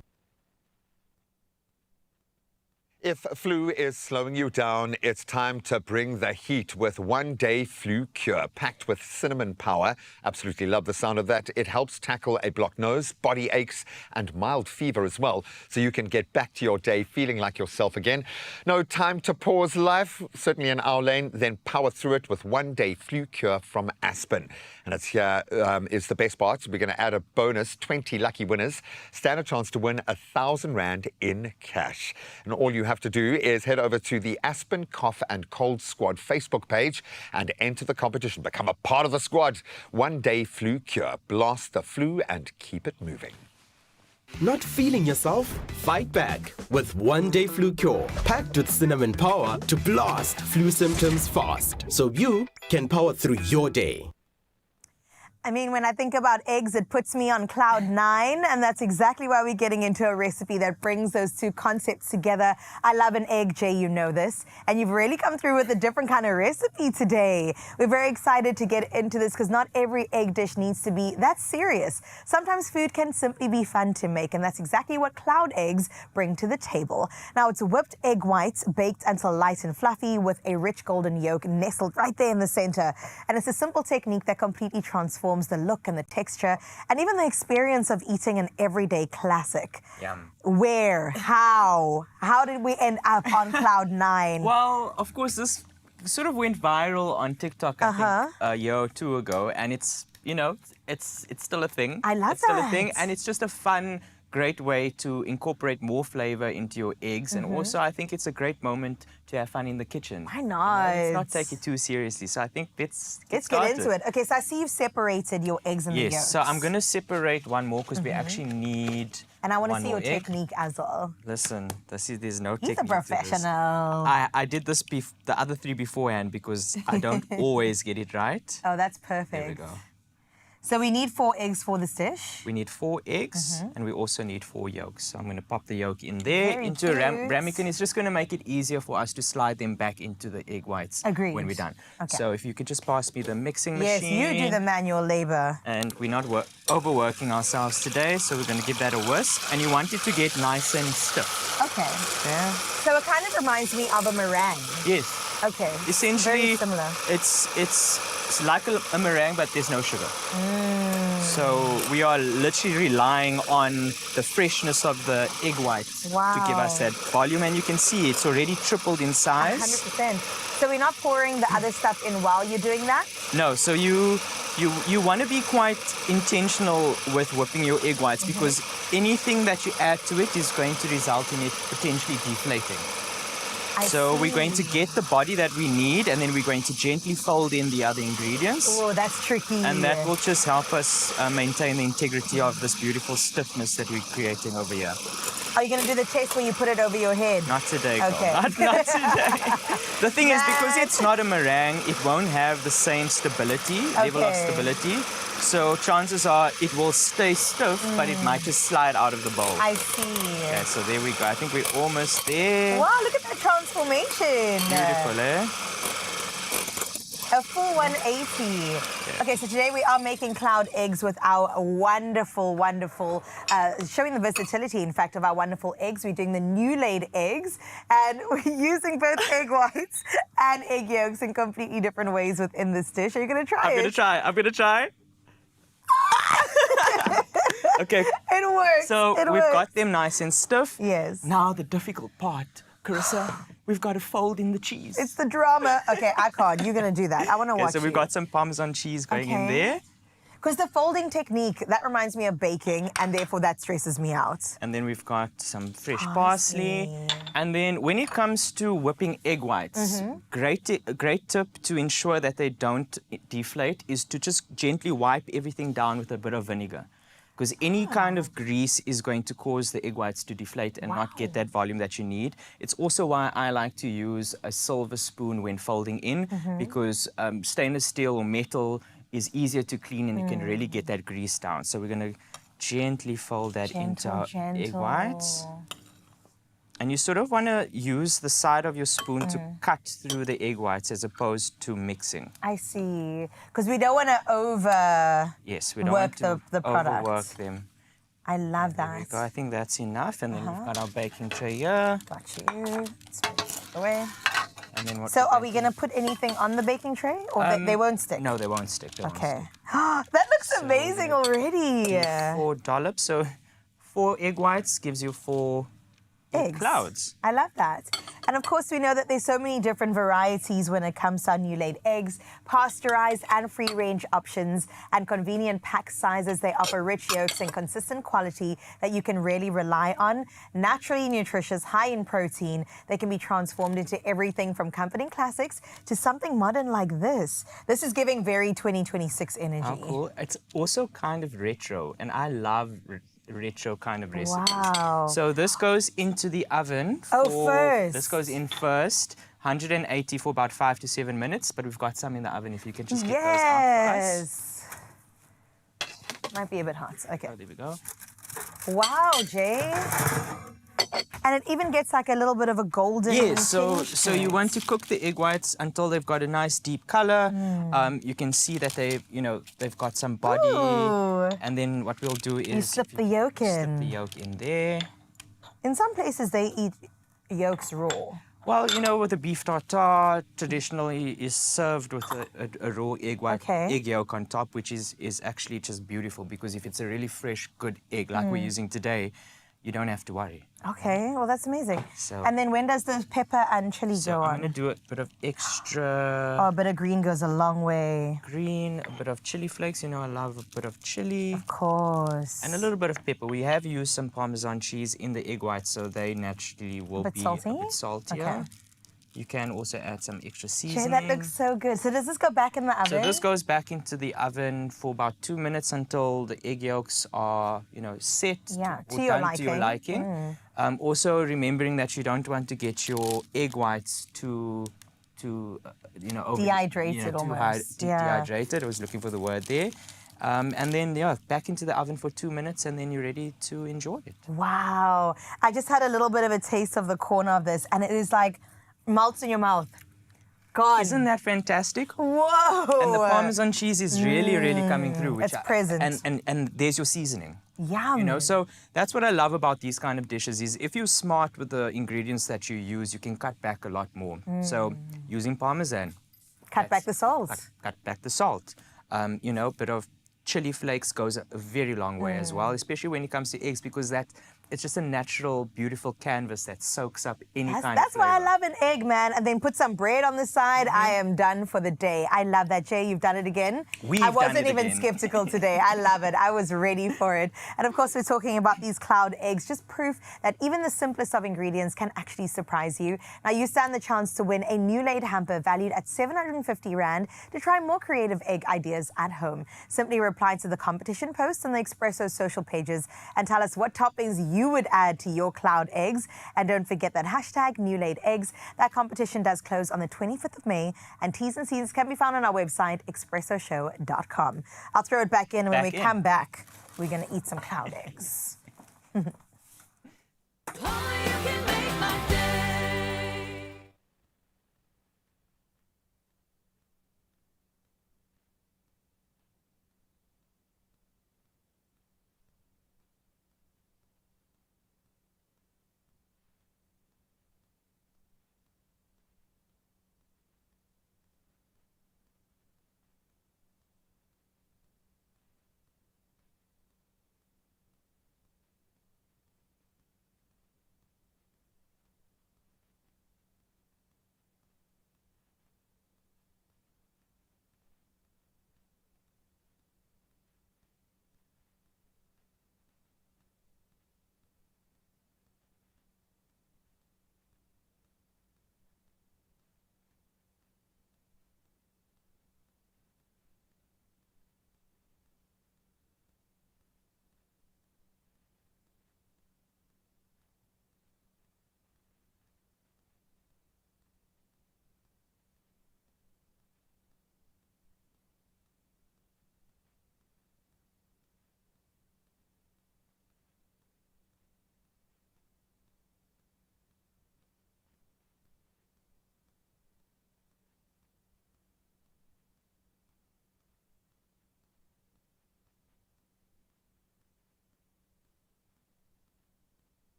If flu is slowing you down, it's time to bring the heat with one-day flu cure, packed with cinnamon power. Absolutely love the sound of that. It helps tackle a blocked nose, body aches, and mild fever as well, so you can get back to your day feeling like yourself again. No time to pause life, certainly in our lane, then power through it with one-day flu cure from Aspen. And it's here is the best part. We're going to add a bonus, 20 lucky winners stand a chance to win R1,000 in cash. And all you have to do is head over to the Aspen Cough and Cold Squad Facebook page and enter the competition. Become a part of the squad. One-day flu cure. Blast the flu and keep it moving. Not feeling yourself? Fight back with one-day flu cure, packed with cinnamon power to blast flu symptoms fast, so you can power through your day. I mean, when I think about eggs, it puts me on cloud 9, and that's exactly why we're getting into a recipe that brings those two concepts together. I love an egg, Jay, you know this, and you've really come through with a different kind of recipe today. We're very excited to get into this because not every egg dish needs to be that serious. Sometimes food can simply be fun to make, and that's exactly what cloud eggs bring to the table. Now, it's whipped egg whites baked until light and fluffy with a rich golden yolk nestled right there in the center. And it's a simple technique that completely transforms the look and the texture and even the experience of eating an everyday classic. Yum. Where? How did we end up on cloud 9? Well, of course, this sort of went viral on TikTok, I think, a year or two ago, and it's, you know, it's still a thing. I love It's still a that. thing, and it's just a fun, great way to incorporate more flavor into your eggs, and also I think it's a great moment to have fun in the kitchen. Why not? Let's not take it too seriously. So I think let's get started. into it. Okay, so I see you've separated your eggs and the yolks. Yes, so I'm going to separate one more because we actually need And I want to one see your more egg. technique as well. Listen, there's no He's technique a to this. professional. I did this the other 3 beforehand because I don't always get it right. Oh, that's perfect. There we go. So we need 4 eggs for this dish. We need 4 eggs and we also need 4 yolks. So I'm going to pop the yolk in there Very into a cute. ramekin. It's just going to make it easier for us to slide them back into the egg whites Agreed. when we're done. Okay. So if you could just pass me the mixing Yes, machine. you do the manual labor. And we're not overworking ourselves today, so we're going to give that a whisk. And you want it to get nice and stiff. Okay. Yeah. So it kind of reminds me of a meringue. Yes. Okay. Essentially, Very similar. it's like a meringue, but there's no sugar. So we are literally relying on the freshness of the egg white to give us that volume. And you can see it's already tripled in size. 100%. So we're not pouring the other stuff in while you're doing that? No, so you want to be quite intentional with whipping your egg whites because anything that you add to it is going to result in it potentially deflating. So we're going to get the body that we need, and then we're going to gently fold in the other ingredients. Oh, that's tricky. And that will just help us maintain the integrity of this beautiful stiffness that we're creating over here. Are you going to do the test where you put it over your head? Not today, girl. Okay. Not today. The thing is, because it's not a meringue, it won't have the same level of stability. So chances are it will stay stiff, but it might just slide out of the bowl. I see. Okay, so there we go. I think we're almost there. Wow, look at that transformation. Beautiful, eh? A full 180. Okay, so today we are making cloud eggs with our wonderful, showing the versatility, in fact, of our wonderful eggs. We're doing the new laid eggs, and we're using both egg whites and egg yolks in completely different ways within this dish. Are you going to try it? I'm going to try. Okay. It works. So it we've works. got them nice and stiff. Yes. Now the difficult part, Carissa, we've got to fold in the cheese. It's the drama. Okay, I can't. You're going to do that. I want to Okay, watch so we've you. got some Parmesan cheese going in there. Because the folding technique, that reminds me of baking, and therefore that stresses me out. And then we've got some fresh parsley. And then when it comes to whipping egg whites, great tip to ensure that they don't deflate is to just gently wipe everything down with a bit of vinegar. because any kind of grease is going to cause the egg whites to deflate and not get that volume that you need. It's also why I like to use a silver spoon when folding in, because stainless steel or metal is easier to clean and you can really get that grease down. So we're going to gently fold that into our egg whites. And you sort of want to use the side of your spoon to cut through the egg whites as opposed to mixing. I see. Because we don't want to Yes, we don't want to the product. overwork them. I love There we that. go. I think that's enough. And then we've got our baking tray here. Got you. Let's put it away. And then what So are we going to put anything on the baking tray? Or they won't stick? No, they won't stick. Okay. That looks amazing already. 4 dollops. So 4 egg whites gives you 4 eggs. Clouds. I love that. And of course, we know that there's so many different varieties when it comes to our new laid eggs, pasteurized and free-range options, and convenient pack sizes. They offer rich yolks and consistent quality that you can really rely on. Naturally nutritious, high in protein. They can be transformed into everything from company classics to something modern like this. This is giving very 2026 energy. How cool. It's also kind of retro, and I love retro kind of recipes. Wow. So this goes into the oven. First. This goes in first, 180 for about 5 to 7 minutes, but we've got some in the oven if you can just get those out for us. Might be a bit hot. Okay. Oh, there we go. Wow, Jay. And it even gets like a little bit of a golden Yes, tinge so to you it. want to cook the egg whites until they've got a nice deep color. You can see that they've got some body. Ooh. And then what we'll do is You slip the yolk in. Slip the yolk in there. In some places, they eat yolks raw. Well, with a beef tartare, traditionally is served with a raw egg white, egg yolk on top, which is actually just beautiful, because if it's a really fresh, good egg like we're using today, you don't have to worry. Okay, well, that's amazing. So- And then when does the pepper and chili So go I'm on? going to do a bit of extra Oh, a bit of green goes a long way. green, a bit of chili flakes. I love a bit of chili. Of course. And a little bit of pepper. We have used some Parmesan cheese in the egg whites, so they naturally will bit be salty? a bit saltier. Okay. You can also add some extra Jay, seasoning. that looks so good. So does this go back in the oven? So this goes back into the oven for about 2 minutes until the egg yolks are, set or to your done to your liking. Also remembering that you don't want to get your egg whites too Dehydrated almost. Dehydrated. I was looking for the word there. And then, back into the oven for 2 minutes, and then you're ready to enjoy it. Wow. I just had a little bit of a taste of the corner of this, and it is like melts in your mouth. God. Isn't that fantastic? Whoa. And the Parmesan cheese is really, really coming through. It's present. And there's your seasoning. Yum. So that's what I love about these kind of dishes is if you're smart with the ingredients that you use, you can cut back a lot more. So using Parmesan. Cut back the salt. Cut back the salt. Bit of chili flakes goes a very long way as well, especially when it comes to eggs, because it's just a natural, beautiful canvas that soaks up any kind of That's why I flavor. love an egg, man. And then put some bread on the side. I am done for the day. I love that, Jay. You've done it again. We've I done wasn't it even again. skeptical today. I love it. I was ready for it. And of course, we're talking about these cloud eggs, just proof that even the simplest of ingredients can actually surprise you. Now, you stand the chance to win a new laid hamper valued at 750 Rand to try more creative egg ideas at home. Simply reply to the competition post on the Expresso social pages and tell us what toppings you would add to your cloud eggs. And don't forget that hashtag new laid eggs. That competition does close on the 25th of May, and T's and C's can be found on our website, expressoshow.com. I'll throw it back in, and when we come back, we're going to eat some cloud eggs.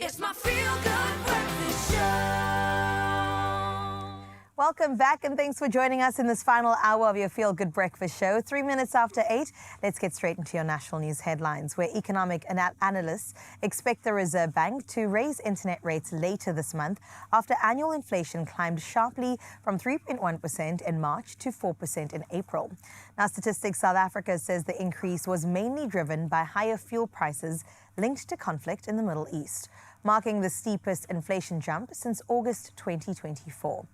It's my feel-good breakfast show. Welcome back and thanks for joining us in this final hour of your Feel Good Breakfast Show. 3 minutes after 8, let's get straight into your national news headlines, where economic analysts expect the Reserve Bank to raise internet rates later this month after annual inflation climbed sharply from 3.1% in March to 4% in April. Now, Statistics South Africa says the increase was mainly driven by higher fuel prices linked to conflict in the Middle East, marking the steepest inflation jump since August 2024.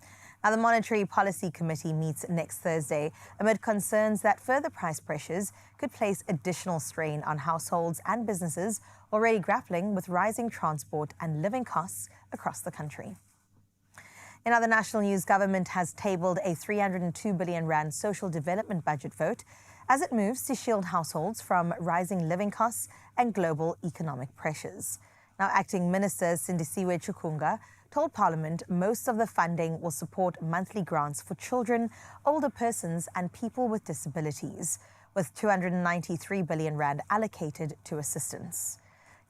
Now, the Monetary Policy Committee meets next Thursday amid concerns that further price pressures could place additional strain on households and businesses already grappling with rising transport and living costs across the country. In other national news, government has tabled a 302 billion rand social development budget vote as it moves to shield households from rising living costs and global economic pressures. Now, Acting Minister Sindisiwe Chukunga told Parliament most of the funding will support monthly grants for children, older persons and people with disabilities, with 293 billion rand allocated to assistance.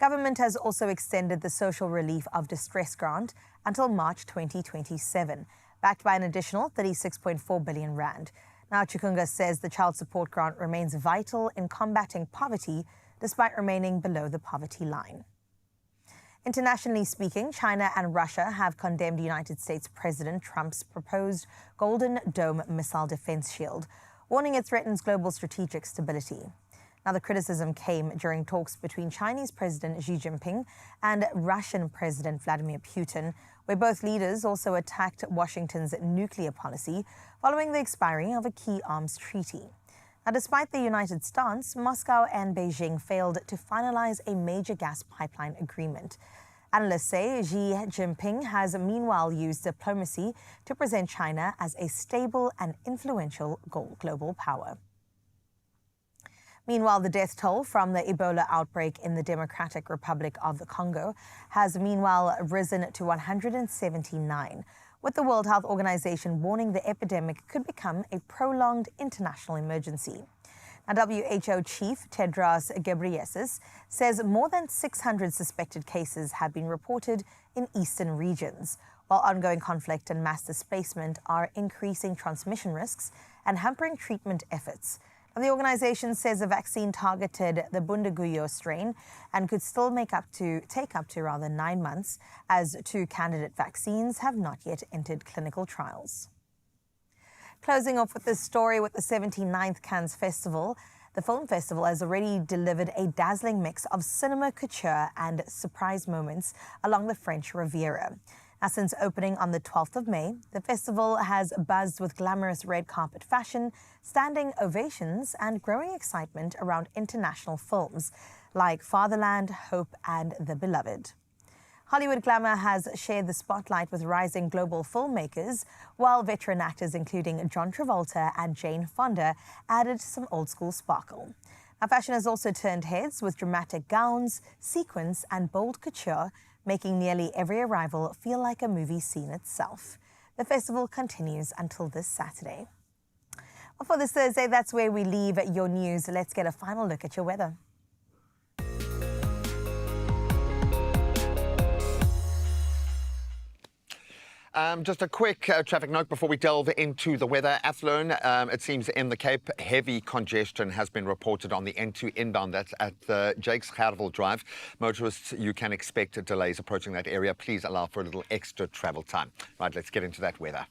Government has also extended the social relief of distress grant until March 2027, backed by an additional 36.4 billion rand. Now, Chukunga says the child support grant remains vital in combating poverty despite remaining below the poverty line. Internationally speaking, China and Russia have condemned United States President Trump's proposed Golden Dome missile defense shield, warning it threatens global strategic stability. Now, the criticism came during talks between Chinese President Xi Jinping and Russian President Vladimir Putin, where both leaders also attacked Washington's nuclear policy following the expiry of a key arms treaty. Now, despite the united stance, Moscow and Beijing failed to finalize a major gas pipeline agreement. Analysts say Xi Jinping has meanwhile used diplomacy to present China as a stable and influential global power. Meanwhile, the death toll from the Ebola outbreak in the Democratic Republic of the Congo has meanwhile risen to 179, with the World Health Organization warning the epidemic could become a prolonged international emergency. Now, WHO Chief Tedros Ghebreyesus says more than 600 suspected cases have been reported in eastern regions, while ongoing conflict and mass displacement are increasing transmission risks and hampering treatment efforts. Now, the organization says the vaccine targeted the Bundiguyo strain and could still take up to 9 months, as 2 candidate vaccines have not yet entered clinical trials. Closing off with this story with the 79th Cannes Festival, the film festival has already delivered a dazzling mix of cinema couture and surprise moments along the French Riviera. Now, since opening on the 12th of May, the festival has buzzed with glamorous red carpet fashion, standing ovations, and growing excitement around international films like Fatherland, Hope, and The Beloved. Hollywood glamour has shared the spotlight with rising global filmmakers, while veteran actors including John Travolta and Jane Fonda added some old-school sparkle. Now, fashion has also turned heads with dramatic gowns, sequins, and bold couture, making nearly every arrival feel like a movie scene itself. The festival continues until this Saturday. Well, for this Thursday, that's where we leave your news. Let's get a final look at your weather. Just a quick traffic note before we delve into the weather. Athlone, it seems in the Cape, heavy congestion has been reported on the N2 inbound. That's at the Jakes Gerwel Drive. Motorists, you can expect delays approaching that area. Please allow for a little extra travel time. Right, let's get into that weather.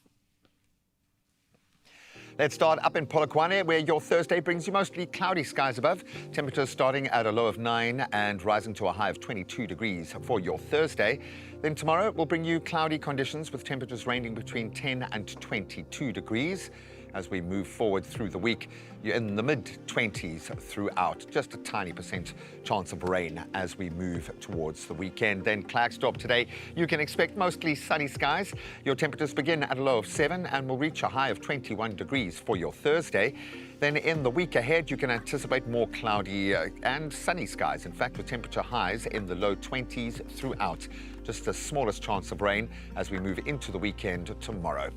Let's start up in Polokwane, where your Thursday brings you mostly cloudy skies above. Temperatures starting at a low of 9 and rising to a high of 22 degrees for your Thursday. Then tomorrow will bring you cloudy conditions with temperatures ranging between 10 and 22 degrees. As we move forward through the week, you're in the mid-20s throughout. Just a tiny % chance of rain as we move towards the weekend. Then Klerksdorp today, you can expect mostly sunny skies. Your temperatures begin at a low of 7 and will reach a high of 21 degrees for your Thursday. Then in the week ahead, you can anticipate more cloudy and sunny skies. In fact, with temperature highs in the low 20s throughout. Just the smallest chance of rain as we move into the weekend tomorrow.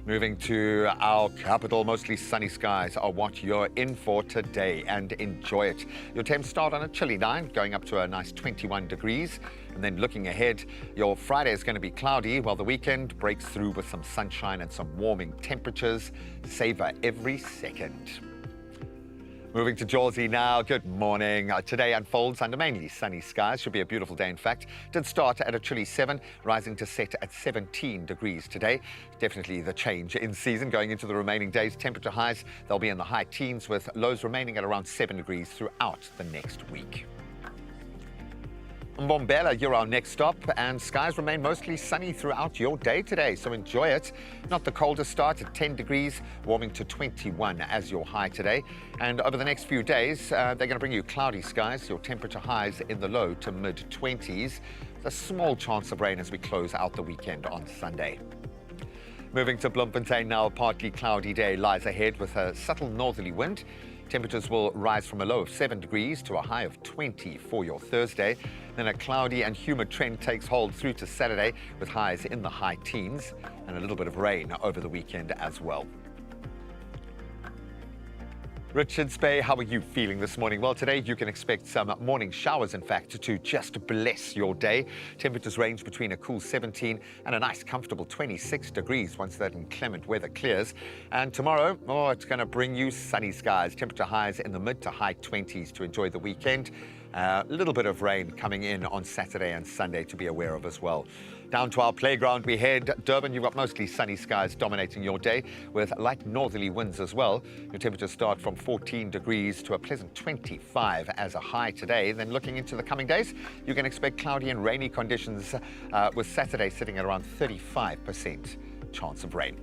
Moving to our capital, mostly sunny skies are what you're in for today, and enjoy it. Your temps start on a chilly 9, going up to a nice 21 degrees. And then looking ahead, your Friday is going to be cloudy, while the weekend breaks through with some sunshine and some warming temperatures. Savor every second. Moving to Jersey now. Good morning. Today unfolds under mainly sunny skies. Should be a beautiful day, in fact. Did start at a chilly 7, rising to set at 17 degrees today. Definitely the change in season going into the remaining days. Temperature highs, they'll be in the high teens, with lows remaining at around 7 degrees throughout the next week. Mbombela, you're our next stop, and skies remain mostly sunny throughout your day today, so enjoy it. Not the coldest start at 10 degrees, warming to 21 as your high today. And over the next few days, they're going to bring you cloudy skies, your temperature highs in the low to mid-20s. A small chance of rain as we close out the weekend on Sunday. Moving to Bloemfontein now, a partly cloudy day lies ahead with a subtle northerly wind. Temperatures will rise from a low of 7 degrees to a high of 20 for your Thursday. Then a cloudy and humid trend takes hold through to Saturday, with highs in the high teens and a little bit of rain over the weekend as well. Richards Bay, how are you feeling this morning? Well, today you can expect some morning showers, in fact, to just bless your day. Temperatures range between a cool 17 and a nice comfortable 26 degrees once that inclement weather clears. And tomorrow, it's going to bring you sunny skies. Temperature highs in the mid to high 20s to enjoy the weekend. A little bit of rain coming in on Saturday and Sunday to be aware of as well. Down to our playground we head. Durban, you've got mostly sunny skies dominating your day with light northerly winds as well. Your temperatures start from 14 degrees to a pleasant 25 as a high today. Then looking into the coming days, you can expect cloudy and rainy conditions with Saturday sitting at around 35% chance of rain.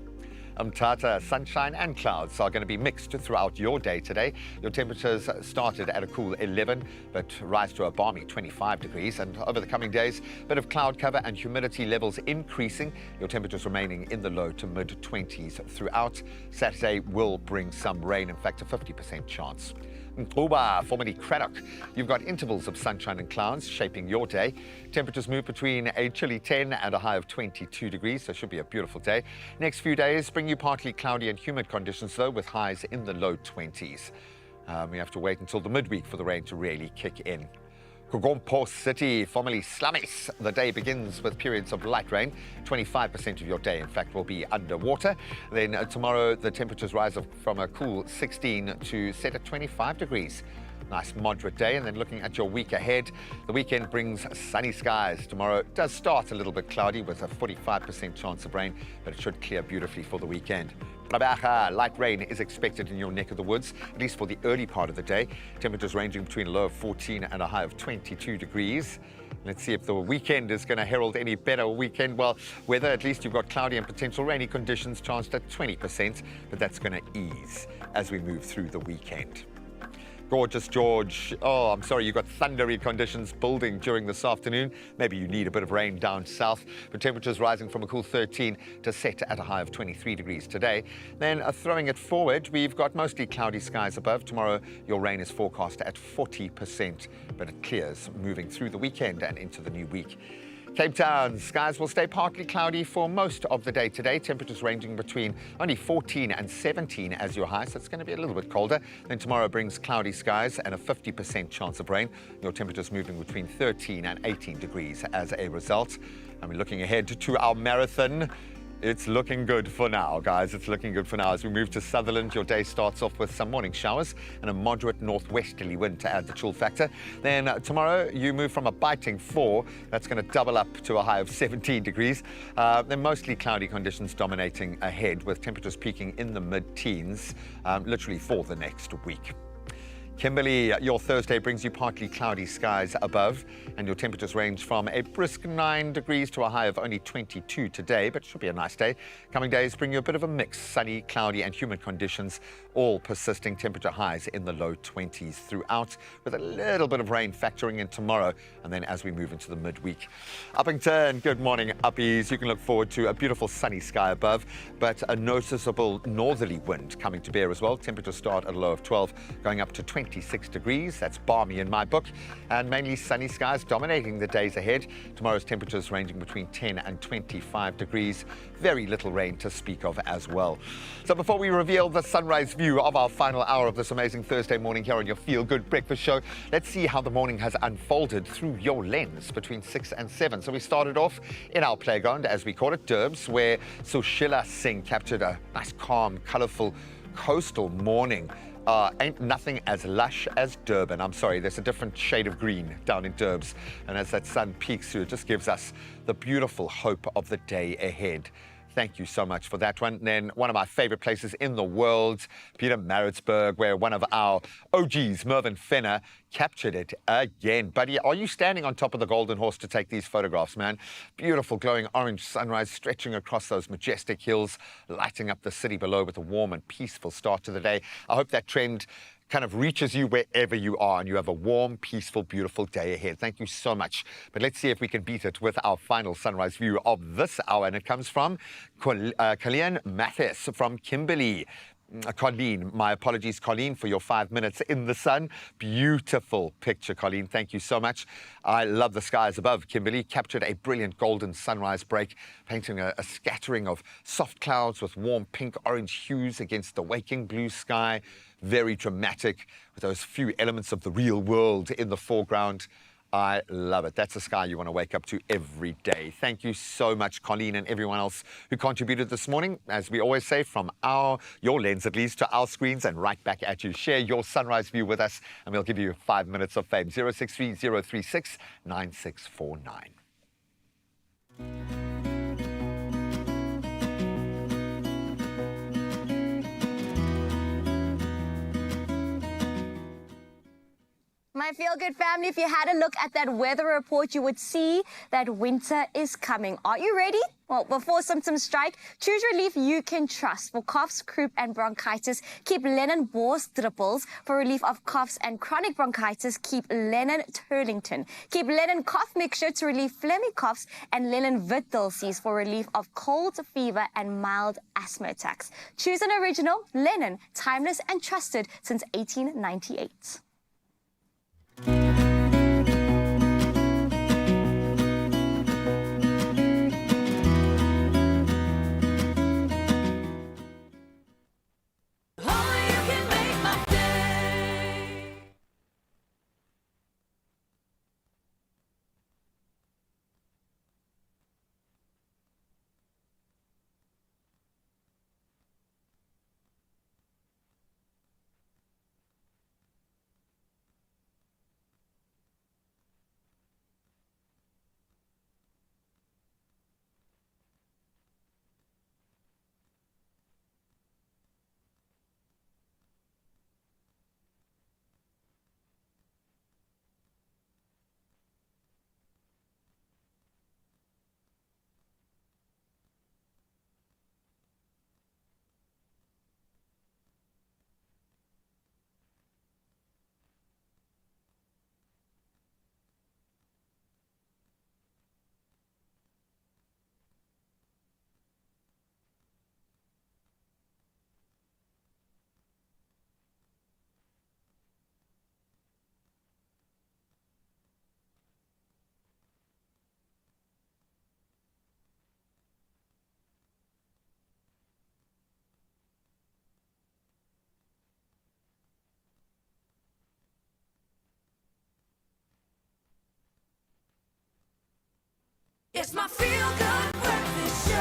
Umtata, sunshine and clouds are going to be mixed throughout your day today. Your temperatures started at a cool 11, but rise to a balmy 25 degrees. And over the coming days, a bit of cloud cover and humidity levels increasing. Your temperatures remaining in the low to mid-20s throughout. Saturday will bring some rain, in fact, a 50% chance. Mkuba, formerly Craddock, you've got intervals of sunshine and clouds shaping your day. Temperatures move between a chilly 10 and a high of 22 degrees, so it should be a beautiful day. Next few days bring you partly cloudy and humid conditions, though, with highs in the low 20s. We have to wait until the midweek for the rain to really kick in. Kogompo City, formerly Slummies. The day begins with periods of light rain. 25% of your day, in fact, will be underwater. Then tomorrow, the temperatures rise from a cool 16 to set at 25 degrees. Nice moderate day. And then looking at your week ahead, the weekend brings sunny skies. Tomorrow does start a little bit cloudy with a 45% chance of rain, but it should clear beautifully for the weekend. Light rain is expected in your neck of the woods, at least for the early part of the day. Temperatures ranging between a low of 14 and a high of 22 degrees. Let's see if the weekend is going to herald any better weekend. Well, weather, at least you've got cloudy and potential rainy conditions chanced at 20%, but that's going to ease as we move through the weekend. Gorgeous George. Oh, I'm sorry, you've got thundery conditions building during this afternoon. Maybe you need a bit of rain down south, but temperatures rising from a cool 13 to set at a high of 23 degrees today. Then throwing it forward, we've got mostly cloudy skies above. Tomorrow, your rain is forecast at 40%, but it clears moving through the weekend and into the new week. Cape Town, skies will stay partly cloudy for most of the day today. Temperatures ranging between only 14 and 17 as your high, so it's going to be a little bit colder. Then tomorrow brings cloudy skies and a 50% chance of rain. Your temperatures moving between 13 and 18 degrees as a result. And we're looking ahead to our marathon. It's looking good for now, guys. It's looking good for now. As we move to Sutherland, your day starts off with some morning showers and a moderate northwesterly wind to add the chill factor. Then tomorrow, you move from a biting 4. That's going to double up to a high of 17 degrees. Then mostly cloudy conditions dominating ahead, with temperatures peaking in the mid-teens, literally for the next week. Kimberley, your Thursday brings you partly cloudy skies above, and your temperatures range from a brisk 9 degrees to a high of only 22 today, but it should be a nice day. Coming days bring you a bit of a mix, sunny, cloudy and humid conditions, all persisting temperature highs in the low 20s throughout, with a little bit of rain factoring in tomorrow, and then as we move into the midweek. Uppington, good morning, Uppies. You can look forward to a beautiful sunny sky above, but a noticeable northerly wind coming to bear as well. Temperatures start at a low of 12, going up to 20 26 degrees. That's balmy in my book. And mainly sunny skies dominating the days ahead. Tomorrow's temperatures ranging between 10 and 25 degrees. Very little rain to speak of as well. So before we reveal the sunrise view of our final hour of this amazing Thursday morning here on your Feel Good Breakfast Show, let's see how the morning has unfolded through your lens between 6 and 7. So we started off in our playground, as we call it, Derbs, where Sushila Singh captured a nice, calm, colourful coastal morning. Ain't nothing as lush as Durban. I'm sorry, there's a different shade of green down in Derbs. And as that sun peeks through, it just gives us the beautiful hope of the day ahead. Thank you so much for that one. And then one of my favorite places in the world, Pietermaritzburg, where one of our OGs, Mervyn Fenner, captured it again. Buddy, are you standing on top of the Golden Horse to take these photographs, man? Beautiful glowing orange sunrise stretching across those majestic hills, lighting up the city below with a warm and peaceful start to the day. I hope that trend kind of reaches you wherever you are and you have a warm, peaceful, beautiful day ahead. Thank you so much. But let's see if we can beat it with our final sunrise view of this hour. And it comes from Colleen Mathis from Kimberley. Colleen, my apologies, Colleen, for your 5 minutes in the sun. Beautiful picture, Colleen. Thank you so much. I love the skies above. Kimberley captured a brilliant golden sunrise break, painting a scattering of soft clouds with warm pink orange hues against the waking blue sky. Very dramatic, with those few elements of the real world in the foreground. I love it. That's the sky you want to wake up to every day. Thank you so much, Colleen, and everyone else who contributed this morning. As we always say, from your lens at least, to our screens and right back at you. Share your sunrise view with us, and we'll give you 5 minutes of fame. 063 036 9649. My Feel Good family, if you had a look at that weather report, you would see that winter is coming. Are you ready? Well, before symptoms strike, choose relief you can trust. For coughs, croup, and bronchitis, keep Lennon Bors Dripples. For relief of coughs and chronic bronchitis, keep Lennon Turlington. Keep Lennon Cough Mixture to relieve phlegmy coughs, and Lennon Vitulces for relief of cold, fever, and mild asthma attacks. Choose an original, Lennon, timeless and trusted since 1898. It's my Feel Good Breakfast Show.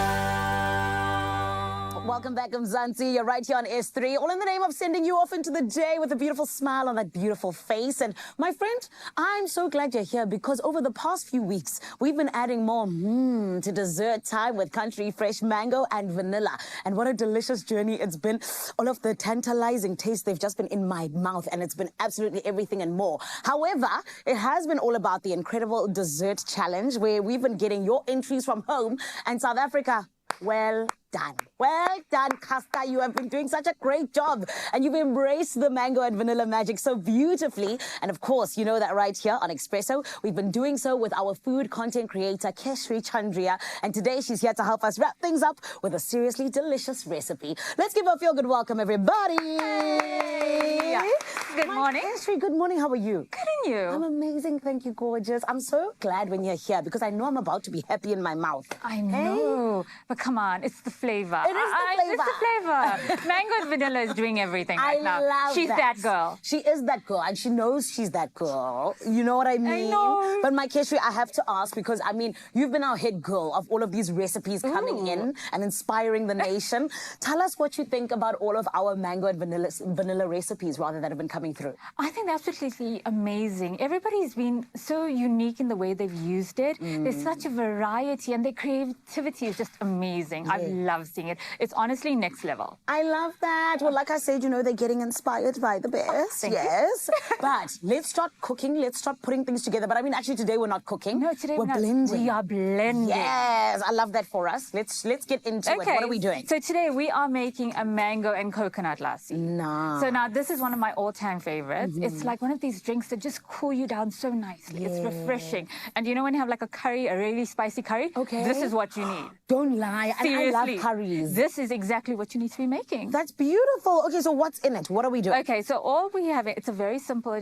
Welcome back, Mzansi. You're right here on S3, all in the name of sending you off into the day with a beautiful smile on that beautiful face. And my friend, I'm so glad you're here because over the past few weeks, we've been adding more to dessert time with country fresh mango and vanilla. And what a delicious journey it's been. All of the tantalizing tastes, they've just been in my mouth, and it's been absolutely everything and more. However, it has been all about the incredible dessert challenge where we've been getting your entries from home and South Africa. Well done. Well done, Casta. You have been doing such a great job. And you've embraced the mango and vanilla magic so beautifully. And of course, you know that right here on Expresso, we've been doing so with our food content creator, Keshri Chandria. And today she's here to help us wrap things up with a seriously delicious recipe. Let's give her a feel-good welcome, everybody. Hey. Good morning. History, good morning. How are you? Good, and you? I'm amazing. Thank you, gorgeous. I'm so glad when you're here because I know I'm about to be happy in my mouth. I know. But come on, it's the flavor. It is the flavor. It's the flavor. Mango and vanilla is doing everything right now. Love She's that girl. She is that girl, and she knows she's that girl. You know what I mean? I know. But my Keshri, I have to ask because, I mean, you've been our head girl of all of these recipes coming in and inspiring the nation. Tell us what you think about all of our mango and vanilla recipes, rather, that have been coming through. I think that's absolutely amazing. Everybody's been so unique in the way they've used it. There's such a variety, and their creativity is just amazing. I love seeing it. It's honestly next level. I love that. Well, like I said, you know, they're getting inspired by the best. Thank yes. But let's start cooking. Let's start putting things together. But I mean, actually, today we're not cooking. No, today we're blending. We are blending. Yes, I love that for us. Let's get into it. What are we doing? So today we are making a mango and coconut lassi. Nice. So now this is one of my all-time favorites. It's like one of these drinks that just cool you down so nicely. It's refreshing. And you know when you have like a curry, a really spicy curry? Okay. This is what you need. Don't lie. Seriously. I love curries. This is exactly what you need to be making. That's beautiful. Okay, so what's in it? What are we doing? Okay, so all we have, it's a very simple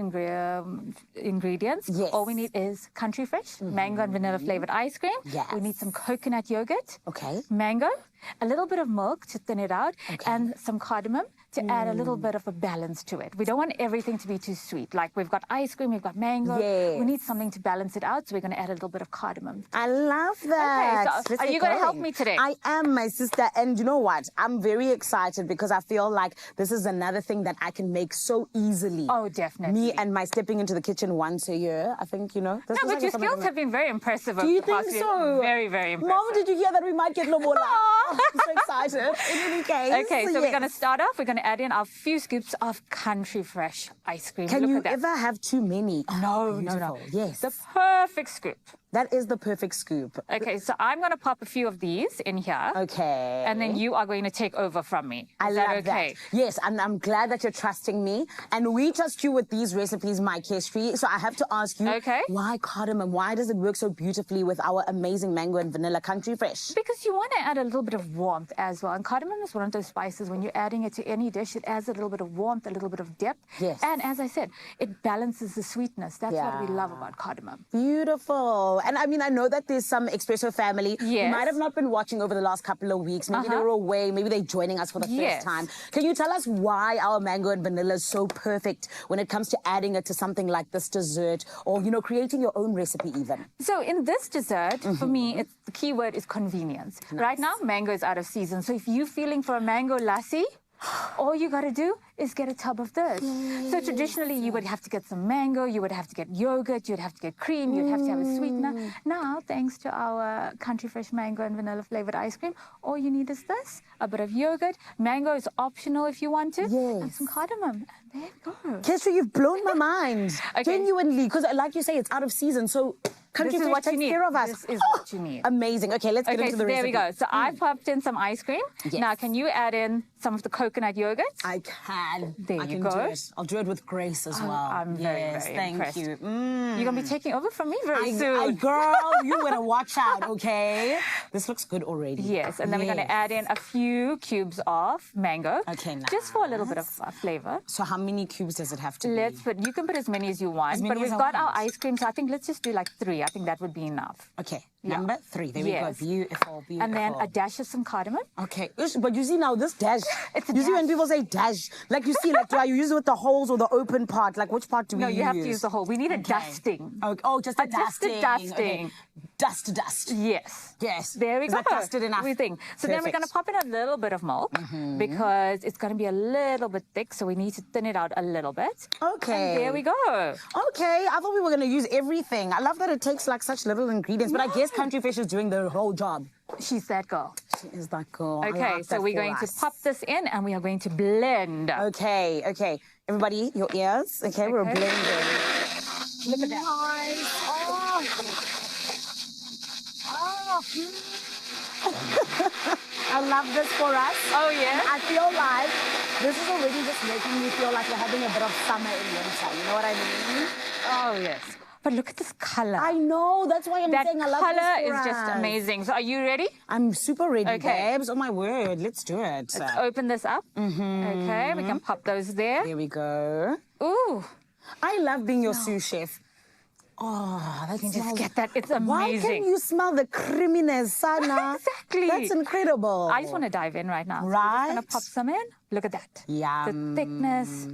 ingredients. Yes. All we need is country fresh, mango and vanilla flavored ice cream. Yes. We need some coconut yogurt. Okay. Mango, a little bit of milk to thin it out, and some cardamom to add a little bit of a balance to it. We don't want everything to be too sweet. Like we've got ice cream, we've got mango. Yes. We need something to balance it out, so we're going to add a little bit of cardamom. I love that. Okay, so are you going to help me today? I am, my sister. And you know what? I'm very excited because I feel like this is another thing that I can make so easily. Oh, definitely. Me and my stepping into the kitchen once a year. I think, you know. No, but your skills have been very impressive. Do you think so? Very, very impressive. Mom, did you hear that we might get lobola? I'm so excited. In any case. Okay, so we're going to start off. We're going to add in our few scoops of country fresh ice cream. Can Look you at that. ever have too many? No, Beautiful. Yes. The perfect scoop. That is the perfect scoop. Okay, so I'm going to pop a few of these in here. Okay. And then you are going to take over from me. I Is love that okay? that. Yes, and I'm glad that you're trusting me. And we trust you with these recipes, my Keshri. So I have to ask you, why cardamom? Why does it work so beautifully with our amazing mango and vanilla country fresh? Because you want to add a little bit of warmth as well. And cardamom is one of those spices, when you're adding it to any dish, it adds a little bit of warmth, a little bit of depth. Yes. And as I said, it balances the sweetness. That's what we love about cardamom. Beautiful. And I mean, I know that there's some Expresso family who might have not been watching over the last couple of weeks. Maybe they were away. Maybe they're joining us for the first time. Can you tell us why our mango and vanilla is so perfect when it comes to adding it to something like this dessert or, you know, creating your own recipe even? So in this dessert, for me, the key word is convenience. Nice. Right now, mango is out of season. So if you're feeling for a mango lassi, all you got to do is get a tub of this. So traditionally, you would have to get some mango, you would have to get yogurt, you'd have to get cream, you'd have to have a sweetener. Now, thanks to our country fresh mango and vanilla flavored ice cream, all you need is this, a bit of yogurt. Mango is optional if you want to, and some cardamom. And there you go. Kesha, you've blown my mind. Genuinely, because like you say, it's out of season. So country This is fresh what you takes need. care of us. This is what you need. Amazing. Okay, let's get into the there recipe. we go. So I popped in some ice cream. Now, can you add in some of the coconut yogurt? I can. There I you can go. do it. I'll do it with grace as well. I'm very, very thank impressed. you. You're going to be taking over from me very soon. Girl, you better watch out, okay? This looks good already. Yes, and then we're going to add in a few cubes of mango. Okay, nice. Just for a little bit of flavor. So how many cubes does it have to be? You can put as many as you want, As many but as we've I got our want. ice cream, so I think let's just do like 3. I think that would be enough. Okay, Yeah. number 3. There we go. Beautiful, beautiful. And then a dash of some cardamom. Okay, but you see now this dash. It's a you see when dash. people say dash, like you see, like do you use it with the holes or the open part? Like which part do we use? No, you have to use the whole. We need a dusting. Oh, just a dusting. Just a dusting. Okay. Dust to dust. Yes. Yes. There we Is go. that dusted enough? We think. So then we're going to pop in a little bit of milk because it's going to be a little bit thick, so we need to thin it out a little bit. Okay. And there we go. Okay, I thought we were going to use everything. I love that it takes like such little ingredients, but I guess Country Fresh is doing the whole job. She's that girl. She is that girl. I Okay, like so that we're for going to us. pop this in and we are going to blend. Okay, okay. Everybody, your ears. Okay, we're blending. Look at that. Nice. I love this for us. Oh, yeah? I feel like this is already just making me feel like we're having a bit of summer in winter. You know what I mean? Oh, yes. But look at this color. I know. That's why I'm saying I love this color for is just us. amazing. So are you ready? I'm super ready, Okay. babes. Oh my word. Let's do it. Let's open this up. Okay, we can pop those there. There we go. Ooh. I love being your sous chef. Oh, that You can just smells... get that. It's Why amazing. can you smell the creaminess, Sana? Exactly. That's incredible. I just want to dive in right now. Right. So I'm just going to pop some in. Look at that. Yum. The thickness.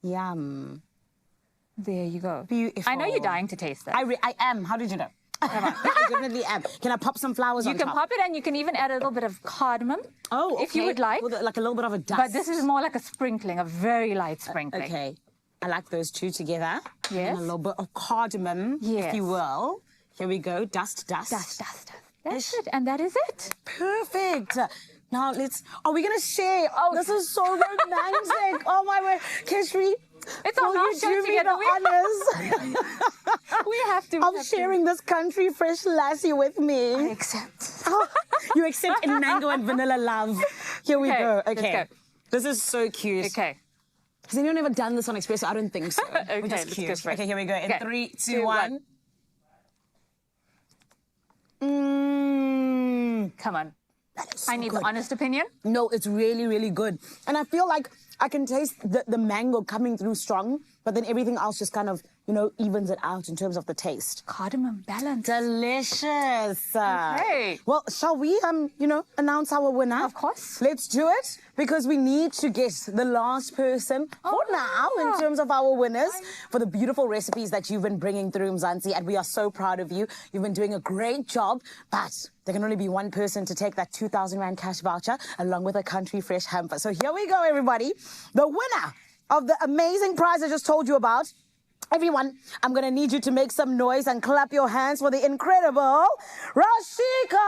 Yum. There you go. Beautiful. I know you're dying to taste this. I am. How did you know? I definitely am. Can I pop some flowers You on can top? pop it and you can even add a little bit of cardamom. Oh, okay. If you would like. With like a little bit of a dust. But this is more like a sprinkling, a very light sprinkling. Okay. I like those two together. Yes. And a little bit of cardamom, if you will. Here we go. Dust, dust. Dust, dust, dust. That's it. And that is it. Perfect. Now let's... Are we going to share? Oh, this is so romantic. Oh, my word. Keshri, it's our will you last show do me together. the honors We have to. of sharing this country fresh lassie with me? I accept. You accept in mango and vanilla love. Here we go. let's Okay. go. This is so cute. Okay. Has anyone ever done this on Expresso? I don't think so. Okay, We're just let's cute. go for it. Okay, here we go. In Okay. 3, 2, 2, 1. Come on. So I need good. the honest opinion. No, it's really, really good. And I feel like I can taste the mango coming through strong, but then everything else just kind of, evens it out in terms of the taste. Cardamom balance. Delicious. Okay. Well, shall we, announce our winner? Of course. Let's do it, because we need to get the last person for now in terms of our winners for the beautiful recipes that you've been bringing through, Mzansi, and we are so proud of you. You've been doing a great job, but there can only be one person to take that 2,000 Rand cash voucher along with a country fresh hamper. So here we go, everybody. The winner of the amazing prize I just told you about. Everyone, I'm going to need you to make some noise and clap your hands for the incredible Rashika!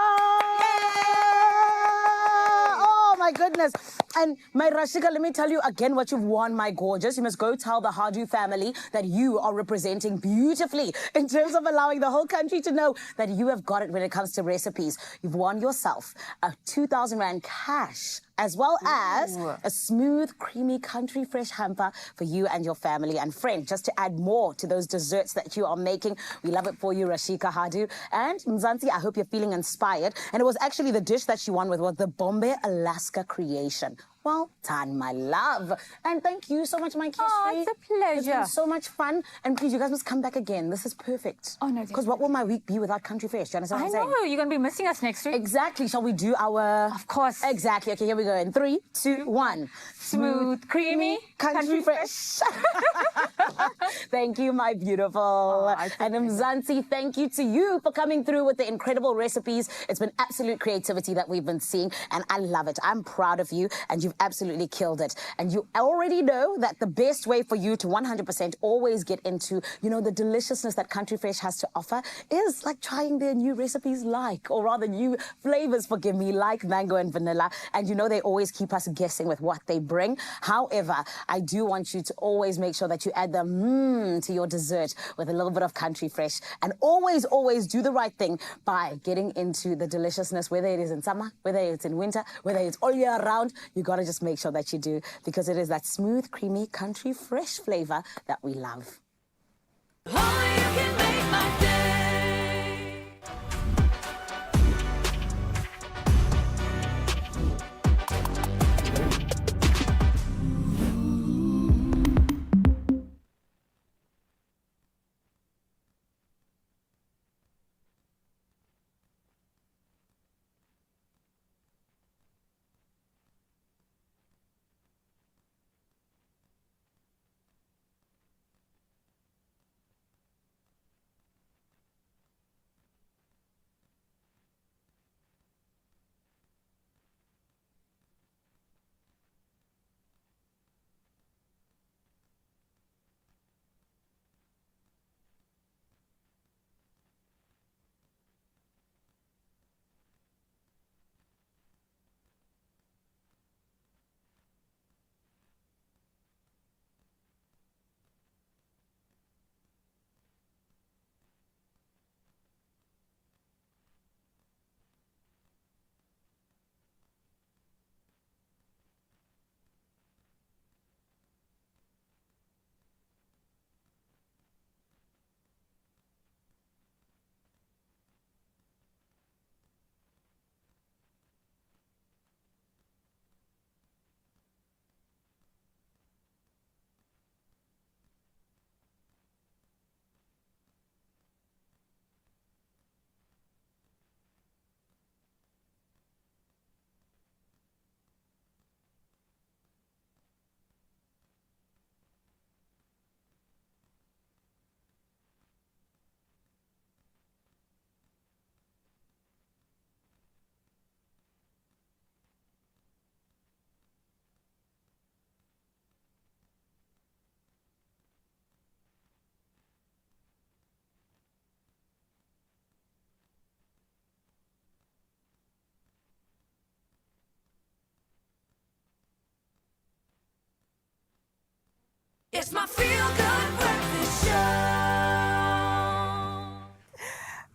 Oh, my goodness. And my Rashika, let me tell you again what you've won, my gorgeous. You must go tell the Hadu family that you are representing beautifully in terms of allowing the whole country to know that you have got it when it comes to recipes. You've won yourself a 2,000 Rand cash, as well as a smooth, creamy, country fresh hamper for you and your family and friend, just to add more to those desserts that you are making. We love it for you, Rashika Hadu. And Mzansi, I hope you're feeling inspired. And it was actually the dish that she won with was the Bombay Alaska creation. Well done, my love. And thank you so much, my Keshri. Oh, it's a pleasure. It's been so much fun. And please, you guys must come back again. This is perfect. Oh, no. Because what will my week be without Country Fresh? Do you understand what I'm saying? I know. You're going to be missing us next week. Exactly. Shall we do our... Of course. Exactly. Okay, here we go. In 3, 2, 1. Smooth, creamy, country fresh. Thank you, my beautiful. And Mzansi, thank you to you for coming through with the incredible recipes. It's been absolute creativity that we've been seeing, and I love it. I'm proud of you, and you've absolutely killed it. And you already know that the best way for you to 100% always get into, the deliciousness that Country Fresh has to offer is like trying their new recipes or rather new flavors, forgive me, like mango and vanilla. And they always keep us guessing with what they bring. However, I do want you to always make sure that you add the to your dessert with a little bit of Country Fresh. And always, always do the right thing by getting into the deliciousness, whether it is in summer, whether it's in winter, whether it's all year round. You got to just make sure that you do, because it is that smooth, creamy, Country Fresh flavor that we love. Only you can make my day. It's my feel-good breakfast show.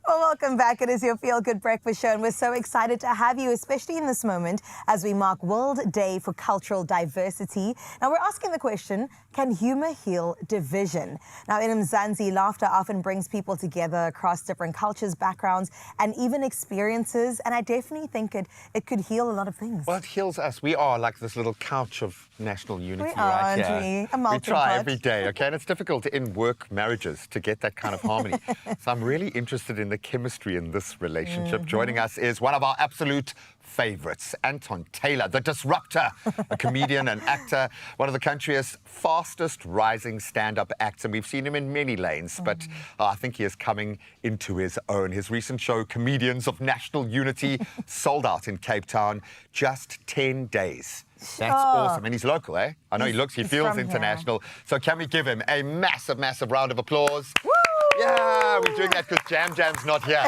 Well, welcome back. It is your Feel Good Breakfast Show, and we're so excited to have you, especially in this moment as we mark World Day for Cultural Diversity. Now, we're asking the question, can humor heal division? Now, in Mzansi, laughter often brings people together across different cultures, backgrounds, and even experiences, and I definitely think it could heal a lot of things. Well, it heals us. We are like this little couch of national unity We are, right here. aren't we? A melting We try pot. every day, okay? And it's difficult in work marriages to get that kind of harmony. So I'm really interested in the chemistry in this relationship. Joining us is one of our absolute favorites, Anton Taylor, the disruptor, a comedian and actor, one of the country's fastest rising stand-up acts, and we've seen him in many lanes, but I think he is coming into his own. His recent show, Comedians of National Unity, sold out in Cape Town, just 10 days. That's awesome. And he's local, eh? I know he feels from international. So can we give him a massive, massive round of applause? Woo! Yeah, we're doing that because Jam's not here.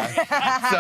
So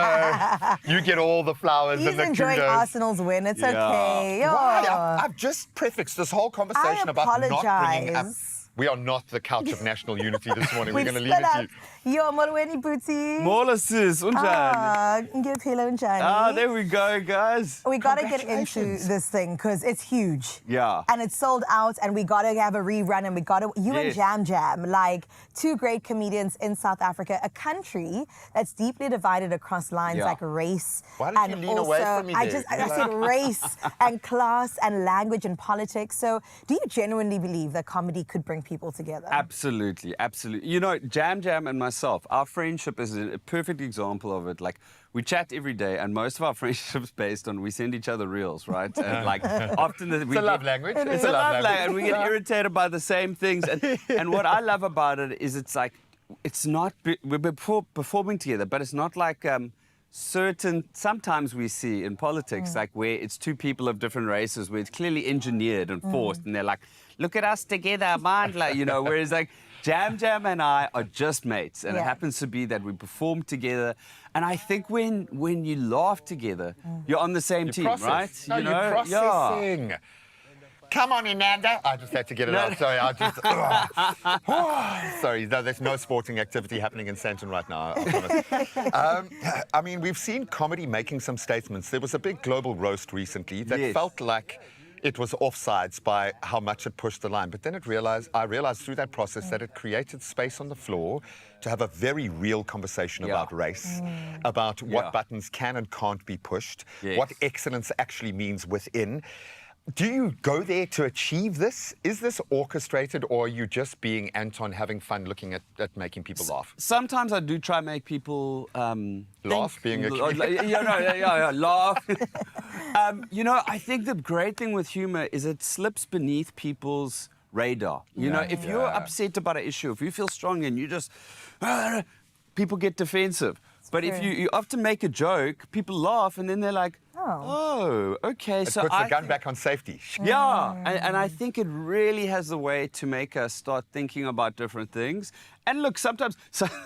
you get all the flowers He's and the enjoying kudos. Arsenal's win. It's okay. Why? I've just prefixed this whole conversation about not bringing up... apologize. We are not the couch of national unity this morning. We're We've going to leave it to you. Yo, Molweni Booty. Mola sis, unjani? Ngiyaphila unjani? Ah, there we go, guys. We got to get into this thing because it's huge. Yeah. And it's sold out, and we got to have a rerun, and we got to... You and Yes. Jam, like two great comedians in South Africa, a country that's deeply divided across lines Yeah. like race. Why did you lean away from me I there? said race and class and language and politics. So do you genuinely believe that comedy could bring people together? Absolutely, absolutely. You know, Jam and myself, our friendship is a perfect example of it. Like, we chat every day, and most of our friendship's based on we send each other reels, right? And like, often It's a love language. It's a love language. And we get irritated by the same things. And what I love about it is it's like, it's not, we're performing together, but it's not like sometimes we see in politics, like where it's two people of different races, where it's clearly engineered and forced, and they're like, look at us together, man, like, you know, whereas like Jam and I are just mates, and it happens to be that we perform together. And I think when you laugh together, you're on the same team, right? No, you're processing. Come on, Inanda. I just had to get it out. Sorry, I just... Sorry, no, there's no sporting activity happening in Sandton right now, I promise. I mean, we've seen comedy making some statements. There was a big global roast recently that felt like it was offsides by how much it pushed the line. But then I realized through that process that it created space on the floor to have a very real conversation about race, about what buttons can and can't be pushed, what excellence actually means within. Do you go there to achieve this? Is this orchestrated, or are you just being Anton, having fun, looking at making people laugh? Sometimes I do try and make people laugh, being a laugh. You know, I think the great thing with humor is it slips beneath people's radar. You know, if you're upset about an issue, if you feel strong and you just people get defensive. But if you often make a joke, people laugh, and then they're like, oh, okay. It so puts the gun back on safety. Yeah, and I think it really has the way to make us start thinking about different things. And look, sometimes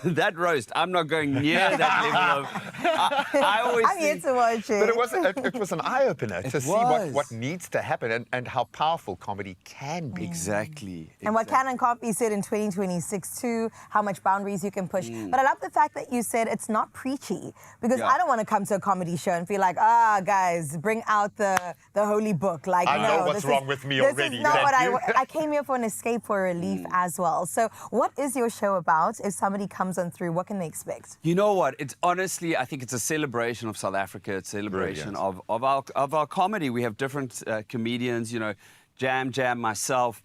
that roast, I'm not going near that level of. I always I'm here to watch it. But it was an eye opener to see what needs to happen and how powerful comedy can be. Exactly. And what can and can't be said in 2026 too, how much boundaries you can push. But I love the fact that you said it's not preachy, because I don't want to come to a comedy show and feel like, guys, bring out the holy book. Like, I know no, what's wrong with me already. This is not what I came here for, an escape, for relief as well. So what is your show about? If somebody comes on through, what can they expect? You know what? It's honestly, I think it's a celebration of South Africa. It's a celebration of our comedy. We have different comedians, you know, Jam, myself.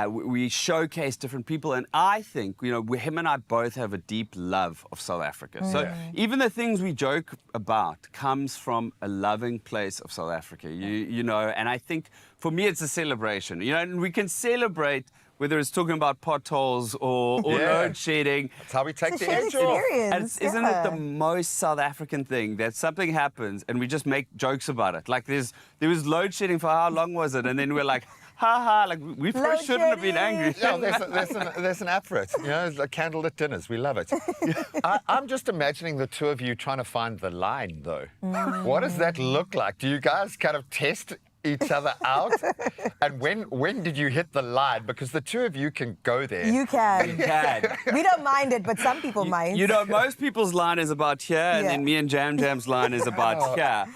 We showcase different people, and I think, you know, him and I both have a deep love of South Africa. So even the things we joke about comes from a loving place of South Africa, you know, and I think for me it's a celebration, you know, and we can celebrate whether it's talking about potholes or load shedding. That's how we take the edge off. And isn't it the most South African thing that something happens and we just make jokes about it? Like there was load shedding for how long was it? And then we're like, like we probably shouldn't have been angry. Yeah, there's an app for it. You know, it's like candlelit dinners. We love it. I'm just imagining the two of you trying to find the line, though. What does that look like? Do you guys kind of test each other out. And when did you hit the line? Because the two of you can go there. You can. You can. We don't mind it, but some people might. You know, most people's line is about here, and then me and Jam Jam's line is about here.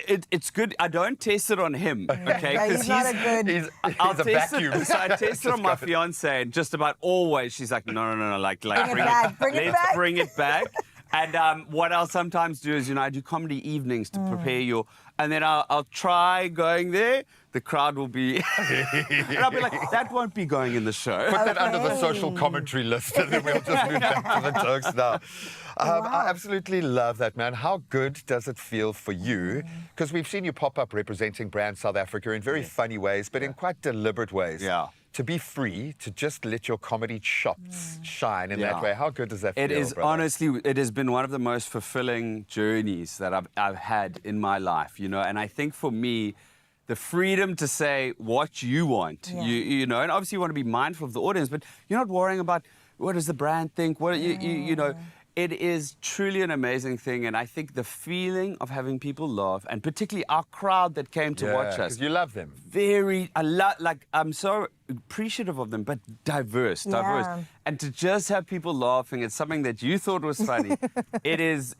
It's good. I don't test it on him, okay? No, he's not a good... I'll He's a test vacuum. it. So I test it on my fiance, and just about always she's like, no, like Bring it back. let's bring it back. And what I'll sometimes do is, you know, I do comedy evenings to prepare your, and then I'll try going there. The crowd will be, and I'll be like, that won't be going in the show. Put that under the social commentary list, and then we'll just move back to the jokes now. I absolutely love that, man. How good does it feel for you? Because we've seen you pop up representing Brand South Africa in very funny ways, but in quite deliberate ways. Yeah. To be free, to just let your comedy chops shine in that way. How good does that feel, It is, brother? honestly, it has been one of the most fulfilling journeys that I've had in my life, you know, and I think for me, the freedom to say what you want, you know, and obviously you want to be mindful of the audience, but you're not worrying about what does the brand think, what you know. It is truly an amazing thing, and I think the feeling of having people laugh, and particularly our crowd that came to watch us. You love them. I'm so appreciative of them, but diverse. And to just have people laughing at something that you thought was funny, it is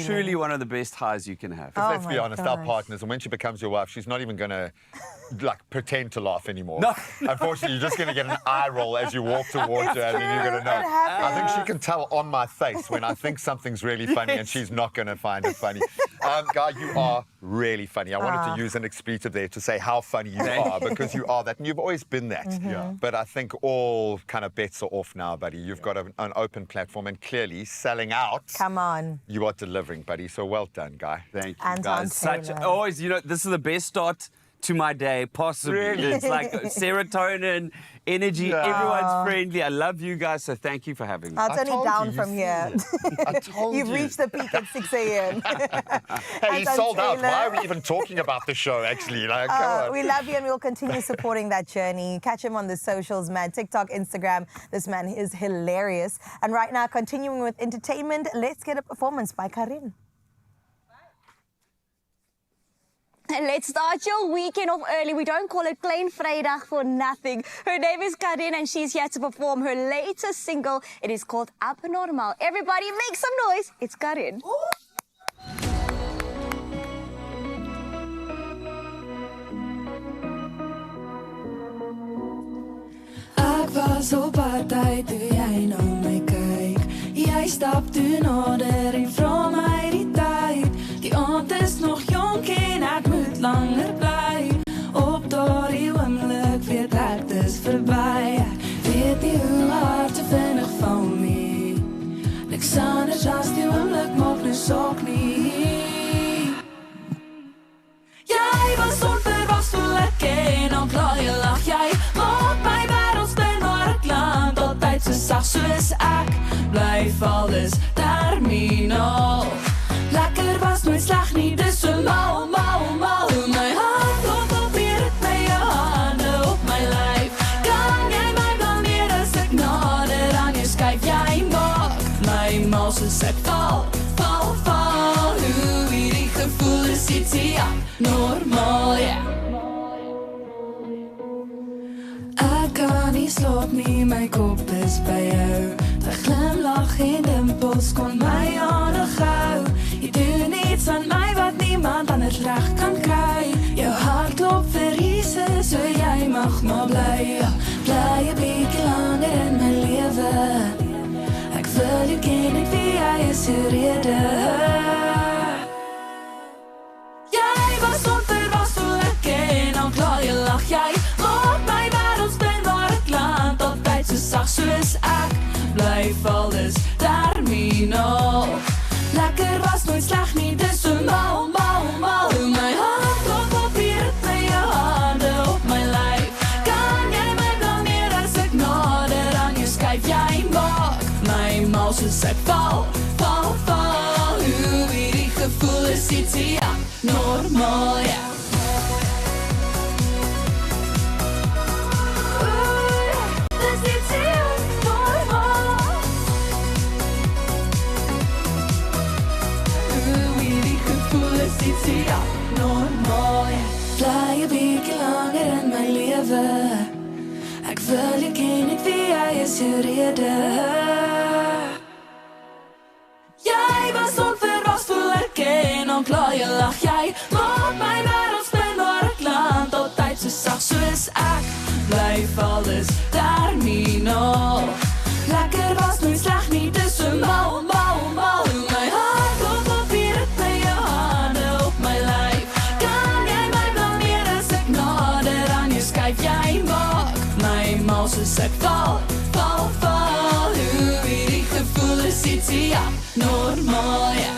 truly one of the best highs you can have. Because let's be honest, our partners, and when she becomes your wife, she's not even going to pretend to laugh anymore. No. Unfortunately, you're just going to get an eye roll as you walk towards her, and then you're going to know. I think she can tell on my face when I think something's really funny and she's not going to find it funny. Guy, you are really funny. I wanted to use an expletive there to say how funny you are, because you are that, and you've always been that. But I think all kind of bets are off now, buddy. You've got an open platform, and clearly selling out. Come on. You are delivering, buddy. So well done, Guy. Thank you, Anton guys. Taylor. Always, you know, this is the best start to my day possibly. Really? It's like serotonin, energy, everyone's friendly. I love you guys, so thank you for having me. It's only down from here. I told You've reached the peak at 6 a.m. Hey, he's sold out. Why are we even talking about the show, actually? Like, come on. We love you, and we'll continue supporting that journey. Catch him on the socials, man. TikTok, Instagram. This man is hilarious. And right now, continuing with entertainment, let's get a performance by Karin. Let's start your weekend off early. We don't call it Klein Vrydag for nothing. Her name is Karin, and she's here to perform her latest single. It is called Abnormal. Everybody make some noise. It's Karin. Ek was op pad toe jy na my kyk. Jy stap toe nader en vra my die tyd. Die aand is nog jonk en ek moet langer bly. Op daardie oomblik weet ek dis verby. Ek weet nie hoe hard te vinnig val nie. Niks anders as die oomblik maak nou saak nie. Jy was onverwags verlik en dan klaar jy lag jy. Maak my wêreld spin maar ek land altyd so sag soos ek. Bly val dis terminaal. Lekker was nooit sleg nie, dis so mal. My hart klop op die ritme, jou hande op my lyf. Kan jy my blameer as ek nader aan jou skuif? Jy maak my mal soos ek val. Hoe hierdie gevoel is ietsie abnormaal, Ek kan nie slaap nie, my kop is by jou. 'n Glimlach en dimpels kon my aandag hou. Jy doen iets aan my wat niemand anders reg kan kry. Jou hart klop vir Jesus, so jy mag maar bly. Bly 'n bietjie langer in my lewe. Ek wil jou ken en wie jy is, jou rede. Jy was onverwags verlik en dan klaar jy lag jy. Maak my wêreld spin waar ek land altyd so sag soos ek. Bly val dis terminaal. Lekker was nooit sleg nie, dis so mal. My hart klop op die ritme, jou hande op my lyf. Kan jy my blameer as ek nader aan jou skuif? Jy maak my mal soos ek val. Hoe hierdie gevoel is ietsie abnormaal, Dis ietsie abnormaal. Hoe hierdie gevoel is ietsie abnormaal, keer in my lewe. Ek wil jy ken ek wie jy is jou rede. Jy was onverwachts voel ek en dan klaar jy lag jy. Maak my wêreld spin waar ek land, altyd so sag soos ek. Blyf alles terminaal. Lekker was nooit sleg nie, dis so mal, mal, mal. My hart klop op die ritme, jou hande op my lyf. Kan jy my blameer as ek nader aan jou skuif? Jy maak my mal soos ek val, val, val. Hoe hierdie gevoel is ietsie, ja, normaal, ja.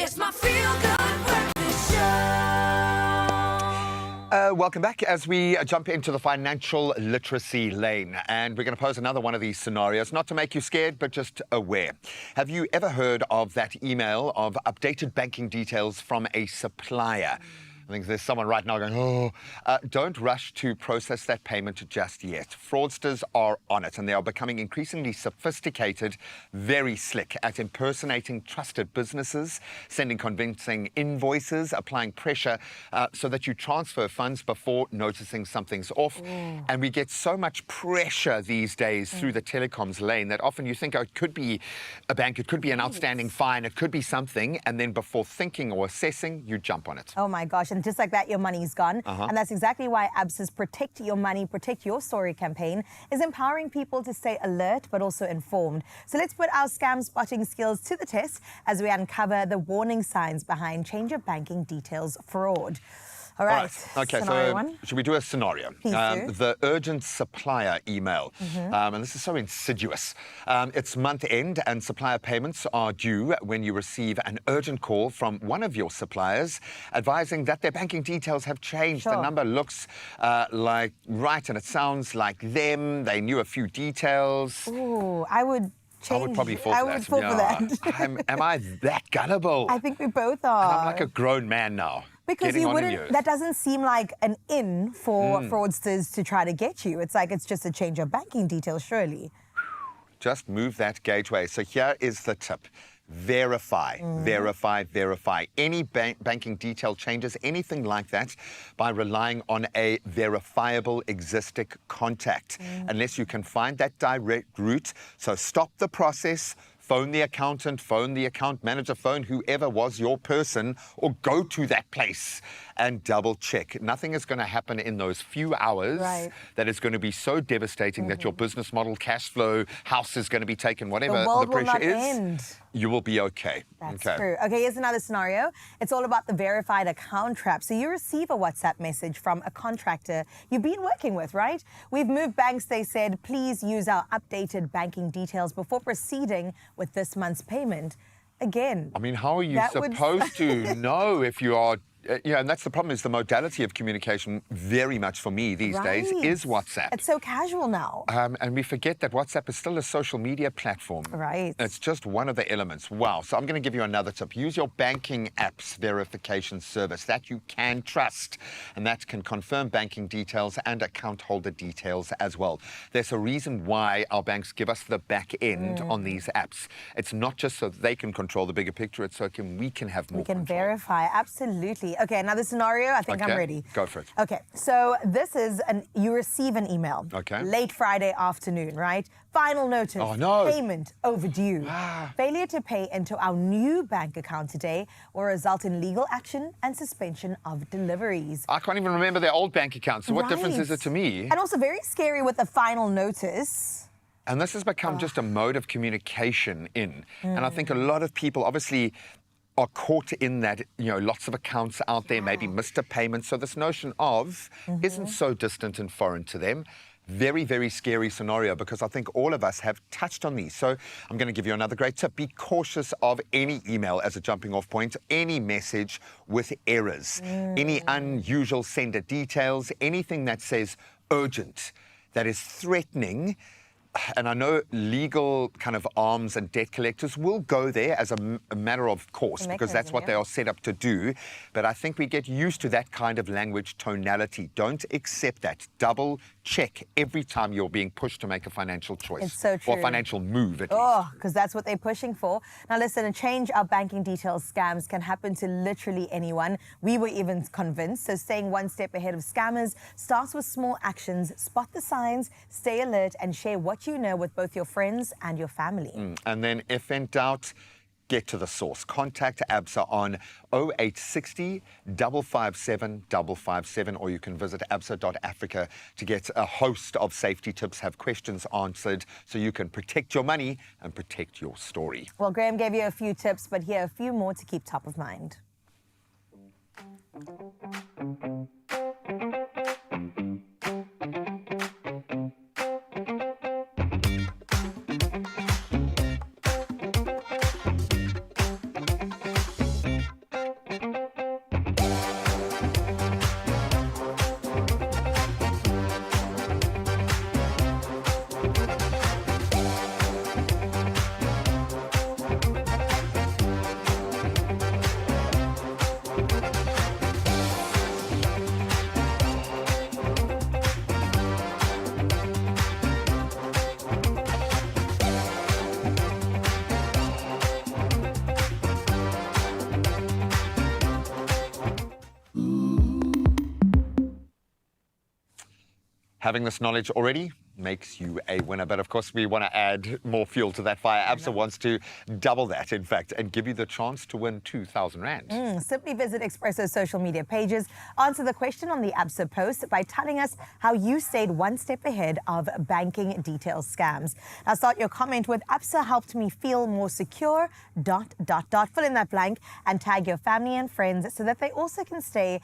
It's my feel-good breakfast show. Welcome back as we jump into the financial literacy lane. And we're going to pose another one of these scenarios, not to make you scared, but just aware. Have you ever heard of that email of updated banking details from a supplier? I think there's someone right now going, oh, don't rush to process that payment just yet. Fraudsters are on it, and they are becoming increasingly sophisticated, very slick at impersonating trusted businesses, sending convincing invoices, applying pressure so that you transfer funds before noticing something's off. Ooh. And we get so much pressure these days through the telecoms lane that often you think, oh, it could be a bank, it could be an outstanding fine, it could be something, and then before thinking or assessing, you jump on it. Oh my gosh. And just like that, your money's gone. And that's exactly why ABSA's Protect Your Money, Protect Your Story campaign is empowering people to stay alert but also informed. So let's put our scam spotting skills to the test as we uncover the warning signs behind change of banking details fraud. All right. Okay, scenario so one. should we do a scenario? Please do. The urgent supplier email. And this is so insidious. It's month end and supplier payments are due when you receive an urgent call from one of your suppliers advising that their banking details have changed. Sure. The number looks like right and it sounds like them. They knew a few details. Ooh, I would change. I would probably fall for that. I would fall for that. Am I that gullible? I think we both are. And I'm like a grown man now. Because you wouldn't, that doesn't seem like an in for fraudsters to try to get you. It's like it's just a change of banking details, surely. Just move that gateway. So here is the tip. verify, verify. Any banking detail changes, anything like that, by relying on a verifiable existing contact, unless you can find that direct route. So stop the process. Phone the accountant, phone the account manager, phone whoever was your person, or go to that place and double check. Nothing is going to happen in those few hours that is going to be so devastating that your business model, cash flow, house is going to be taken, whatever the pressure is. End. You will be okay. That's true. Okay, here's another scenario. It's all about the verified account trap. So you receive a WhatsApp message from a contractor you've been working with, right? We've moved banks, they said. Please use our updated banking details before proceeding with this month's payment. Again, I mean, how are you supposed to know if you are... and that's the problem, is the modality of communication very much for me these days is WhatsApp. It's so casual now. And we forget that WhatsApp is still a social media platform. Right. It's just one of the elements. Wow. So I'm going to give you another tip. Use your banking app's verification service that you can trust, and that can confirm banking details and account holder details as well. There's a reason why our banks give us the back end on these apps. It's not just so they can control the bigger picture, it's so we can have more control. Verify, absolutely. Okay, another scenario. I think I'm ready. Go for it. Okay, so this is you receive an email. Okay. Late Friday afternoon, right? Final notice. Oh, no. Payment overdue. Failure to pay into our new bank account today will result in legal action and suspension of deliveries. I can't even remember their old bank account, so what difference is it to me? And also very scary with the final notice. And this has become just a mode of communication and I think a lot of people obviously are caught in that, lots of accounts out there, maybe missed a payment. So this notion of isn't so distant and foreign to them. Very, very scary scenario, because I think all of us have touched on these. So I'm going to give you another great tip. Be cautious of any email as a jumping off point, any message with errors, any unusual sender details, anything that says urgent, that is threatening. And I know legal kind of arms and debt collectors will go there as a matter of course, because that's what they are set up to do. But I think we get used to that kind of language tonality. Don't accept that. Double check every time you're being pushed to make a financial choice. It's so true. Or financial move, at least. Oh, because that's what they're pushing for. Now listen, a change of banking details scams can happen to literally anyone. We were even convinced. So staying one step ahead of scammers starts with small actions. Spot the signs, stay alert, and share what you know with both your friends and your family. And then if in doubt, get to the source. Contact ABSA on 0860 557 557, or you can visit absa.africa to get a host of safety tips, have questions answered, so you can protect your money and protect your story. Well, Graham gave you a few tips, but here are a few more to keep top of mind. Having this knowledge already makes you a winner. But of course, we want to add more fuel to that fire. ABSA wants to double that, in fact, and give you the chance to win 2,000 Rand. Simply visit Expresso's social media pages. Answer the question on the ABSA post by telling us how you stayed one step ahead of banking details scams. Now start your comment with ABSA helped me feel more secure, ... Fill in that blank and tag your family and friends so that they also can stay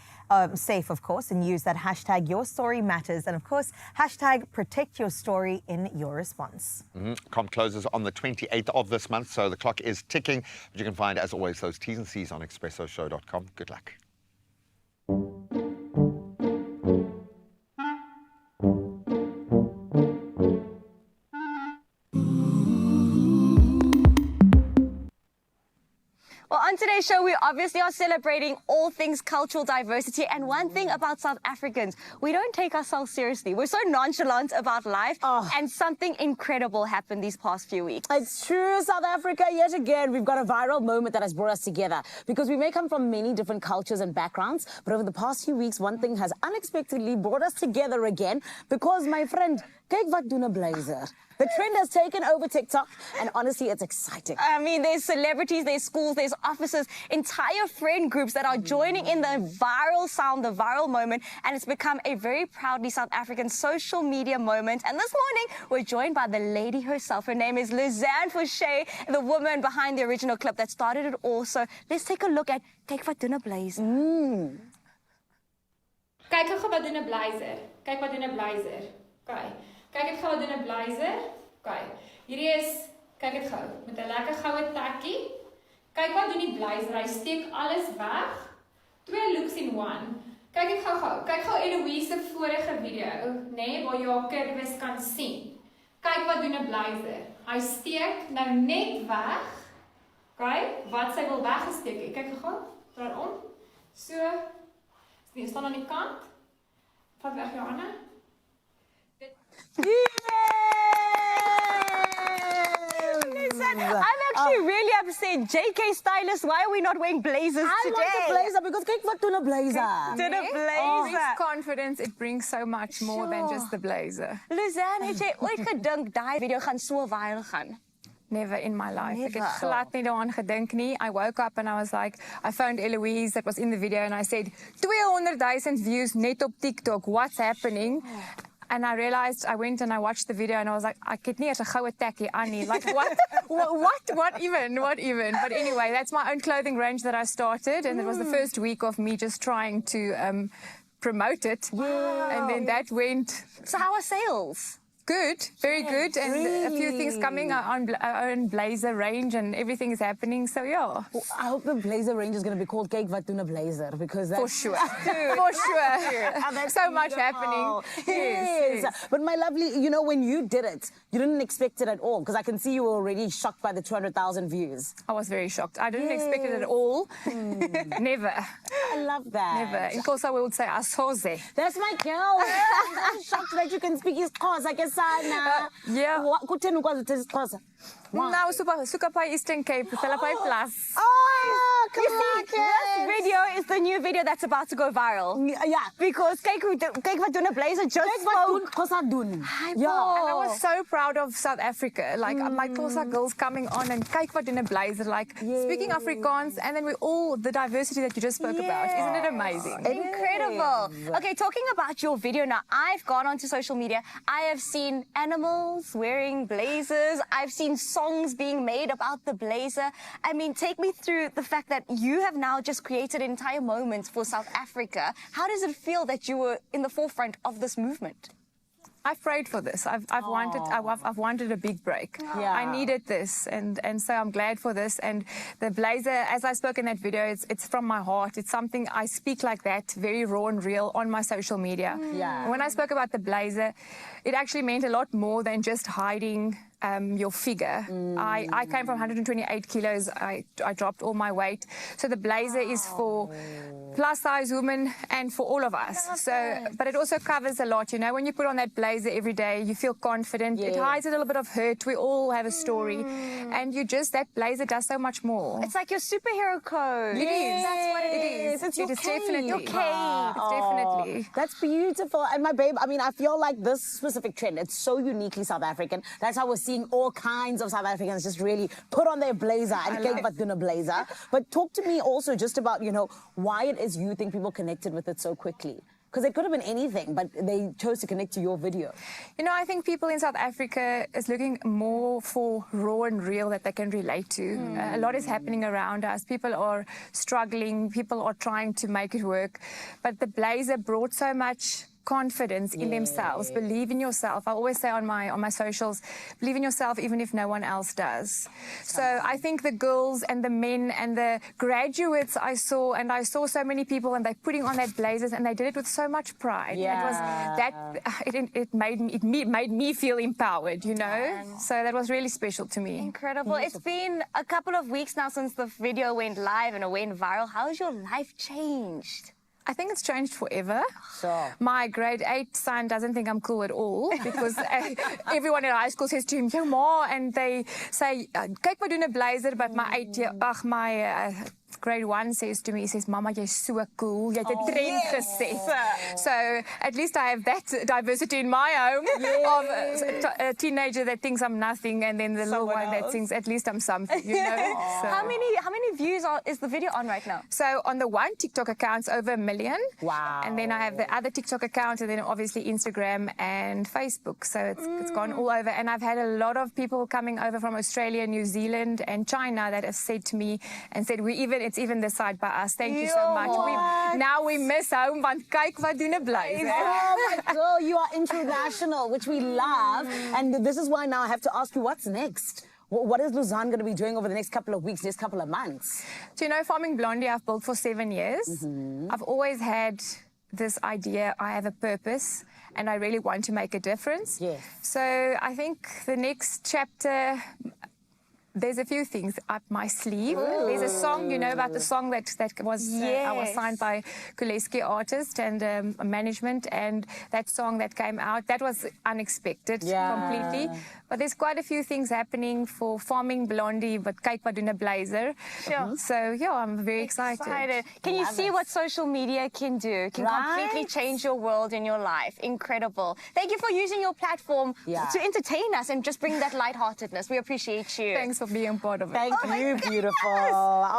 safe, of course, and use that hashtag Your Story Matters. And of course, hashtag Protect Your Story in your response. Comp closes on the 28th of this month, so the clock is ticking. But you can find, as always, those T's and C's on expressoshow.com. Good luck. Well, on today's today's show, we obviously are celebrating all things cultural diversity. And one thing about South Africans, we don't take ourselves seriously. We're so nonchalant about life. And something incredible happened these past few weeks. It's true, South Africa, yet again, we've got a viral moment that has brought us together. Because we may come from many different cultures and backgrounds, but over the past few weeks, one thing has unexpectedly brought us together again. Because, my friend, kyk wat doen 'n blazer. The trend has taken over TikTok, and honestly, it's exciting. I mean, there's celebrities, there's schools, there's offices, entire friend groups that are joining in the viral sound, the viral moment, and it's become a very proudly South African social media moment. And this morning, we're joined by the lady herself. Her name is Lizanne Fouché, the woman behind the original clip that started it all. So let's take a look at kyk wat doen 'n blazer. Kyk gou wat doen 'n blazer. Kyk wat doen 'n blazer. Okay. Kyk ek gou wat doen 'n blazer. Okay. Hierdie is kyk dit gou met 'n lekker goue takkie. Kyk wat doen die blazer. Hy steek alles weg. 2 looks in one. Kyk ek gou. Kyk gou Eloise se vorige video, nê, nee, waar jy haar kurwes kan sien. Kyk wat doen 'n blazer. Hy steek nou net weg. Okay? Wat sy wil weggesteek het. Kyk gou. Draai om. So. Jy staan aan die kant. Vat weg jou hande. I'm actually really upset. JK Stylist, why are we not wearing blazers today? I want a blazer because kyk wat doen 'n blazer. Doen 'n It blazer. brings confidence. It brings so much more than just the blazer. Lizanne, het jy ooit gedink daai video gaan so viral gaan? Never in my life. Ek Never. het glad nie daaraan gedink nie. I woke up and I was like, I phoned Eloise that was in the video and I said, 200,000 views net op TikTok. What's happening? And I realized, I went and I watched the video and I was like, I could nie 'n goue takkie aan nie. Like, what? What even? What even? But anyway, that's my own clothing range that I started. And it was the first week of me just trying to promote it. And then that went... So how are sales? Good, very good, and a few things coming. Our own blazer range and everything is happening. So yeah, I hope the blazer range is going to be called kyk wat doen 'n blazer because that's for sure, for sure. So much happening. Yes. But my lovely, you know, when you did it, you didn't expect it at all because I can see you were already shocked by the 200,000 vieys. I was very shocked. I didn't expect it at all. Never. I love that. Never. In Xhosa we would say asoze. That's my girl. I'm shocked that you can speak Xhosa. I guess yeah. Kutheni ukwazi ukuthetha Xhosa? Now suka pa Eastern Cape, Philippi Plus. Oh, you see, this video is the new video that's about to go viral. Yeah. Because kyk wat doen 'n blazer just spoke. Xhosa doen. Yeah. And I was so proud of South Africa. Like my Xhosa girls coming on and kyk wat doen 'n blazer. Like speaking Afrikaans and then we all the diversity that you just spoke about. Isn't it amazing? Incredible. Okay, talking about your video now, I've gone onto social media. I have seen animals wearing blazers. I've seen songs being made about the blazer. I mean, take me through the fact that you have now just created entire moments for South Africa. How does it feel that you were in the forefront of this movement? I've prayed for this. I've wanted a big break. Yeah. I needed this, and so I'm glad for this. And the blazer, as I spoke in that video, it's from my heart. It's something I speak like that, very raw and real, on my social media. Yeah. When I spoke about the blazer, it actually meant a lot more than just hiding your figure. I came from 128 kilos. I dropped all my weight. So the blazer is for plus size women and for all of us. So, but it also covers a lot. You know, when you put on that blazer every day, you feel confident. It hides a little bit of hurt. We all have a story, and that blazer does so much more. It's like your superhero code. It is. That's what it is. It's your definitely. Your cape. It's definitely. That's beautiful. And my babe, I mean, I feel like this specific trend, it's so uniquely South African. That's how we're seeing all kinds of South Africans just really put on their blazer and kyk wat doen 'n blazer. But talk to me also just about, you know, why it is you think people connected with it so quickly. Because it could have been anything, but they chose to connect to your video. You know, I think people in South Africa is looking more for raw and real that they can relate to. A lot is happening around us. People are struggling. People are trying to make it work. But the blazer brought so much confidence in themselves. Believe in yourself. I always say on my socials, believe in yourself even if no one else does. So I think the girls and the men and the graduates I saw so many people and they're putting on that blazers and they did it with so much pride. It made me feel empowered, you know. So that was really special to me. Incredible. It's been a couple of weeks now since the video went live and it went viral. How has your life changed? I think it's changed forever. Sure. My grade 8 son doesn't think I'm cool at all because everyone in high school says to him, "Yo, ma," and they say, "Kyk wat doen 'n blazer," but my grade 1 says to me, he says, "Mama, you're so cool. Jy het 'n trend geset." So at least I have that diversity in my home of a teenager that thinks I'm nothing and then the little one that thinks at least I'm something, you know. So. How many views is the video on right now? So on the one TikTok account, it's over 1 million. Wow. And then I have the other TikTok account and then obviously Instagram and Facebook. So it's gone all over. And I've had a lot of people coming over from Australia, New Zealand and China that have said to me and said, it's even this side by us. Thank you so much. Now we miss home, want kyk wat doen 'n blazer. Oh my girl, you are international, which we love. And this is why now I have to ask you, what's next? What is Luzanne going to be doing over the next couple of weeks, next couple of months? So, you know, Farming Blondie, I've built for 7 years. I've always had this idea, I have a purpose, and I really want to make a difference. Yes. So I think the next chapter, there's a few things up my sleeve. There's a song, you know about the song that was, I was signed by Kuleski Artist and management, and that song that came out, that was unexpected completely. But there's quite a few things happening for Farming Blondie, but kyk wat doen 'n blazer. Sure. So yeah, I'm very excited. Can you see what social media can do? Can completely change your world and your life. Incredible. Thank you for using your platform to entertain us and just bring that lightheartedness. We appreciate you. Thanks for being part of it. Thank you, beautiful.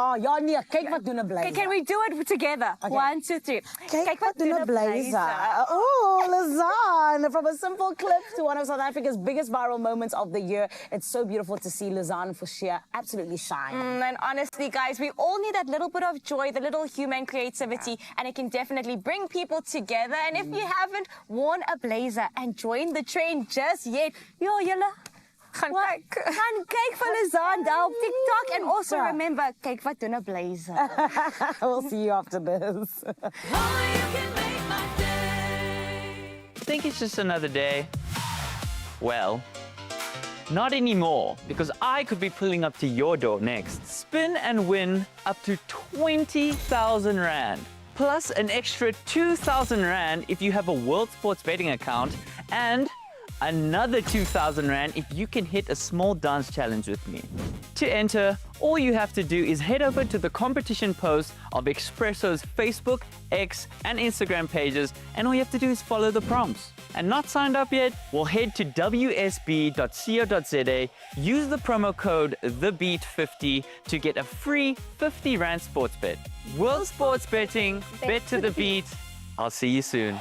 Oh, y'all need kyk wat doen 'n blazer. Can we do it together? Okay. 1, 2, 3. Kyk wat doen 'n blazer. Oh, Luzanne, from a simple clip to one of South Africa's biggest viral moments of the year. It's so beautiful to see Luzanne for sheer absolutely shine. And honestly, guys, we all need that little bit of joy, the little human creativity, and it can definitely bring people together. And if you haven't worn a blazer and joined the trend just yet, julle gaan kyk vir Luzanne daar op TikTok, and also remember, kyk wat doen 'n blazer. We'll see you after this. Think it's just another day? Well, not anymore, because I could be pulling up to your door next. Spin and win up to 20,000 Rand, plus an extra 2,000 Rand if you have a World Sports Betting account, and another 2,000 Rand if you can hit a small dance challenge with me. To enter, all you have to do is head over to the competition post of Expresso's Facebook, X, and Instagram pages, and all you have to do is follow the prompts. And not signed up yet? Well, head to wsb.co.za, use the promo code TheBeat50 to get a free 50 Rand sports bet. World Sports Betting, bet to the beat. I'll see you soon.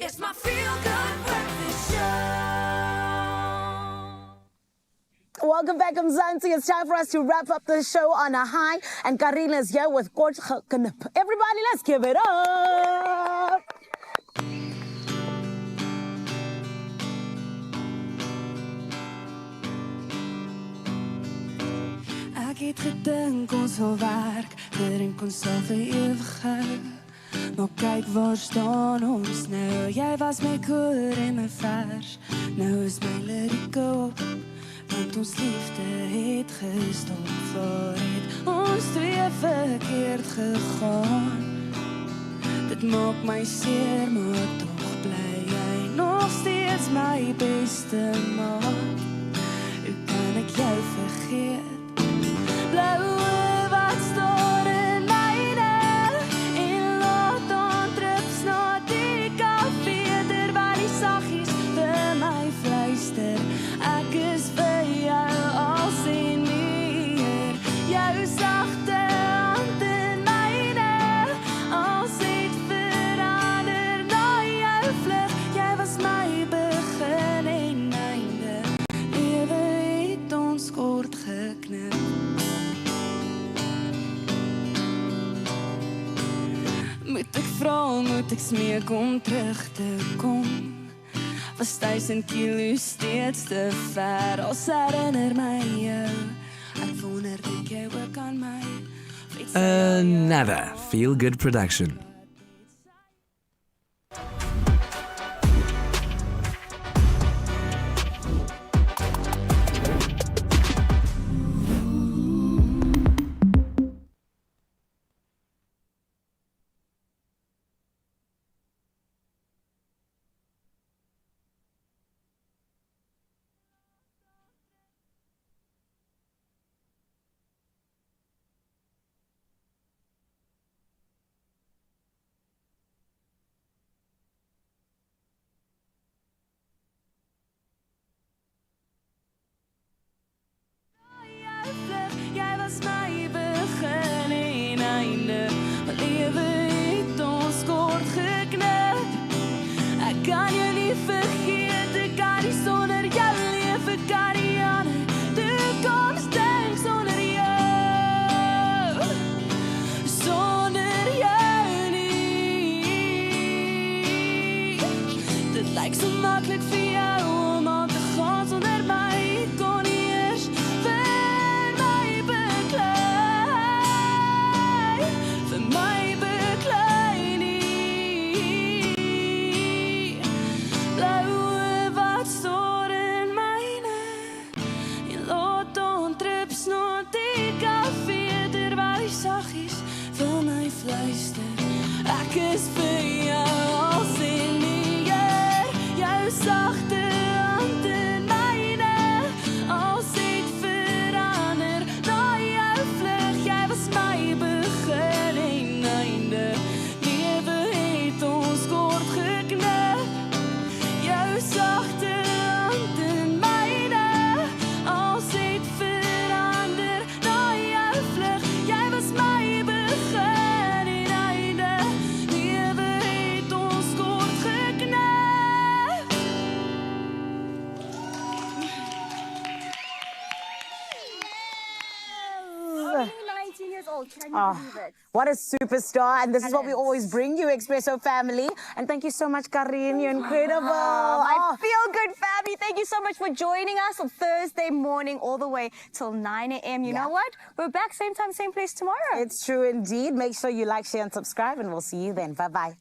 It's my feel-good breakfast show. Welcome back, Mzansi. It's time for us to wrap up the show on a high. And Karina is here with Coach Knip. Everybody, let's give it up. Ek het gedink ons sal werk, gedink ons sal vir ewig hou. Maar kyk waar staan ons nou, jy was my koor en my vers. Nou is my lirieke op, want ons liefde het gestop. Waar het ons twee verkeerd gegaan? Dit maak my seer, maar toch bly jy nog steeds my beste maat. Hoe kan ek jou vergeet? Blauwe wat staan in myne en laat ontrips na die kafee terwyl die saggies vir my fluister. Ek is vir jou als en meer, jou sagte hand in myne, als het verander na jou vlug. Jy was my begin en einde, lewe het ons kort geknip. Moet ek vra, moet ek smeek om terug te kom? Was 1000 kilo steeds te ver, als herinner my jou. Ek wonder, dink jy ook aan my? Another feel-good production. Jy was my begin en einde, maar lewe het ons kort geknip. Ek kan jou nie vergeet, ek kan nie sonder jou leef, ek kan nie aan 'n toekoms dink sonder jou. Sonder jou nie. Dit lyk so maklik vir jou om aan te gaan sonder my. Ek kon nie eers vir my beklei nie. Blauwe wat stoor in myne en laat ontrips na die kafee terwyl die saggies vir my fluister. Ek is vir jou als en meer, jou sagte hand in myne, als het verander na jou vlug. Jy was my begin en einde, lewe het ons kort geknip. Jou sagte hand in myne, als het verander na jou vlug. Jy was my begin en einde, lewe het ons kort geknip. Only 19 years old, can you believe it? What a superstar. And this is what we always bring you, Expresso family. And thank you so much, Karin. You're incredible. My feel-good family, thank you so much for joining us on Thursday morning all the way till 9 a.m. You know what? We're back same time, same place tomorrow. It's true indeed. Make sure you like, share, and subscribe, and we'll see you then. Bye-bye.